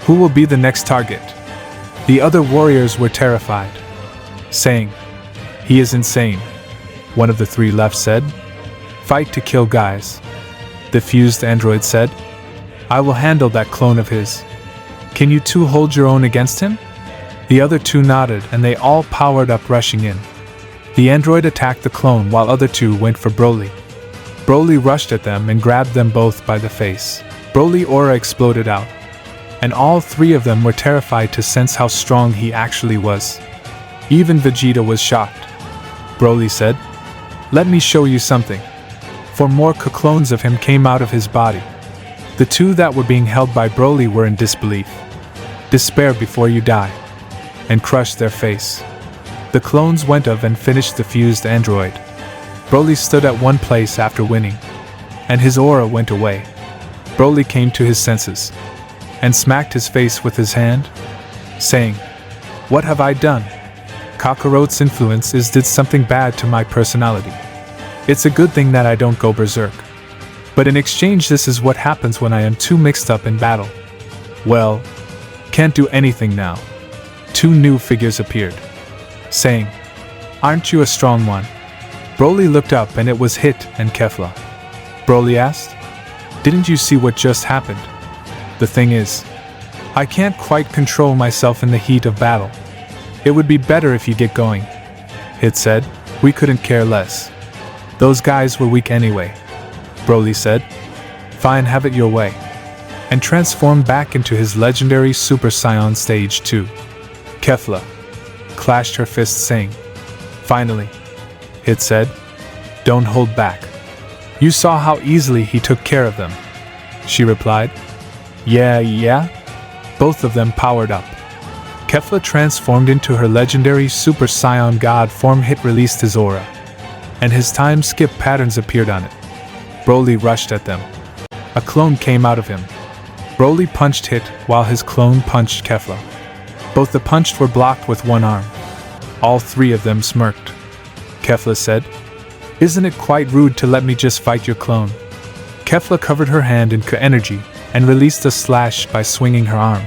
"Who will be the next target?" The other warriors were terrified, saying, "He is insane." One of the 3 left said, "Fight to kill, guys." The fused android said, "I will handle that clone of his. Can you 2 hold your own against him?" The other 2 nodded and they all powered up, rushing in. The android attacked the clone while other 2 went for Broly. Broly rushed at them and grabbed them both by the face. Broly aura exploded out, and all 3 of them were terrified to sense how strong he actually was. Even Vegeta was shocked. Broly said, "Let me show you something." 4 more clones of him came out of his body. The 2 that were being held by Broly were in disbelief. "Despair before you die," and crushed their face. The clones went of and finished the fused android. Broly stood at one place after winning, and his aura went away. Broly came to his senses, and smacked his face with his hand, saying, "What have I done? Kakarot's influence did something bad to my personality. It's a good thing that I don't go berserk. But in exchange, this is what happens when I am too mixed up in battle. Well, can't do anything now." 2 new figures appeared, saying, "Aren't you a strong one?" Broly looked up and it was Hit and Kefla. Broly asked, "Didn't you see what just happened? The thing is, I can't quite control myself in the heat of battle. It would be better if you get going." Hit said, "We couldn't care less. Those guys were weak anyway." Broly said, "Fine, have it your way," and transformed back into his legendary Super Saiyan Stage 2. Kefla clashed her fists, saying, "Finally," Hit said, "Don't hold back. You saw how easily he took care of them." She replied, Yeah. Both of them powered up. Kefla transformed into her legendary Super Saiyan God form. Hit released his aura, and his time skip patterns appeared on it. Broly rushed at them. A clone came out of him. Broly punched Hit while his clone punched Kefla. Both the punches were blocked with one arm. All three of them smirked. Kefla said, "Isn't it quite rude to let me just fight your clone?" Kefla covered her hand in Ka energy and released a slash by swinging her arm,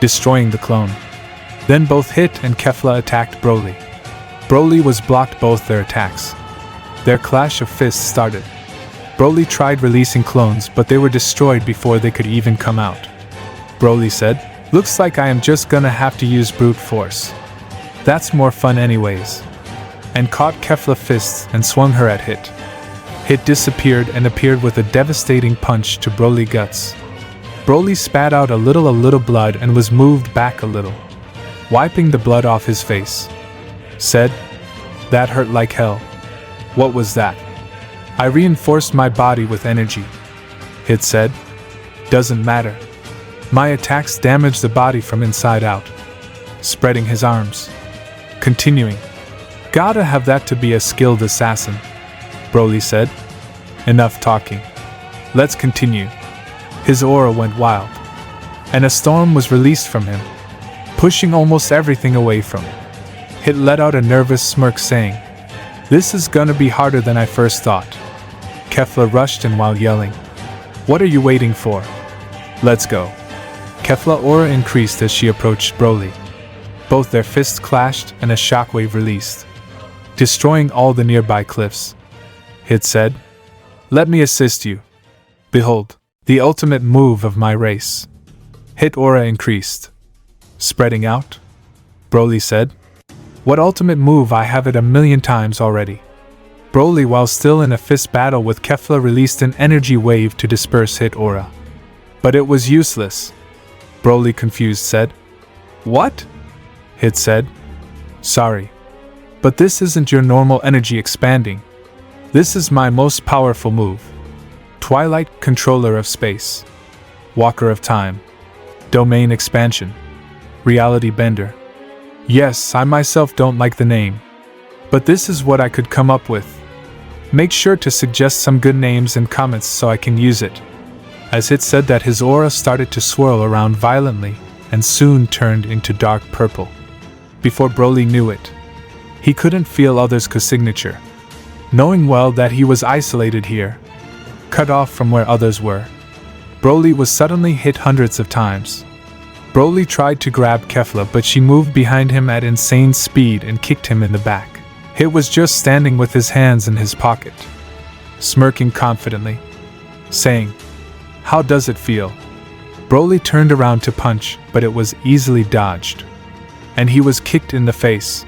destroying the clone. Then both Hit and Kefla attacked Broly. Broly was blocked both their attacks. Their clash of fists started. Broly tried releasing clones, but they were destroyed before they could even come out. Broly said, "Looks like I am just gonna have to use brute force. That's more fun anyways," and caught Kefla fists and swung her at Hit. Hit disappeared and appeared with a devastating punch to Broly guts. Broly spat out a little blood and was moved back a little, wiping the blood off his face. Said, "That hurt like hell." "What was that?" "I reinforced my body with energy," Hit said. "Doesn't matter. My attacks damage the body from inside out." Spreading his arms. Continuing. "Gotta have that to be a skilled assassin," Broly said. "Enough talking. Let's continue." His aura went wild, and a storm was released from him, pushing almost everything away from him. Hit let out a nervous smirk saying, "This is gonna be harder than I first thought." Kefla rushed in while yelling, "What are you waiting for? Let's go." Kefla aura increased as she approached Broly. Both their fists clashed and a shockwave released, destroying all the nearby cliffs. Hit said, "Let me assist you. Behold, the ultimate move of my race." Hit aura increased. Spreading out? Broly said, "What ultimate move? I have it 1,000,000 times already." Broly, while still in a fist battle with Kefla, released an energy wave to disperse Hit aura. But it was useless. Broly, confused, said, "What?" Hit said, "Sorry, but this isn't your normal energy expanding. This is my most powerful move. Twilight Controller of Space. Walker of Time. Domain Expansion. Reality Bender. Yes, I myself don't like the name, but this is what I could come up with. Make sure to suggest some good names in comments so I can use it." As Hit said that, his aura started to swirl around violently and soon turned into dark purple. Before Broly knew it, he couldn't feel others' signature, knowing well that he was isolated here, cut off from where others were. Broly was suddenly hit hundreds of times. Broly tried to grab Kefla, but she moved behind him at insane speed and kicked him in the back. Hit was just standing with his hands in his pocket, smirking confidently, saying, "How does it feel?" Broly turned around to punch, but it was easily dodged, and he was kicked in the face.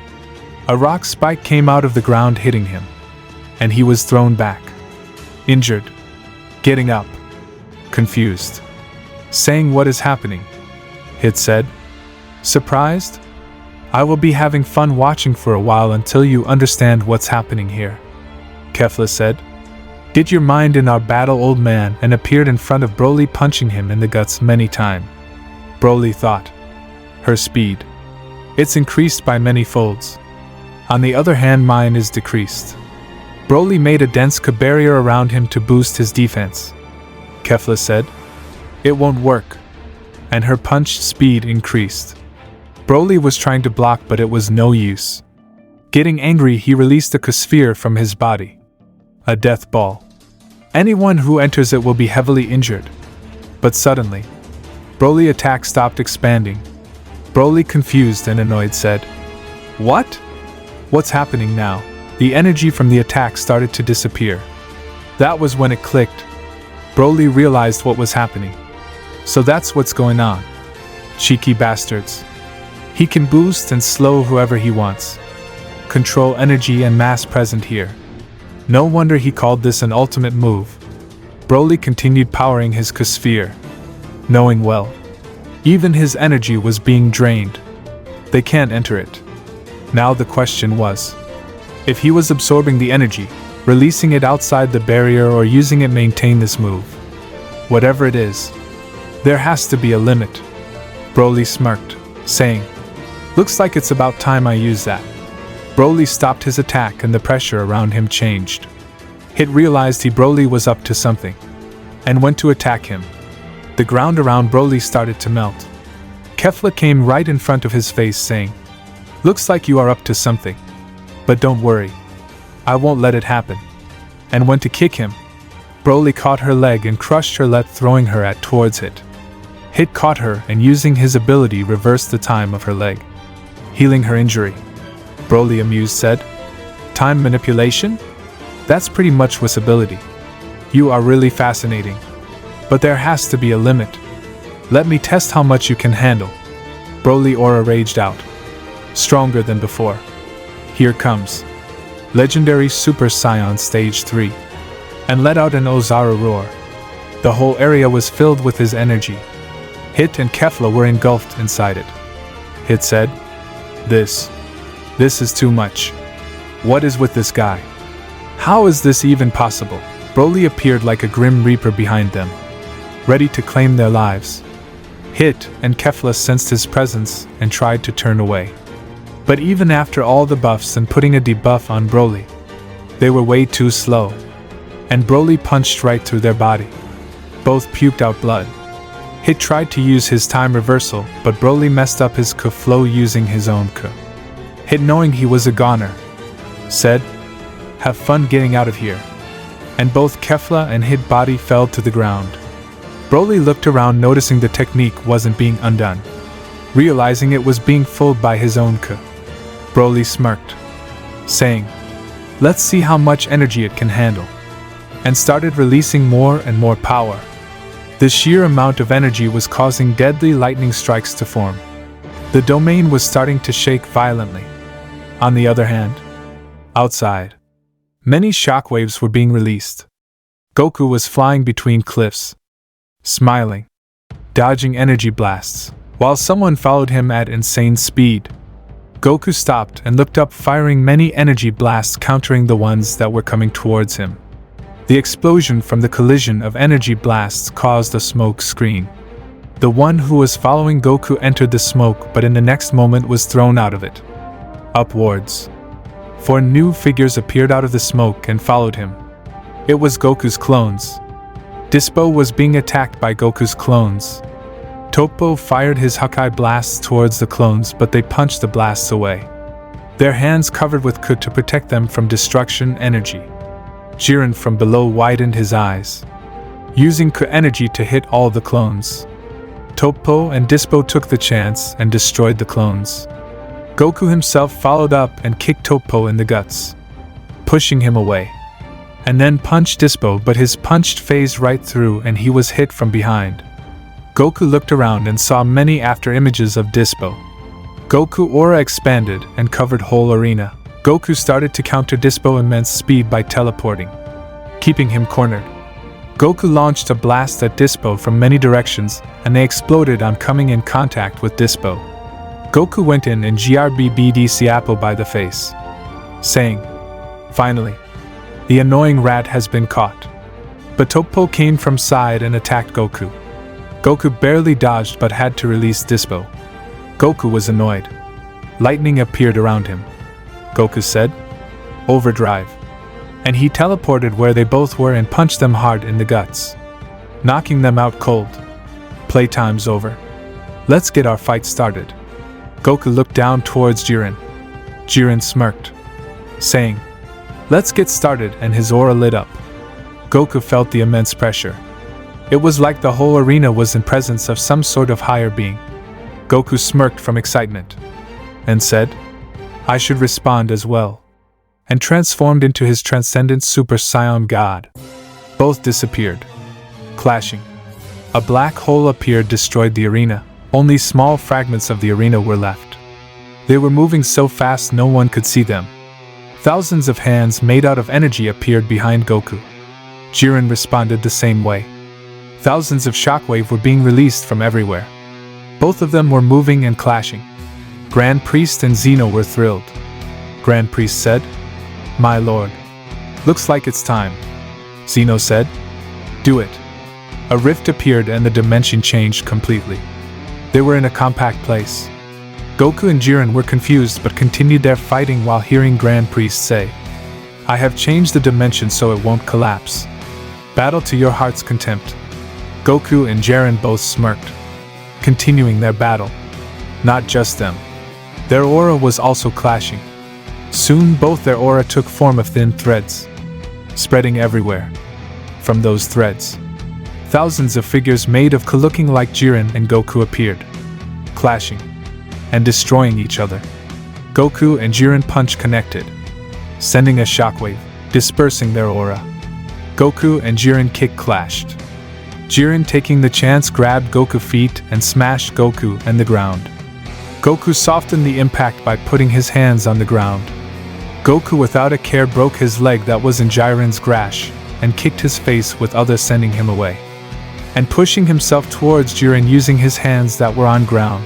A rock spike came out of the ground, hitting him, and he was thrown back, injured, getting up, confused, saying, "What is happening?" Hit said, "Surprised? I will be having fun watching for a while until you understand what's happening here." Kefla said, "Did your mind in our battle, old man?" and appeared in front of Broly, punching him in the guts many times. Broly thought, her speed, it's increased by many folds. On the other hand, mine is decreased. Broly made a dense barrier around him to boost his defense. Kefla said, "It won't work," and her punch speed increased. Broly was trying to block, but it was no use. Getting angry, he released a sphere from his body. A death ball. Anyone who enters it will be heavily injured. But suddenly, Broly's attack stopped expanding. Broly, confused and annoyed, said, "What? What's happening now?" The energy from the attack started to disappear. That was when it clicked. Broly realized what was happening. So that's what's going on. Cheeky bastards. He can boost and slow whoever he wants. Control energy and mass present here. No wonder he called this an ultimate move. Broly continued powering his sphere, knowing well, even his energy was being drained. They can't enter it. Now the question was, if he was absorbing the energy, releasing it outside the barrier, or using it maintain this move. Whatever it is, there has to be a limit. Broly smirked, saying, "Looks like it's about time I use that." Broly stopped his attack and the pressure around him changed. Hit realized Broly was up to something and went to attack him. The ground around Broly started to melt. Kefla came right in front of his face saying, "Looks like you are up to something. But don't worry. I won't let it happen." And went to kick him. Broly caught her leg and crushed her, throwing her towards Hit. Hit caught her and using his ability reversed the time of her leg, healing her injury. Broly amused said, "Time manipulation? That's pretty much Whis ability. You are really fascinating. But there has to be a limit. Let me test how much you can handle." Broly aura raged out, stronger than before. Here comes Legendary Super Saiyan Stage 3, and let out an Ozaru roar. The whole area was filled with his energy. Hit and Kefla were engulfed inside it. Hit said, This is too much. What is with this guy? How is this even possible?" Broly appeared like a grim reaper behind them, ready to claim their lives. Hit and Kefla sensed his presence and tried to turn away. But even after all the buffs and putting a debuff on Broly, they were way too slow. And Broly punched right through their body. Both puked out blood. Hit tried to use his time reversal, but Broly messed up his Ku flow using his own Ku. Hit, knowing he was a goner, said, "Have fun getting out of here." And both Kefla and Hit body fell to the ground. Broly looked around, noticing the technique wasn't being undone. Realizing it was being fooled by his own Ku, Broly smirked, saying, "Let's see how much energy it can handle," and started releasing more and more power. The sheer amount of energy was causing deadly lightning strikes to form. The domain was starting to shake violently. On the other hand, outside, many shockwaves were being released. Goku was flying between cliffs, smiling, dodging energy blasts, while someone followed him at insane speed. Goku stopped and looked up, firing many energy blasts, countering the ones that were coming towards him. The explosion from the collision of energy blasts caused a smoke screen. The one who was following Goku entered the smoke, but in the next moment was thrown out of it, upwards. 4 new figures appeared out of the smoke and followed him. It was Goku's clones. Dispo was being attacked by Goku's clones. Toppo fired his Hakai blasts towards the clones, but they punched the blasts away, their hands covered with Ku to protect them from destruction energy. Jiren from below widened his eyes, using Ku energy to hit all the clones. Toppo and Dispo took the chance and destroyed the clones. Goku himself followed up and kicked Toppo in the guts, pushing him away, and then punched Dispo, but his punch phased right through and he was hit from behind. Goku looked around and saw many after images of Dispo. Goku aura expanded and covered whole arena. Goku started to counter Dispo immense speed by teleporting, keeping him cornered. Goku launched a blast at Dispo from many directions, and they exploded on coming in contact with Dispo. Goku went in and GRBBD Siapo by the face, saying, "Finally, the annoying rat has been caught." But Toppo came from side and attacked Goku. Goku barely dodged but had to release Dispo. Goku was annoyed. Lightning appeared around him. Goku said, "Overdrive." And he teleported where they both were and punched them hard in the guts, knocking them out cold. "Playtime's over. Let's get our fight started." Goku looked down towards Jiren. Jiren smirked, saying, "Let's get started," and his aura lit up. Goku felt the immense pressure. It was like the whole arena was in presence of some sort of higher being. Goku smirked from excitement and said, "I should respond as well," and transformed into his transcendent Super Saiyan God. Both disappeared, clashing. A black hole appeared, destroyed the arena. Only small fragments of the arena were left. They were moving so fast no one could see them. Thousands of hands made out of energy appeared behind Goku. Jiren responded the same way. Thousands of shockwave were being released from everywhere. Both of them were moving and clashing. Grand Priest and Zeno were thrilled. Grand Priest said, "My lord, looks like it's time." Zeno said, "Do it." A rift appeared and the dimension changed completely. They were in a compact place. Goku and Jiren were confused but continued their fighting while hearing Grand Priest say, "I have changed the dimension so it won't collapse. Battle to your heart's contempt." Goku and Jiren both smirked, continuing their battle. Not just them. Their aura was also clashing. Soon both their aura took form of thin threads, spreading everywhere. From those threads, thousands of figures made of looking like Jiren and Goku appeared, clashing and destroying each other. Goku and Jiren punch connected, sending a shockwave, dispersing their aura. Goku and Jiren kick clashed. Jiren, taking the chance, grabbed Goku's feet and smashed Goku and the ground. Goku softened the impact by putting his hands on the ground. Goku without a care broke his leg that was in Jiren's grasp and kicked his face with others, sending him away and pushing himself towards Jiren using his hands that were on ground.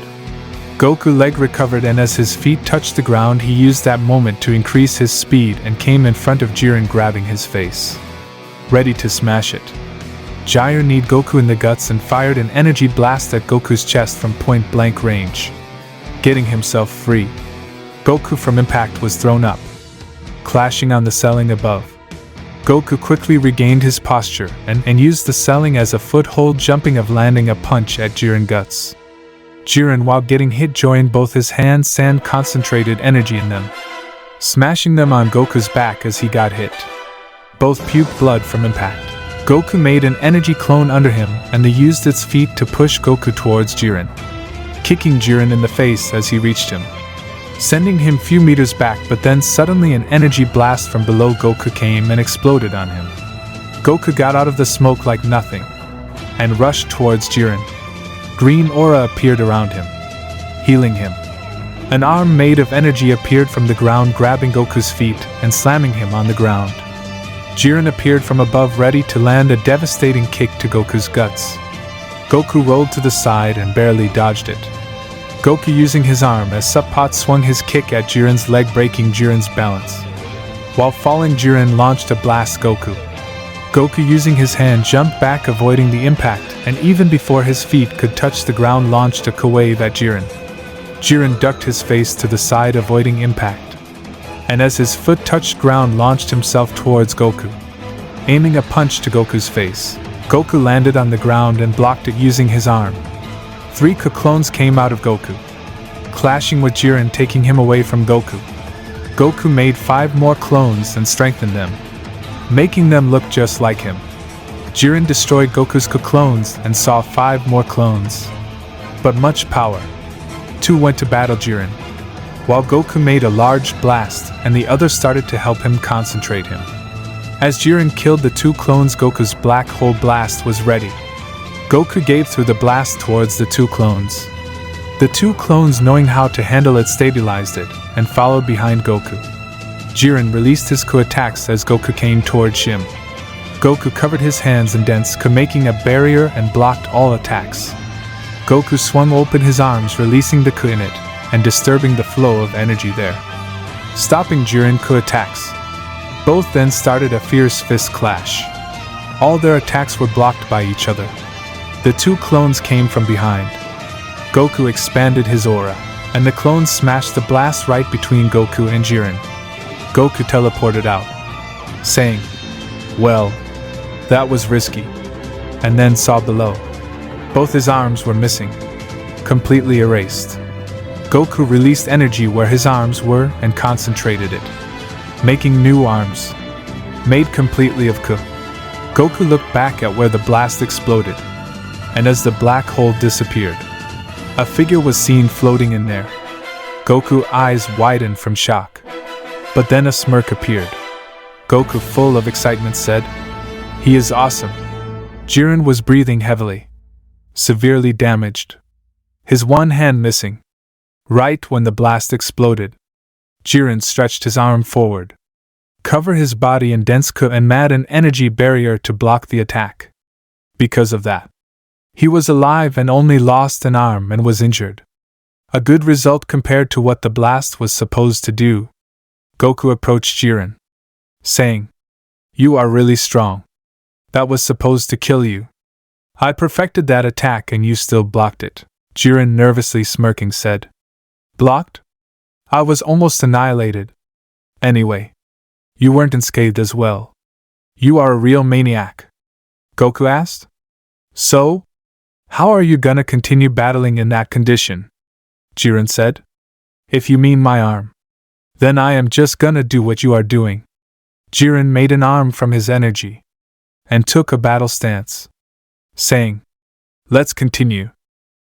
Goku's leg recovered, and as his feet touched the ground, he used that moment to increase his speed and came in front of Jiren, grabbing his face, ready to smash it. Jiren kneed Goku in the guts and fired an energy blast at Goku's chest from point-blank range, getting himself free. Goku from impact was thrown up, clashing on the ceiling above. Goku quickly regained his posture and used the ceiling as a foothold, jumping of landing a punch at Jiren's guts. Jiren, while getting hit, joined both his hands and concentrated energy in them, smashing them on Goku's back as he got hit. Both puked blood from impact. Goku made an energy clone under him and they used its feet to push Goku towards Jiren, kicking Jiren in the face as he reached him, sending him few meters back, but then suddenly an energy blast from below Goku came and exploded on him. Goku got out of the smoke like nothing and rushed towards Jiren. Green aura appeared around him, healing him. An arm made of energy appeared from the ground, grabbing Goku's feet and slamming him on the ground. Jiren appeared from above, ready to land a devastating kick to Goku's guts. Goku rolled to the side and barely dodged it. Goku using his arm as Suppot swung his kick at Jiren's leg, breaking Jiren's balance. While falling, Jiren launched a blast Goku. Goku using his hand jumped back, avoiding the impact, and even before his feet could touch the ground, launched a wave at Jiren. Jiren ducked his face to the side, avoiding impact, and as his foot touched ground, launched himself towards Goku, aiming a punch to Goku's face. Goku landed on the ground and blocked it using his arm. 3 clones came out of Goku, clashing with Jiren, taking him away from Goku. Goku made 5 more clones and strengthened them, making them look just like him. Jiren destroyed Goku's clones and saw 5 more clones, but much power. 2 went to battle Jiren, while Goku made a large blast and the others started to help him concentrate him. As Jiren killed the 2 clones, Goku's black hole blast was ready. Goku gave through the blast towards the 2 clones. The 2 clones, knowing how to handle it, stabilized it and followed behind Goku. Jiren released his Ku attacks as Goku came towards him. Goku covered his hands in dense Ku, making a barrier and blocked all attacks. Goku swung open his arms, releasing the Ku in it and disturbing the flow of energy there, stopping Jiren Ku attacks. Both then started a fierce fist clash. All their attacks were blocked by each other. The 2 clones came from behind. Goku expanded his aura, and the clones smashed the blast right between Goku and Jiren. Goku teleported out, saying, "Well, that was risky," and then saw below. Both his arms were missing, completely erased. Goku released energy where his arms were and concentrated it, making new arms, made completely of Ku. Goku looked back at where the blast exploded, and as the black hole disappeared, a figure was seen floating in there. Goku's eyes widened from shock. But then a smirk appeared. Goku, full of excitement, said, "He is awesome." Jiren was breathing heavily, severely damaged, his one hand missing. Right when the blast exploded, Jiren stretched his arm forward, covered his body in dense Ku and made an energy barrier to block the attack. Because of that, he was alive and only lost an arm and was injured. A good result compared to what the blast was supposed to do. Goku approached Jiren, saying, "You are really strong. That was supposed to kill you. I perfected that attack and you still blocked it." Jiren, nervously smirking, said, Blocked? I was almost annihilated. Anyway, you weren't unscathed as well. You are a real maniac. Goku asked. So? How are you gonna continue battling in that condition? Jiren said. If you mean my arm, then I am just gonna do what you are doing. Jiren made an arm from his energy and took a battle stance, saying, Let's continue.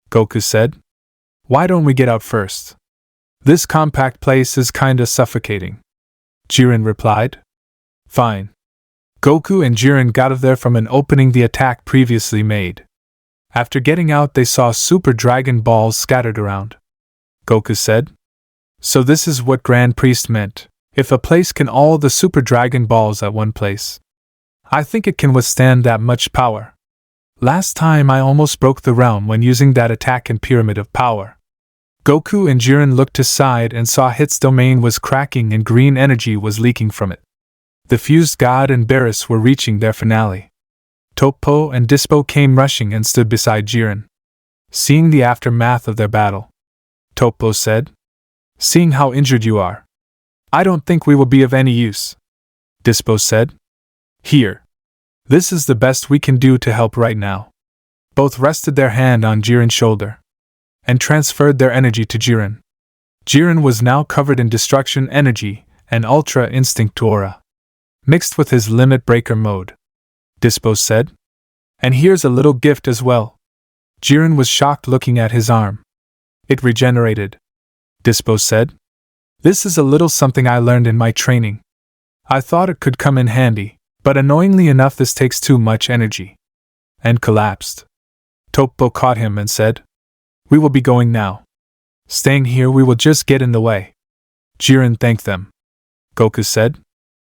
Goku said. Why don't we get out first? This compact place is kinda suffocating. Jiren replied. Fine. Goku and Jiren got out of there from an opening the attack previously made. After getting out, they saw Super Dragon Balls scattered around. Goku said. So this is what Grand Priest meant. If a place can all the Super Dragon Balls at one place, I think it can withstand that much power. Last time I almost broke the realm when using that attack in Pyramid of Power. Goku and Jiren looked aside and saw Hit's domain was cracking and green energy was leaking from it. The fused god and Beerus were reaching their finale. Toppo and Dispo came rushing and stood beside Jiren. Seeing the aftermath of their battle, Toppo said, Seeing how injured you are, I don't think we will be of any use. Dispo said, Here. This is the best we can do to help right now. Both rested their hand on Jiren's shoulder and transferred their energy to Jiren. Jiren was now covered in destruction energy and ultra instinct aura, mixed with his limit breaker mode. Dispo said, And here's a little gift as well. Jiren was shocked looking at his arm. It regenerated. Dispo said, This is a little something I learned in my training. I thought it could come in handy, but annoyingly enough this takes too much energy. And collapsed. Toppo caught him and said, We will be going now. Staying here we will just get in the way. Jiren thanked them. Goku said,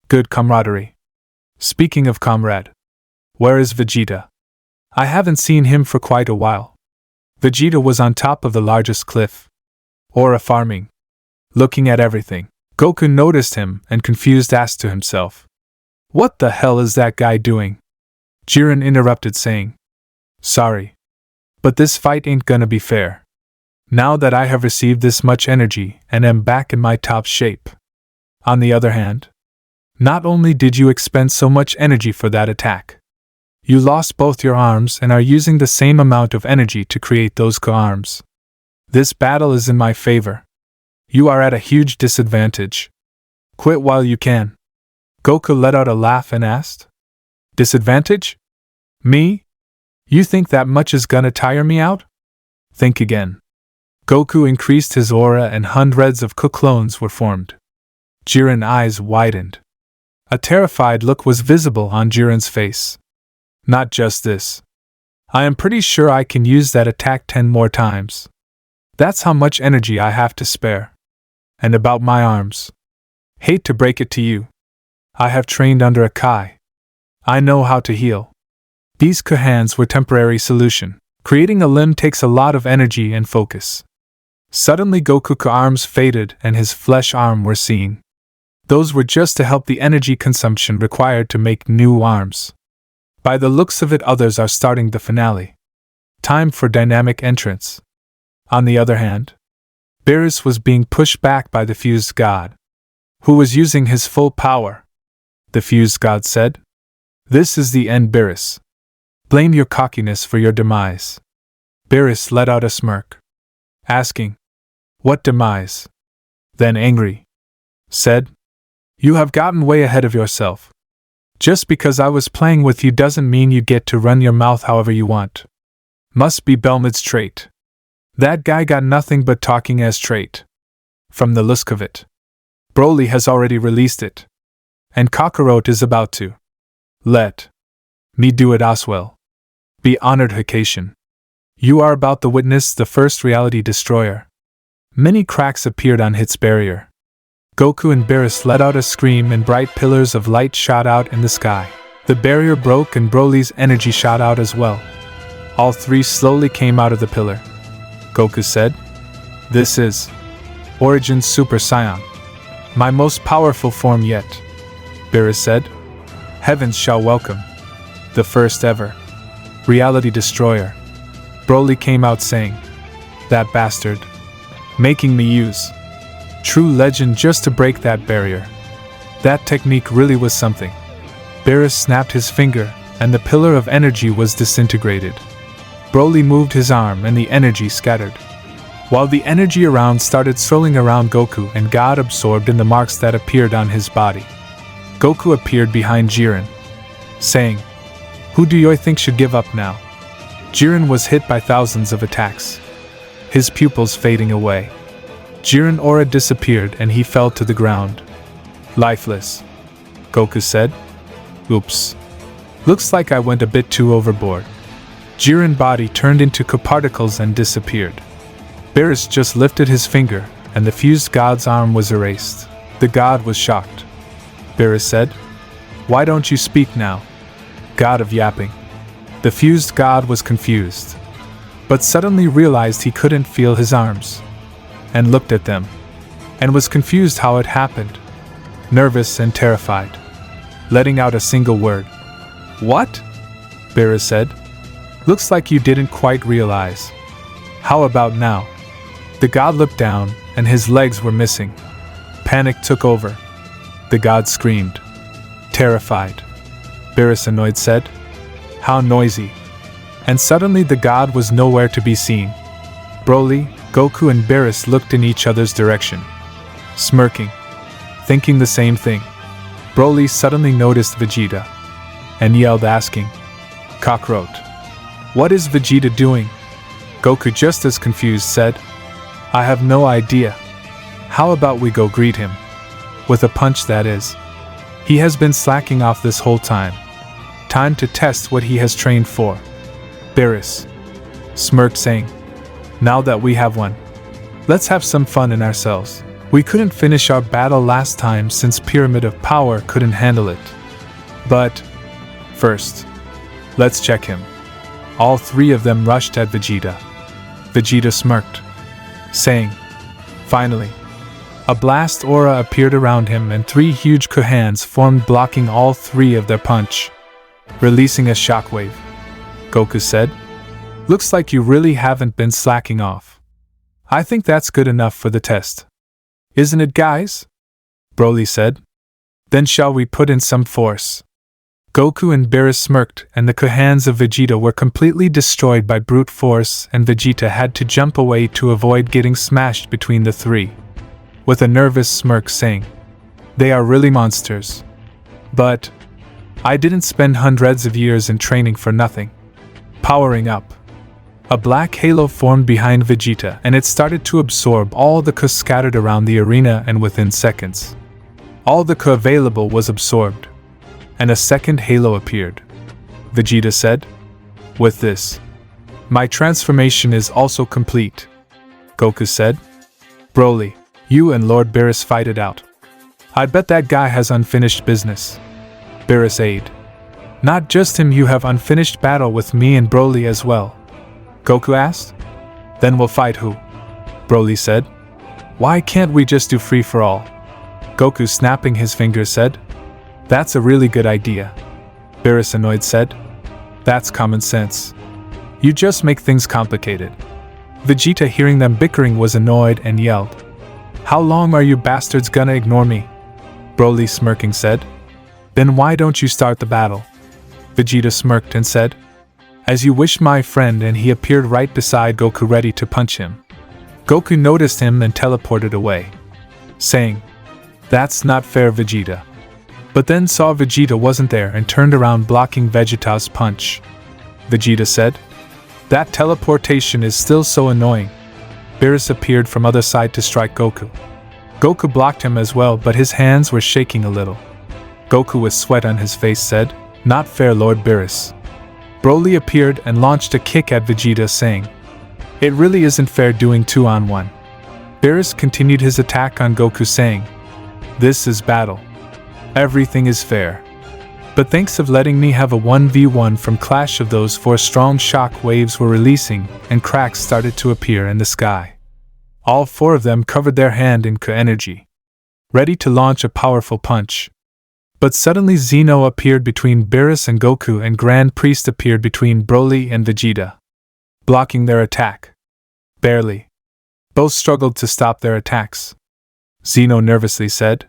Good camaraderie. Speaking of comrade, where is Vegeta? I haven't seen him for quite a while. Vegeta was on top of the largest cliff. Aura farming. Looking at everything. Goku noticed him and confused asked to himself, What the hell is that guy doing? Jiren interrupted saying, Sorry, but this fight ain't gonna be fair. Now that I have received this much energy and am back in my top shape. On the other hand, not only did you expend so much energy for that attack, you lost both your arms and are using the same amount of energy to create those arms. This battle is in my favor. You are at a huge disadvantage. Quit while you can. Goku let out a laugh and asked, Disadvantage? Me? You think that much is gonna tire me out? Think again. Goku increased his aura and hundreds of clones were formed. Jiren's eyes widened. A terrified look was visible on Jiren's face. Not just this. I am pretty sure I can use that attack 10 more times. That's how much energy I have to spare. And about my arms. Hate to break it to you. I have trained under a Kai. I know how to heal. These hands were temporary solution. Creating a limb takes a lot of energy and focus. Suddenly Goku's arms faded and his flesh arm were seen. Those were just to help the energy consumption required to make new arms. By the looks of it, others are starting the finale. Time for dynamic entrance. On the other hand, Beerus was being pushed back by the fused god, who was using his full power. The fused god said, This is the end, Beerus. Blame your cockiness for your demise. Beerus let out a smirk, asking, What demise? Then angry, said, You have gotten way ahead of yourself. Just because I was playing with you doesn't mean you get to run your mouth however you want. Must be Belmid's trait. That guy got nothing but talking as trait. From the look of it, Broly has already released it. And Kakarot is about to. Let me do it as well. Be honored, Hikation. You are about to witness the first reality destroyer. Many cracks appeared on Hit's barrier. Goku and Beerus let out a scream and bright pillars of light shot out in the sky. The barrier broke and Broly's energy shot out as well. All three slowly came out of the pillar. Goku said, This is Origin Super Saiyan. My most powerful form yet. Beerus said, Heavens shall welcome. The first ever reality destroyer. Broly came out saying, That bastard. making me use true legend just to break that barrier. That technique really was something. Beerus snapped his finger, and the pillar of energy was disintegrated. Broly moved his arm and the energy scattered. While the energy around started swirling around Goku and got absorbed in the marks that appeared on his body. Goku appeared behind Jiren, saying, "Who do you think should give up now?" Jiren was hit by thousands of attacks, his pupils fading away. Jiren's aura disappeared and he fell to the ground. Lifeless, Goku said. Oops. Looks like I went a bit too overboard. Jiren's body turned into particles and disappeared. Beerus just lifted his finger, and the fused god's arm was erased. The god was shocked. Beerus said, "Why don't you speak now? God of yapping." The fused god was confused, but suddenly realized he couldn't feel his arms, and looked at them, and was confused how it happened, nervous and terrified, letting out a single word. "What?" Beerus said. "Looks like you didn't quite realize. How about now?" The god looked down, and his legs were missing. Panic took over. The god screamed. Terrified. Beerus, annoyed, said, "How noisy." And suddenly the god was nowhere to be seen. Broly, Goku and Beerus looked in each other's direction, smirking, thinking the same thing. Broly suddenly noticed Vegeta, and yelled, asking, "Cockroach, what is Vegeta doing?" Goku, just as confused, said, "I have no idea. How about we go greet him? With a punch, that is. He has been slacking off this whole time. Time to test what he has trained for." Beerus smirked, saying, "Now that we have one, let's have some fun in ourselves. We couldn't finish our battle last time since Pyramid of Power couldn't handle it. But first, let's check him." All three of them rushed at Vegeta. Vegeta smirked, saying, "Finally." A blast aura appeared around him and three huge Gohans formed, blocking all three of their punch, releasing a shockwave. Goku said, "Looks like you really haven't been slacking off. I think that's good enough for the test. Isn't it, guys?" Broly said. "Then shall we put in some force?" Goku and Beerus smirked, and the Gohans of Vegeta were completely destroyed by brute force, and Vegeta had to jump away to avoid getting smashed between the three. With a nervous smirk, saying, "They are really monsters. But I didn't spend hundreds of years in training for nothing." Powering up. A black halo formed behind Vegeta, and it started to absorb all the Ka scattered around the arena, and within seconds, all the Ka available was absorbed, and a second halo appeared. Vegeta said, "With this, my transformation is also complete." Goku said, "Broly, you and Lord Beerus fight it out. I bet that guy has unfinished business." Beerus aid. "Not just him, you have unfinished battle with me and Broly as well." Goku asked. "Then we'll fight who?" Broly said. "Why can't we just do free for all?" Goku, snapping his fingers, said, "That's a really good idea." Beerus, annoyed, said, "That's common sense. You just make things complicated." Vegeta, hearing them bickering, was annoyed and yelled, "How long are you bastards gonna ignore me?" Broly, smirking, said, "Then why don't you start the battle?" Vegeta smirked and said, "As you wish, my friend," and he appeared right beside Goku, ready to punch him. Goku noticed him and teleported away, saying, "That's not fair, Vegeta." But then saw Vegeta wasn't there and turned around, blocking Vegeta's punch. Vegeta said, "That teleportation is still so annoying." Beerus appeared from other side to strike Goku. Goku blocked him as well, but his hands were shaking a little. Goku, with sweat on his face, said, "Not fair, Lord Beerus." Broly appeared and launched a kick at Vegeta, saying, "It really isn't fair doing 2-on-1. Beerus continued his attack on Goku, saying, "This is battle. Everything is fair. But thanks of letting me have a 1v1 from clash of those 4 strong shock waves were releasing, and cracks started to appear in the sky. All 4 of them covered their hand in Ka energy, ready to launch a powerful punch. But suddenly Zeno appeared between Beerus and Goku, and Grand Priest appeared between Broly and Vegeta, blocking their attack. Barely. Both struggled to stop their attacks. Zeno nervously said,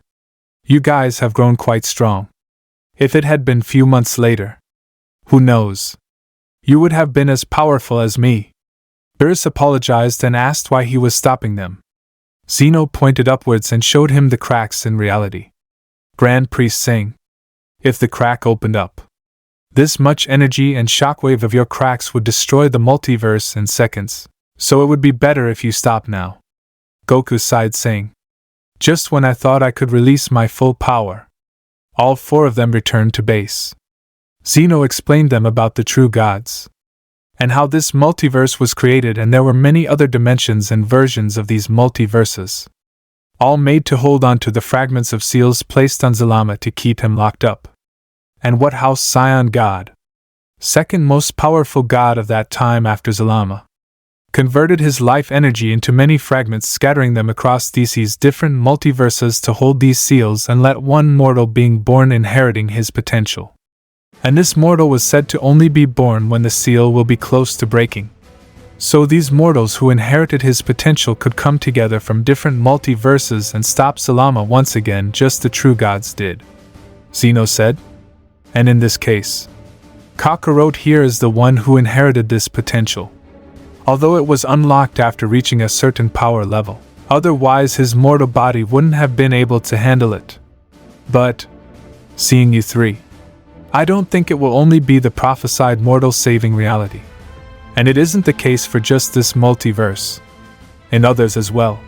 "You guys have grown quite strong. If it had been few months later, who knows? You would have been as powerful as me." Beerus apologized and asked why he was stopping them. Zeno pointed upwards and showed him the cracks in reality. Grand Priest saying, "If the crack opened up, this much energy and shockwave of your cracks would destroy the multiverse in seconds, so it would be better if you stop now." Goku sighed saying, "Just when I thought I could release my full power." All four of them returned to base. Zeno explained them about the true gods, and how this multiverse was created, and there were many other dimensions and versions of these multiverses, all made to hold on to the fragments of seals placed on Zalama to keep him locked up. And what house Saiyan God, second most powerful god of that time after Zalama, converted his life energy into many fragments, scattering them across DC's different multiverses to hold these seals and let one mortal being born inheriting his potential. And this mortal was said to only be born when the seal will be close to breaking. So these mortals who inherited his potential could come together from different multiverses and stop Zalama once again, just the true gods did, Zeno said. And in this case, Kakarot here is the one who inherited this potential, although it was unlocked after reaching a certain power level. Otherwise his mortal body wouldn't have been able to handle it. But, seeing you three, I don't think it will only be the prophesied mortal saving reality. And it isn't the case for just this multiverse. In others as well.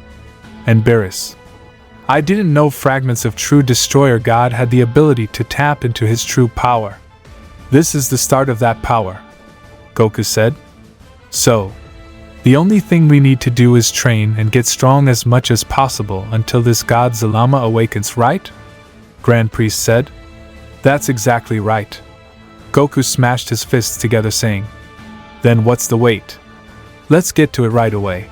And Beerus, I didn't know fragments of true Destroyer God had the ability to tap into his true power. This is the start of that power, Goku said. So, the only thing we need to do is train and get strong as much as possible until this god Zalama awakens, right? Grand Priest said. That's exactly right. Goku smashed his fists together saying, "Then what's the wait? Let's get to it right away."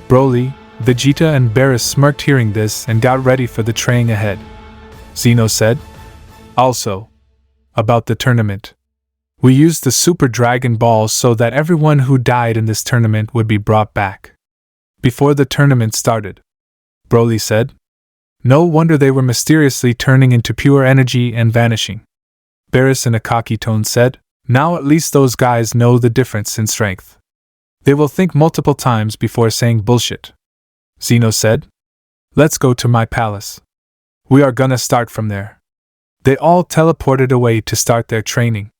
Broly, Vegeta and Beerus smirked hearing this and got ready for the training ahead. Zeno said, "Also, about the tournament. We used the Super Dragon Balls so that everyone who died in this tournament would be brought back before the tournament started," Broly said. No wonder they were mysteriously turning into pure energy and vanishing. Beerus in a cocky tone said, "Now at least those guys know the difference in strength. They will think multiple times before saying bullshit." Zeno said, "Let's go to my palace. We are gonna start from there." They all teleported away to start their training.